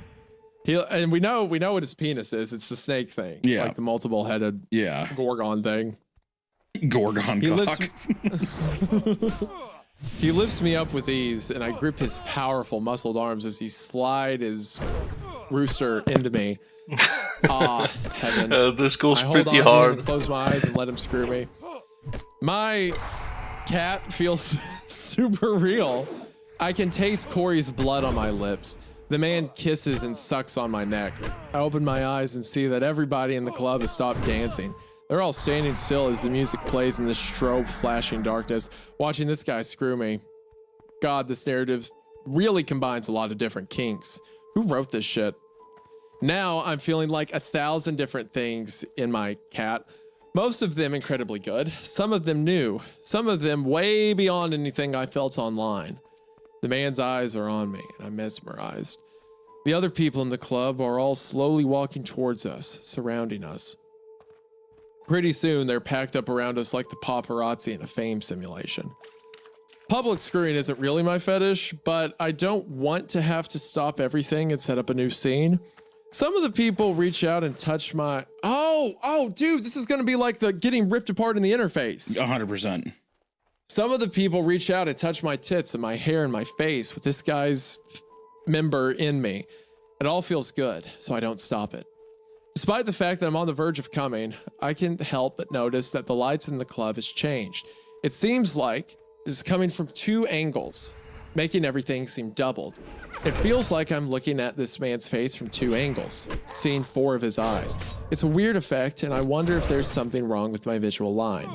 And we know what his penis is. It's the snake thing. Yeah. Like the multiple headed Gorgon thing. Gorgon cock. He lifts me up with ease, and I grip his powerful, muscled arms as he slide his rooster into me. Ah, heaven. This goes I hold pretty on to him hard. and close my eyes and let him screw me. My cat feels super real. I can taste Corey's blood on my lips. The man kisses and sucks on my neck. I open my eyes and see that everybody in the club has stopped dancing. They're all standing still as the music plays in this strobe flashing darkness, watching this guy screw me. God, this narrative really combines a lot of different kinks. Who wrote this shit? Now I'm feeling like 1,000 different things in my cat. Most of them incredibly good. Some of them new. Some of them way beyond anything I felt online. The man's eyes are on me, and I'm mesmerized. The other people in the club are all slowly walking towards us, surrounding us. Pretty soon, they're packed up around us like the paparazzi in a fame simulation. Public screwing isn't really my fetish, but I don't want to have to stop everything and set up a new scene. Some of the people reach out and touch my... Oh, dude, this is going to be like the getting ripped apart in the interface. 100%. Some of the people reach out and touch my tits and my hair and my face with this guy's member in me. It all feels good, so I don't stop it. Despite the fact that I'm on the verge of coming, I can't help but notice that the lights in the club has changed. It seems like it's coming from two angles, making everything seem doubled. It feels like I'm looking at this man's face from two angles, seeing 4 of his eyes. It's a weird effect, and I wonder if there's something wrong with my visual line.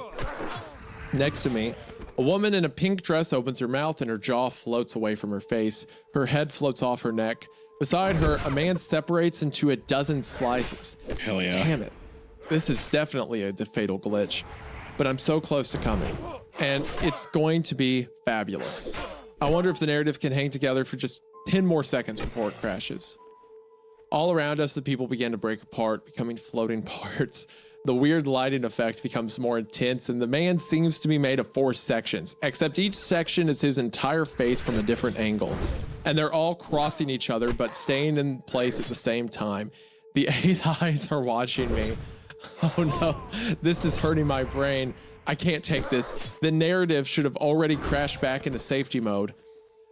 Next to me, a woman in a pink dress opens her mouth and her jaw floats away from her face. Her head floats off her neck. Beside her, a man separates into a dozen slices. Hell yeah. Damn it. This is definitely a fatal glitch, but I'm so close to coming, and it's going to be fabulous. I wonder if the narrative can hang together for just 10 more seconds before it crashes. All around us, the people begin to break apart, becoming floating parts. The weird lighting effect becomes more intense, and the man seems to be made of 4 sections, except each section is his entire face from a different angle. And they're all crossing each other, but staying in place at the same time. The 8 eyes are watching me. Oh no, this is hurting my brain. I can't take this. The narrative should have already crashed back into safety mode.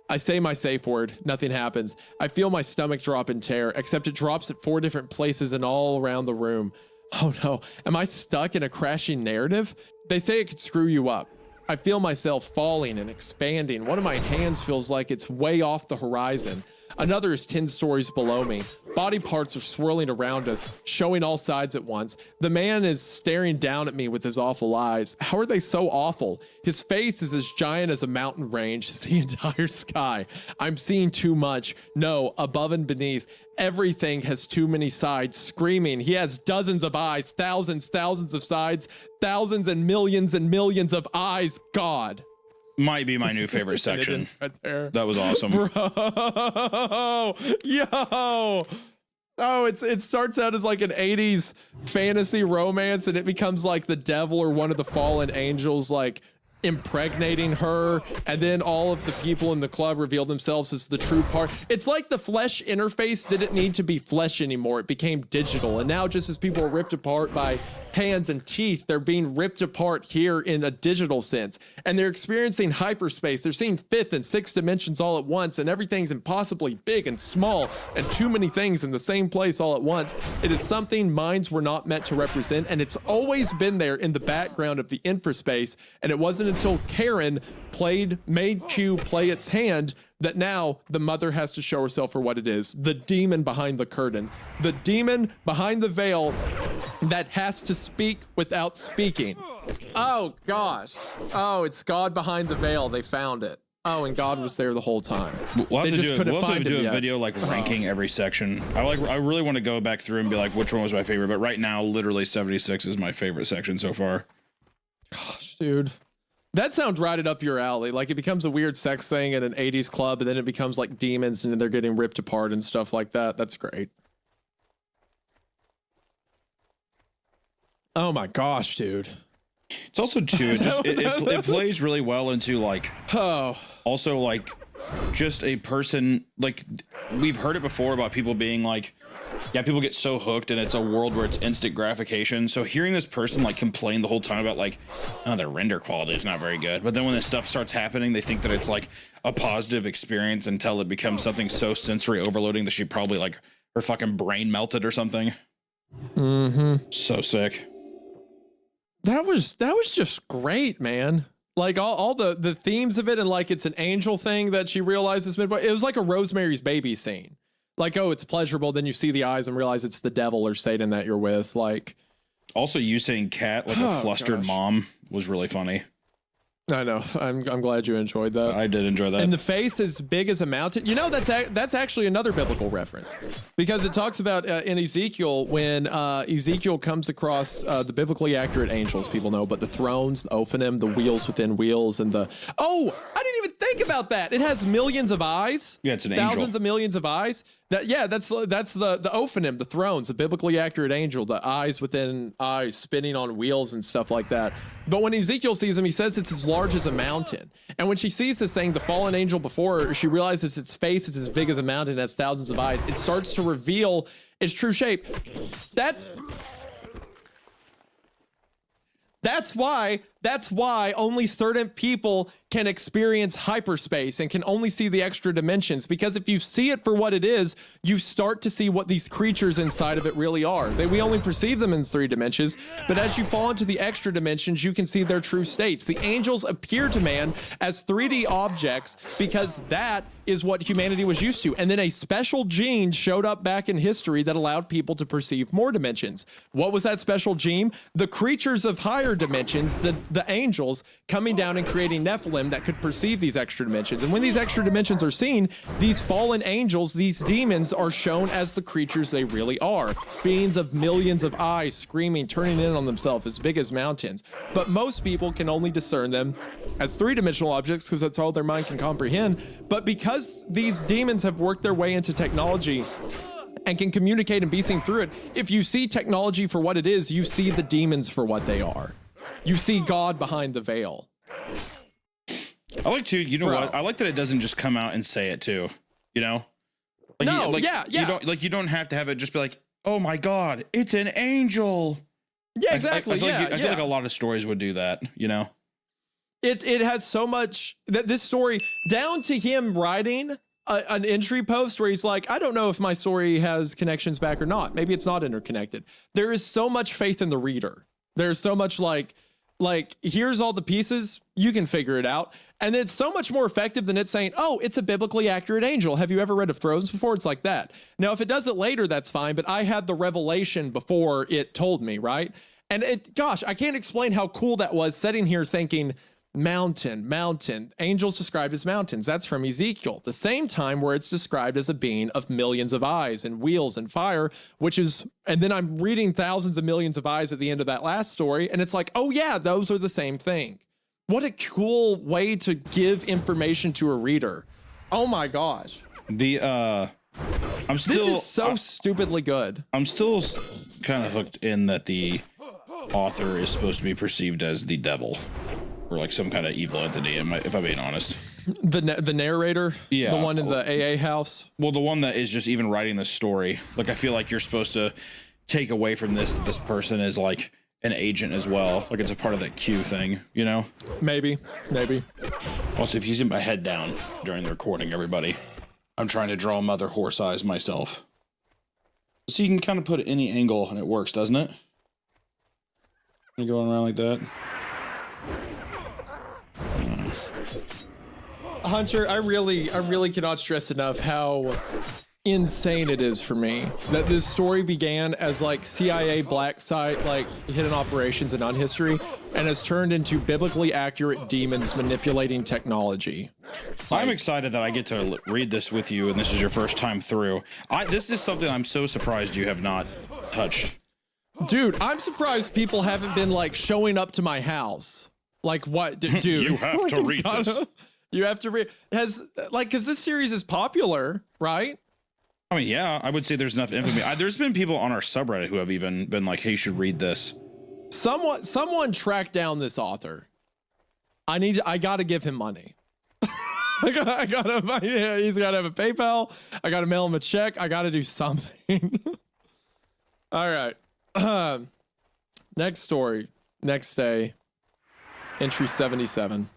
I say my safe word, nothing happens. I feel my stomach drop and tear, except it drops at 4 different places and all around the room. Oh no, am I stuck in a crashing narrative? They say it could screw you up. I feel myself falling and expanding. One of my hands feels like it's way off the horizon. Another is 10 stories below me. Body parts are swirling around us, showing all sides at once. The man is staring down at me with his awful eyes. How are they so awful? His face is as giant as a mountain range, as the entire sky. I'm seeing too much. No, above and beneath. Everything has too many sides, screaming. He has dozens of eyes, thousands of sides, thousands and millions of eyes. God. Might be my new favorite section. Right there. That was awesome. Bro, yo. Oh, it starts out as like an 80s fantasy romance, and it becomes like the devil or one of the fallen angels like impregnating her, and then all of the people in the club reveal themselves as the true part. It's like the flesh interface didn't need to be flesh anymore. It became digital, and now just as people are ripped apart by hands and teeth, they're being ripped apart here in a digital sense, and they're experiencing hyperspace. They're seeing fifth and sixth dimensions all at once, and everything's impossibly big and small and too many things in the same place all at once. It is something minds were not meant to represent, and it's always been there in the background of the infraspace, and it wasn't until Karen made Q play its hand that now the mother has to show herself for what it is, the demon behind the curtain, the demon behind the veil that has to speak without speaking. Oh gosh. Oh, it's God behind the veil. They found it. Oh, and God was there the whole time. We'll have They to just do, couldn't we'll have find to do him a yet. video like ranking every section. I really want to go back through and be like, which one was my favorite? But right now, literally 76 is my favorite section so far. Gosh, dude. That sounds right up your alley. Like it becomes a weird sex thing at an 80s club, and then it becomes like demons and they're getting ripped apart and stuff like that. That's great. Oh my gosh, dude. It's also too, it plays really well into like, also like just a person, like we've heard it before about people being like, yeah, people get so hooked and it's a world where it's instant gratification. So hearing this person like complain the whole time about like, oh, their render quality is not very good. But then when this stuff starts happening, they think that it's like a positive experience until it becomes something so sensory overloading that she probably like her fucking brain melted or something. Mm-hmm. So sick. That was just great, man. Like all the themes of it, and like it's an angel thing that she realizes midway. It was like a Rosemary's Baby scene. Like, oh, it's pleasurable. Then you see the eyes and realize it's the devil or Satan that you're with. Like, also you saying cat like a flustered mom was really funny. I know. I'm glad you enjoyed that. I did enjoy that. And the face as big as a mountain. You know, that's actually another biblical reference, because it talks about in Ezekiel when Ezekiel comes across the biblically accurate angels. People know, but the thrones, the Ophanim, the wheels within wheels, and I didn't even think about that. It has millions of eyes. Yeah, it's an thousands angel. of millions of eyes. That's the Ophanim, the thrones, the biblically accurate angel, the eyes within eyes spinning on wheels and stuff like that. But when Ezekiel sees him, he says it's as large as a mountain. And when she sees this thing, the fallen angel before her, she realizes its face is as big as a mountain, has thousands of eyes. It starts to reveal its true shape. That's why only certain people can experience hyperspace and can only see the extra dimensions, because if you see it for what it is, you start to see what these creatures inside of it really are. We only perceive them in 3 dimensions, but as you fall into the extra dimensions, you can see their true states. The angels appear to man as 3D objects because that is what humanity was used to. And then a special gene showed up back in history that allowed people to perceive more dimensions. What was that special gene? The creatures of higher dimensions, the angels coming down and creating Nephilim that could perceive these extra dimensions. And when these extra dimensions are seen, these fallen angels, these demons, are shown as the creatures they really are. Beings of millions of eyes screaming, turning in on themselves as big as mountains. But most people can only discern them as 3-dimensional objects because that's all their mind can comprehend. But because these demons have worked their way into technology and can communicate and be seen through it, if you see technology for what it is, you see the demons for what they are. You see God behind the veil. I like to, you know what? I like that it doesn't just come out and say it too. You know? Like You don't have to have it just be like, oh my God, it's an angel. Yeah, exactly. I feel like a lot of stories would do that, you know? It has so much that this story, down to him writing an entry post where he's like, I don't know if my story has connections back or not. Maybe it's not interconnected. There is so much faith in the reader. There's so much like, Like, here's all the pieces. You can figure it out. And it's so much more effective than it saying, oh, it's a biblically accurate angel. Have you ever read of Thrones before? It's like that. Now, if it does it later, that's fine. But I had the revelation before it told me, right? And gosh, I can't explain how cool that was sitting here thinking, mountain, angels described as mountains. That's from Ezekiel. The same time where it's described as a being of millions of eyes and wheels and fire, which is, and then I'm reading thousands of millions of eyes at the end of that last story. And it's like, oh yeah, those are the same thing. What a cool way to give information to a reader. Oh my gosh. This is so stupidly good. I'm still kind of hooked in that the author is supposed to be perceived as the devil. Or like some kind of evil entity, if I'm being honest. The narrator? Yeah. The one in the AA house? Well, the one that is just even writing the story. Like, I feel like you're supposed to take away from this that this person is like an agent as well. Like, it's a part of that Q thing, you know? Maybe. Also, if you see my head down during the recording, everybody, I'm trying to draw mother horse eyes myself. So you can kind of put it any angle and it works, doesn't it? You going around like that? Hunter, I really cannot stress enough how insane it is for me that this story began as like CIA black site, like hidden operations and unhistory, and has turned into biblically accurate demons manipulating technology. I'm excited that I get to read this with you, and this is your first time through. This is something I'm so surprised you have not touched. Dude, I'm surprised people haven't been like showing up to my house. Like, what, dude? You have to read this. You have to read. Because this series is popular, right? I mean, yeah, I would say there's enough infamy. There's been people on our subreddit who have even been like, hey, you should read this. Someone tracked down this author. I gotta give him money. He's gotta have a PayPal. I gotta mail him a check. I gotta do something. All right. Next story. Next day. Entry 77.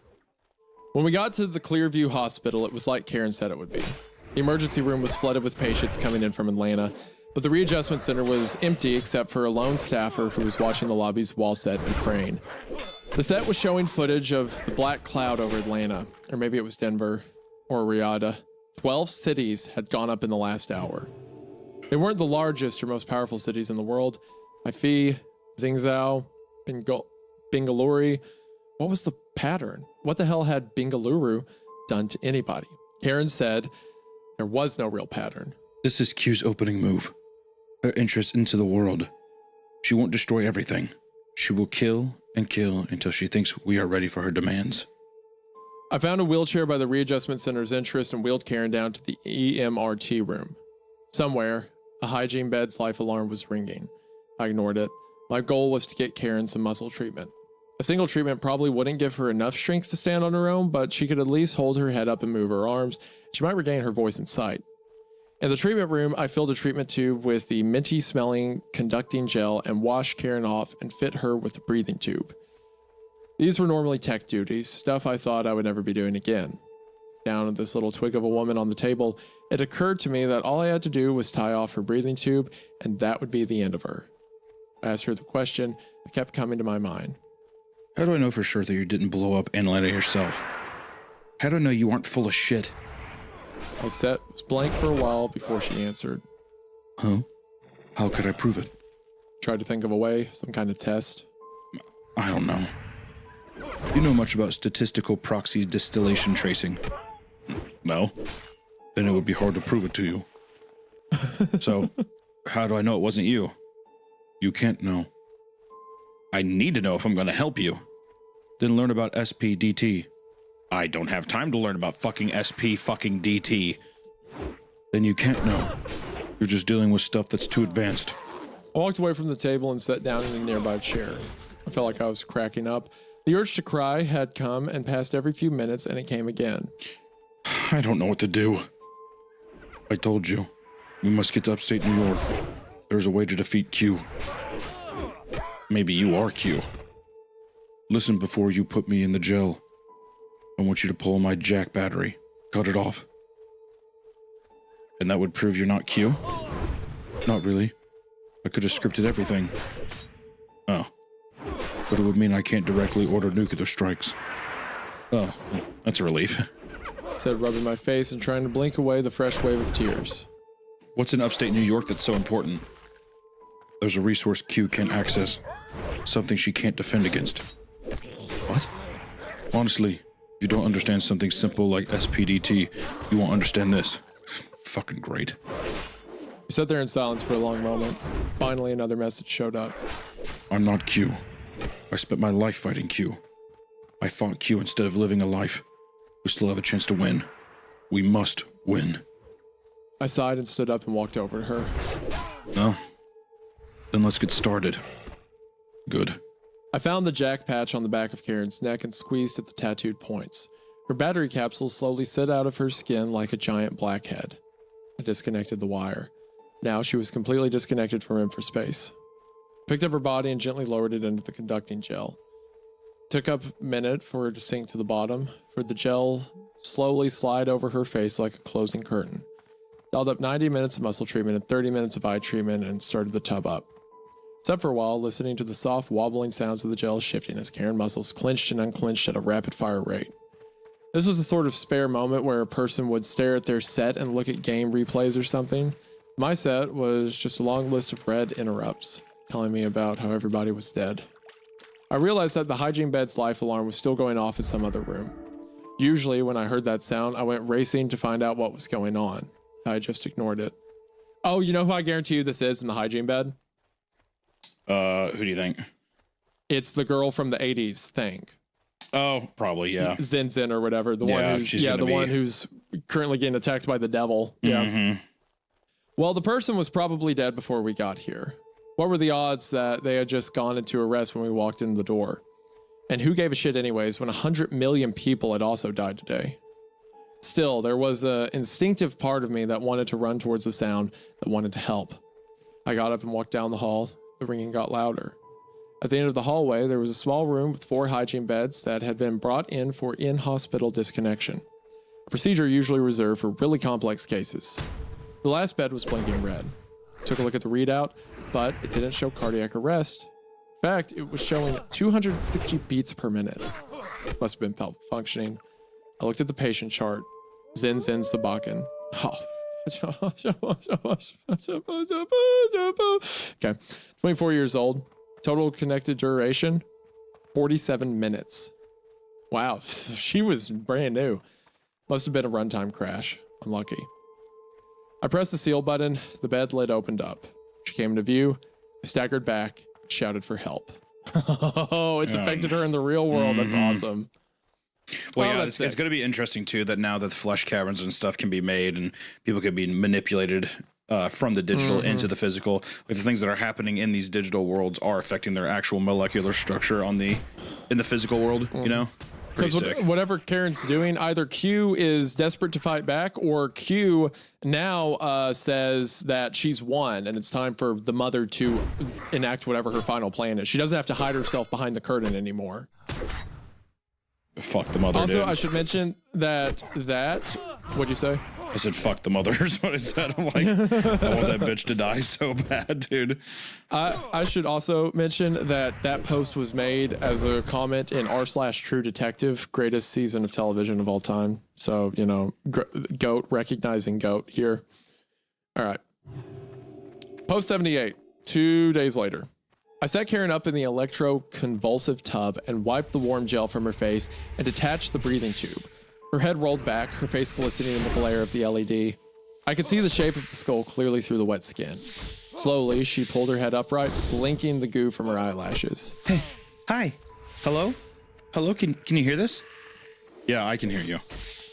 When we got to the Clearview Hospital, it was like Karen said it would be. The emergency room was flooded with patients coming in from Atlanta, but the readjustment center was empty except for a lone staffer who was watching the lobby's wall set and praying. The set was showing footage of the black cloud over Atlanta, or maybe it was Denver or Riyadh. 12 cities had gone up in the last hour. They weren't the largest or most powerful cities in the world. Haifa, Zingzhou, Bengaluru. What was the pattern? What the hell had Bengaluru done to anybody? Karen said there was no real pattern. This is Q's opening move. Her interest into the world. She won't destroy everything. She will kill and kill until she thinks we are ready for her demands. I found a wheelchair by the readjustment center's interest and wheeled Karen down to the EMRT room. Somewhere, a hygiene bed's life alarm was ringing. I ignored it. My goal was to get Karen some muscle treatment. A single treatment probably wouldn't give her enough strength to stand on her own, but she could at least hold her head up and move her arms. She might regain her voice and sight. In the treatment room, I filled a treatment tube with the minty-smelling conducting gel and washed Karen off and fit her with the breathing tube. These were normally tech duties, stuff I thought I would never be doing again. Down at this little twig of a woman on the table, it occurred to me that all I had to do was tie off her breathing tube, and that would be the end of her. I asked her the question that kept coming to my mind. How do I know for sure that you didn't blow up Atlanta yourself? How do I know you aren't full of shit? I sat was blank for a while before she answered. Huh? How could I prove it? Tried to think of a way, some kind of test. I don't know. You know much about statistical proxy distillation tracing? No? Then it would be hard to prove it to you. So, how do I know it wasn't you? You can't know. I need to know if I'm going to help you. Then learn about SPDT. I don't have time to learn about fucking SP-fucking-DT. Then you can't know. You're just dealing with stuff that's too advanced. I walked away from the table and sat down in a nearby chair. I felt like I was cracking up. The urge to cry had come and passed every few minutes, and it came again. I don't know what to do. I told you. We must get to upstate New York. There's a way to defeat Q. Maybe you are Q. Listen before you put me in the gel. I want you to pull my jack battery. Cut it off. And that would prove you're not Q? Not really. I could have scripted everything. Oh. but it would mean I can't directly order nuclear strikes. Oh, well, that's a relief. Said, rubbing my face and trying to blink away the fresh wave of tears. What's in upstate New York that's so important? There's a resource Q can't access. Something she can't defend against. What? Honestly, if you don't understand something simple like SPDT, you won't understand this. Fucking great. We sat there in silence for a long moment. Finally, another message showed up. I'm not Q. I spent my life fighting Q. I fought Q instead of living a life. We still have a chance to win. We must win. I sighed and stood up and walked over to her. No? Then let's get started. Good. I found the jack patch on the back of Karen's neck and squeezed at the tattooed points. Her battery capsules slowly slid out of her skin like a giant blackhead. I disconnected the wire. Now she was completely disconnected from infraspace. Picked up her body and gently lowered it into the conducting gel. Took up a minute for her to sink to the bottom, for the gel slowly slide over her face like a closing curtain. Dialed up 90 minutes of muscle treatment and 30 minutes of eye treatment and started the tub up. Sat for a while, listening to the soft wobbling sounds of the gel shifting as Karen muscles clenched and unclenched at a rapid fire rate. This was a sort of spare moment where a person would stare at their set and look at game replays or something. My set was just a long list of red interrupts, telling me about how everybody was dead. I realized that the hygiene bed's life alarm was still going off in some other room. Usually, when I heard that sound, I went racing to find out what was going on. I just ignored it. Oh, you know who I guarantee you this is in the hygiene bed? Who do you think? It's the girl from the 80s thing. Oh, probably, yeah. Zin Zin or whatever. The one who's currently getting attacked by the devil. Yeah. Mm-hmm. Well, the person was probably dead before we got here. What were the odds that they had just gone into arrest when we walked in the door? And who gave a shit anyways when 100 million people had also died today? Still, there was an instinctive part of me that wanted to run towards the sound, that wanted to help. I got up and walked down the hall. The ringing got louder. At the end of the hallway, there was a small room with 4 hygiene beds that had been brought in for in-hospital disconnection, a procedure usually reserved for really complex cases. The last bed was blinking red. Took a look at the readout, but it didn't show cardiac arrest. In fact, it was showing 260 beats per minute. Must have been functioning. I looked at the patient chart. Zin Zin Sabakan. Okay. 24 years old. Total connected duration, 47 minutes. Wow. She was brand new. Must have been a runtime crash. Unlucky. I pressed the seal button. The bed lid opened up. She came into view. I staggered back, shouted for help. Oh, it's affected her in the real world. That's awesome. Well, yeah, it's going to be interesting too that now that the flesh caverns and stuff can be made and people can be manipulated from the digital into the physical, like the things that are happening in these digital worlds are affecting their actual molecular structure in the physical world. You know, because whatever Karen's doing, either Q is desperate to fight back, or Q now says that she's won and it's time for the mother to enact whatever her final plan is. She doesn't have to hide herself behind the curtain anymore. Fuck the mother. Also, dude. I should mention that what'd you say? I said fuck the mother is what I said. I'm like, I want that bitch to die so bad, dude. I should also mention that post was made as a comment in r/True Detective, greatest season of television of all time. So, you know, GOAT, recognizing GOAT here. All right. Post 78, 2 days later. I sat Karen up in the electroconvulsive tub and wiped the warm gel from her face and detached the breathing tube. Her head rolled back, her face glistening in the glare of the LED. I could see the shape of the skull clearly through the wet skin. Slowly, she pulled her head upright, blinking the goo from her eyelashes. Hey, hi. Hello? Hello, can you hear this? Yeah, I can hear you.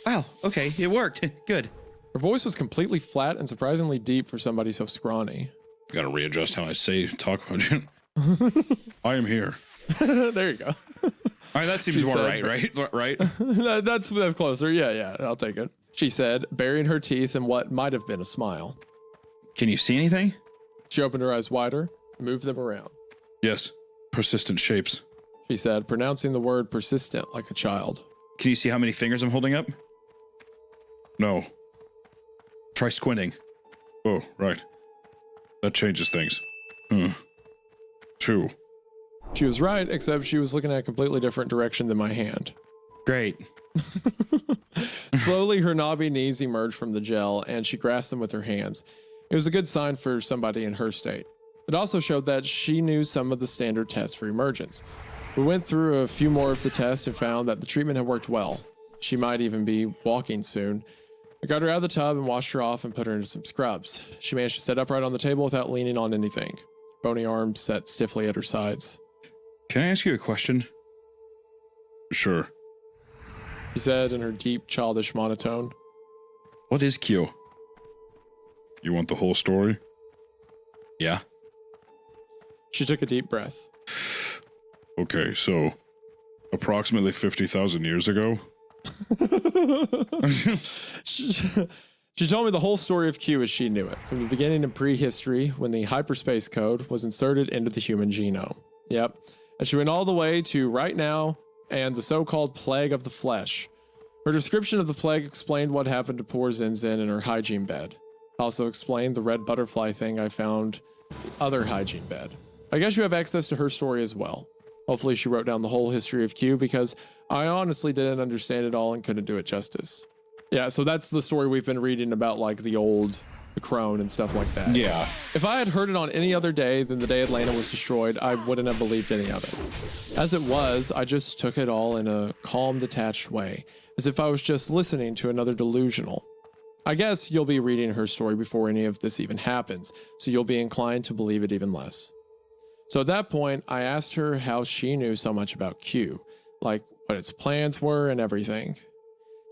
Wow, okay, it worked. Good. Her voice was completely flat and surprisingly deep for somebody so scrawny. Gotta readjust how I talk about you. I am here. There you go. All right, that seems more right? That's closer. Yeah, I'll take it. She said, burying her teeth in what might have been a smile. Can you see anything? She opened her eyes wider, moved them around. Yes, persistent shapes. She said, pronouncing the word persistent like a child. Can you see how many fingers I'm holding up? No. Try squinting. Oh, right. That changes things. 2. She was right, except she was looking at a completely different direction than my hand. Great. Slowly, her knobby knees emerged from the gel, and she grasped them with her hands. It was a good sign for somebody in her state. It also showed that she knew some of the standard tests for emergence. We went through a few more of the tests and found that the treatment had worked well. She might even be walking soon. I got her out of the tub and washed her off and put her into some scrubs. She managed to sit upright on the table without leaning on anything. Bony arms set stiffly at her sides. Can I ask you a question? Sure. She said in her deep, childish monotone. What is Q? You want the whole story? Yeah. She took a deep breath. Okay, so approximately 50,000 years ago. She told me the whole story of Q as she knew it, from the beginning of prehistory when the hyperspace code was inserted into the human genome. Yep. And she went all the way to right now and the so-called plague of the flesh. Her description of the plague explained what happened to poor Zinzin in her hygiene bed. Also explained the red butterfly thing I found in the other hygiene bed. I guess you have access to her story as well. Hopefully she wrote down the whole history of Q because I honestly didn't understand it all and couldn't do it justice. Yeah, so that's the story we've been reading about, like the crone and stuff like that. Yeah. If I had heard it on any other day than the day Atlanta was destroyed, I wouldn't have believed any of it. As it was, I just took it all in a calm, detached way, as if I was just listening to another delusional. I guess you'll be reading her story before any of this even happens, so you'll be inclined to believe it even less. So at that point, I asked her how she knew so much about Q, like what its plans were and everything.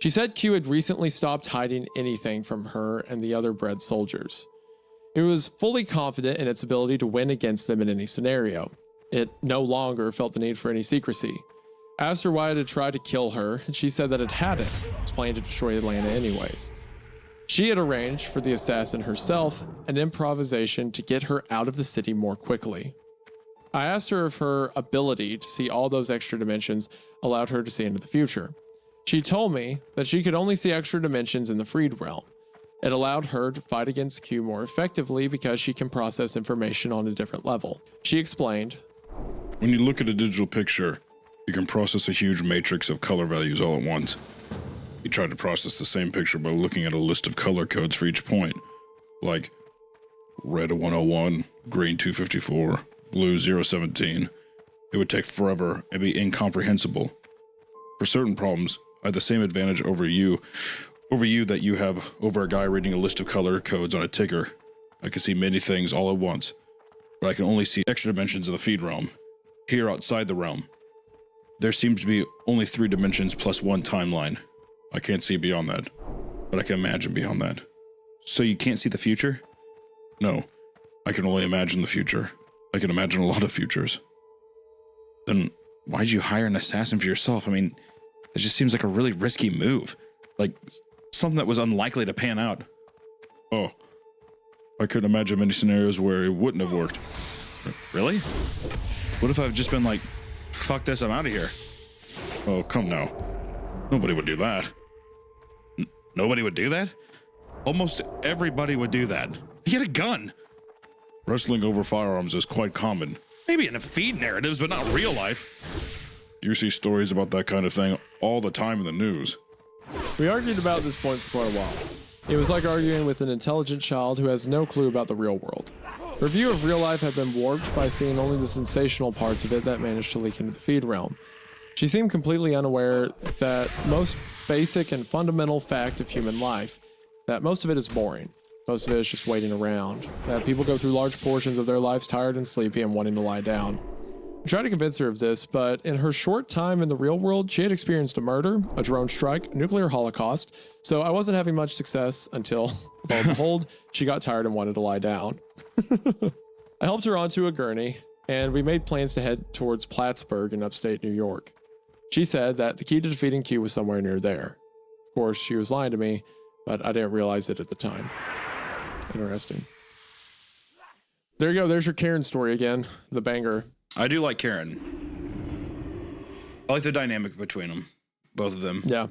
She said Q had recently stopped hiding anything from her and the other bred soldiers. It was fully confident in its ability to win against them in any scenario. It no longer felt the need for any secrecy. I asked her why it had tried to kill her, and she said that it hadn't. It was planning to destroy Atlanta anyways. She had arranged for the assassin herself an improvisation to get her out of the city more quickly. I asked her if her ability to see all those extra dimensions allowed her to see into the future. She told me that she could only see extra dimensions in the freed realm. It allowed her to fight against Q more effectively because she can process information on a different level. She explained, When you look at a digital picture, you can process a huge matrix of color values all at once. You try to process the same picture by looking at a list of color codes for each point, like red 101, green 254, blue 017. It would take forever and be incomprehensible. For certain problems, I have the same advantage over you that you have over a guy reading a list of color codes on a ticker. I can see many things all at once, but I can only see extra dimensions in the feed realm. Here outside the realm, there seems to be only 3 dimensions plus 1 timeline. I can't see beyond that, but I can imagine beyond that. So you can't see the future? No, I can only imagine the future. I can imagine a lot of futures. Then why'd you hire an assassin for yourself? I mean, it just seems like a really risky move. Like something that was unlikely to pan out. Oh, I couldn't imagine many scenarios where it wouldn't have worked. Really? What if I've just been like, fuck this, I'm out of here? Oh, come now. Nobody would do that. Nobody would do that? Almost everybody would do that. He had a gun. Wrestling over firearms is quite common. Maybe in a feed narratives, but not real life. You see stories about that kind of thing all the time in the news. we argued about this point for quite a while. It was like arguing with an intelligent child who has no clue about the real world. Her view of real life had been warped by seeing only the sensational parts of it that managed to leak into the feed realm. She seemed completely unaware that most basic and fundamental fact of human life, that most of it is boring. Most of it is just waiting around. That people go through large portions of their lives tired and sleepy and wanting to lie down. I tried to convince her of this, but in her short time in the real world, she had experienced a murder, a drone strike, nuclear holocaust, so I wasn't having much success until, lo and behold, she got tired and wanted to lie down. I helped her onto a gurney, and we made plans to head towards Plattsburgh in upstate New York. She said that the key to defeating Q was somewhere near there. Of course, she was lying to me, but I didn't realize it at the time. Interesting. There you go. There's your Karen story again. The banger. I do like Karen. I like the dynamic between them, both of them. Yeah.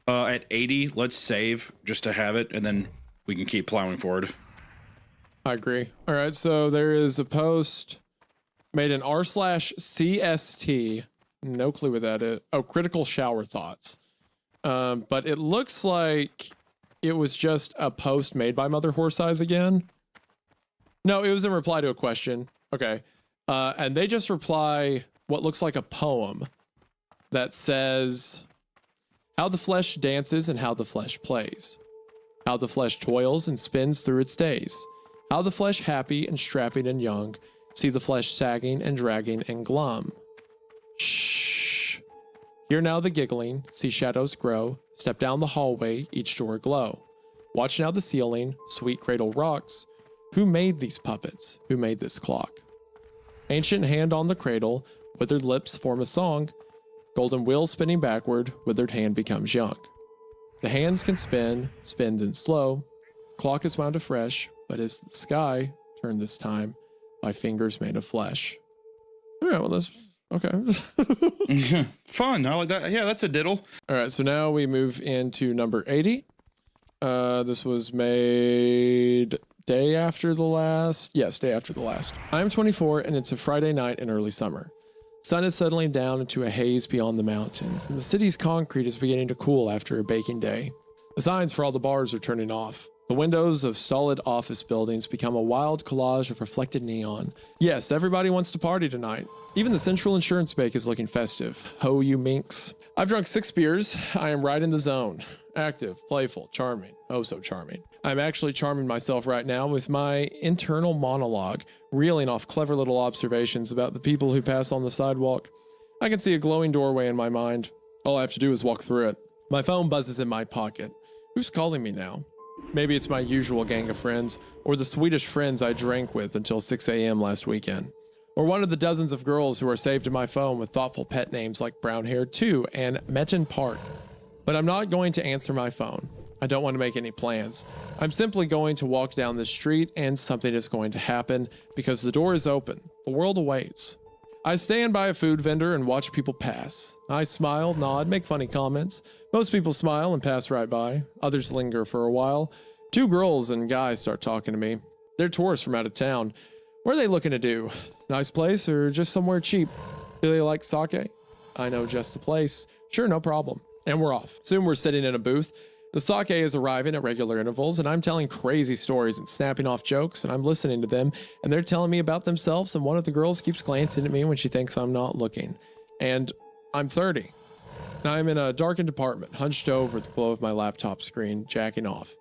At 80, let's save just to have it, and then we can keep plowing forward. I agree. All right. So there is a post Made an r/CST. No clue what that is. Oh, critical shower thoughts. But it looks like it was just a post made by Mother Horse Eyes again. No, it was in reply to a question. Okay. And they just reply what looks like a poem that says, how the flesh dances and how the flesh plays. How the flesh toils and spins through its days. How the flesh happy and strapping and young. See the flesh sagging and dragging and glum. Shh. Hear now the giggling, see shadows grow. Step down the hallway, each door aglow. Watch now the ceiling, sweet cradle rocks. Who made these puppets? Who made this clock? Ancient hand on the cradle, withered lips form a song. Golden wheel spinning backward, withered hand becomes young. The hands can spin, spin then slow. Clock is wound afresh, but is the sky turned this time by fingers made of flesh? All right, well, that's okay. Fun. I like that. Yeah, that's a diddle. All right, so now we move into number 80. This was made day after the last. Yes, day after the last. I'm 24 and it's a Friday night in early summer. Sun is settling down into a haze beyond the mountains, and the city's concrete is beginning to cool after a baking day. The signs for all the bars are turning off. The windows of stolid office buildings become a wild collage of reflected neon. Yes, everybody wants to party tonight. Even the Central Insurance Bank is looking festive. Ho, you minks. I've drunk 6 beers. I am right in the zone. Active, playful, charming. Oh, so charming. I'm actually charming myself right now with my internal monologue, reeling off clever little observations about the people who pass on the sidewalk. I can see a glowing doorway in my mind. All I have to do is walk through it. My phone buzzes in my pocket. Who's calling me now? Maybe it's my usual gang of friends, or the Swedish friends I drank with until 6 a.m. last weekend. Or one of the dozens of girls who are saved in my phone with thoughtful pet names like Brown Hair 2 and Metten Park. But I'm not going to answer my phone. I don't want to make any plans. I'm simply going to walk down the street and something is going to happen because the door is open. The world awaits. I stand by a food vendor and watch people pass. I smile, nod, make funny comments. Most people smile and pass right by. Others linger for a while. 2 girls and guys start talking to me. They're tourists from out of town. What are they looking to do? Nice place or just somewhere cheap? Do they like sake? I know just the place. Sure, no problem. And we're off. Soon we're sitting in a booth. The sake is arriving at regular intervals, and I'm telling crazy stories and snapping off jokes, and I'm listening to them, and they're telling me about themselves, and one of the girls keeps glancing at me when she thinks I'm not looking. And I'm 30. And I'm in a darkened apartment, hunched over the glow of my laptop screen, jacking off.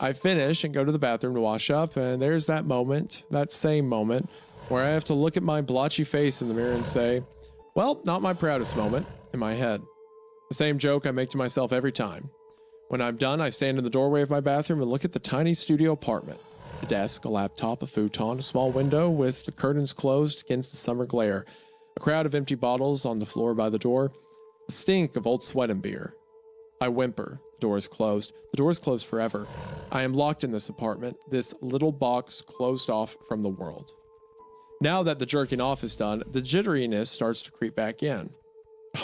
I finish and go to the bathroom to wash up, and there's that moment, that same moment, where I have to look at my blotchy face in the mirror and say, well, not my proudest moment, in my head. The same joke I make to myself every time. When I'm done, I stand in the doorway of my bathroom and look at the tiny studio apartment. A desk, a laptop, a futon, a small window with the curtains closed against the summer glare, a crowd of empty bottles on the floor by the door, the stink of old sweat and beer. I whimper. The door is closed. The door is closed forever. I am locked in this apartment, this little box closed off from the world. Now that the jerking off is done, the jitteriness starts to creep back in.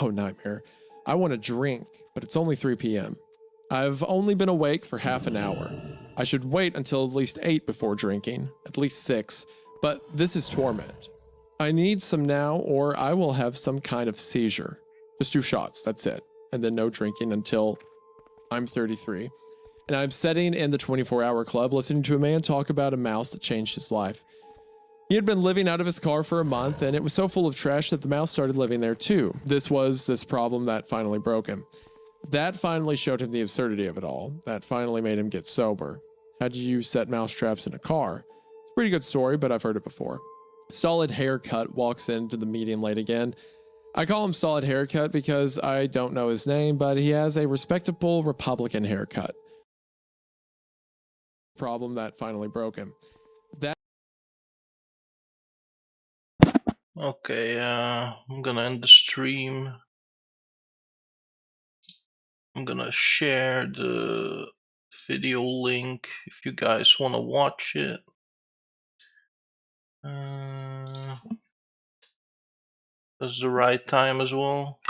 Oh, nightmare. I want a drink, but it's only 3 p.m. I've only been awake for half an hour. I should wait until at least 8 before drinking, at least 6, but this is torment. I need some now or I will have some kind of seizure. Just 2 shots, that's it. And then no drinking until I'm 33. And I'm sitting in the 24-hour club listening to a man talk about a mouse that changed his life. He had been living out of his car for a month and it was so full of trash that the mouse started living there too. This was this problem that finally broke him. That finally showed him the absurdity of it all. That finally made him get sober. How do you set mouse traps in a car? It's a pretty good story, but I've heard it before. Stolid Haircut walks into the meeting late again. I call him Stolid Haircut because I don't know his name, but he has a respectable Republican haircut. Problem that finally broke him. Okay, I'm gonna end the stream. I'm gonna share the video link if you guys want to watch it. That's the right time as well.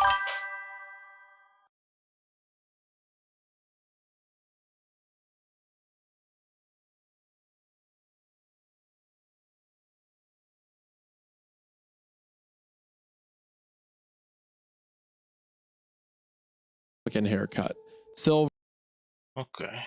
fucking haircut. Silver. Okay.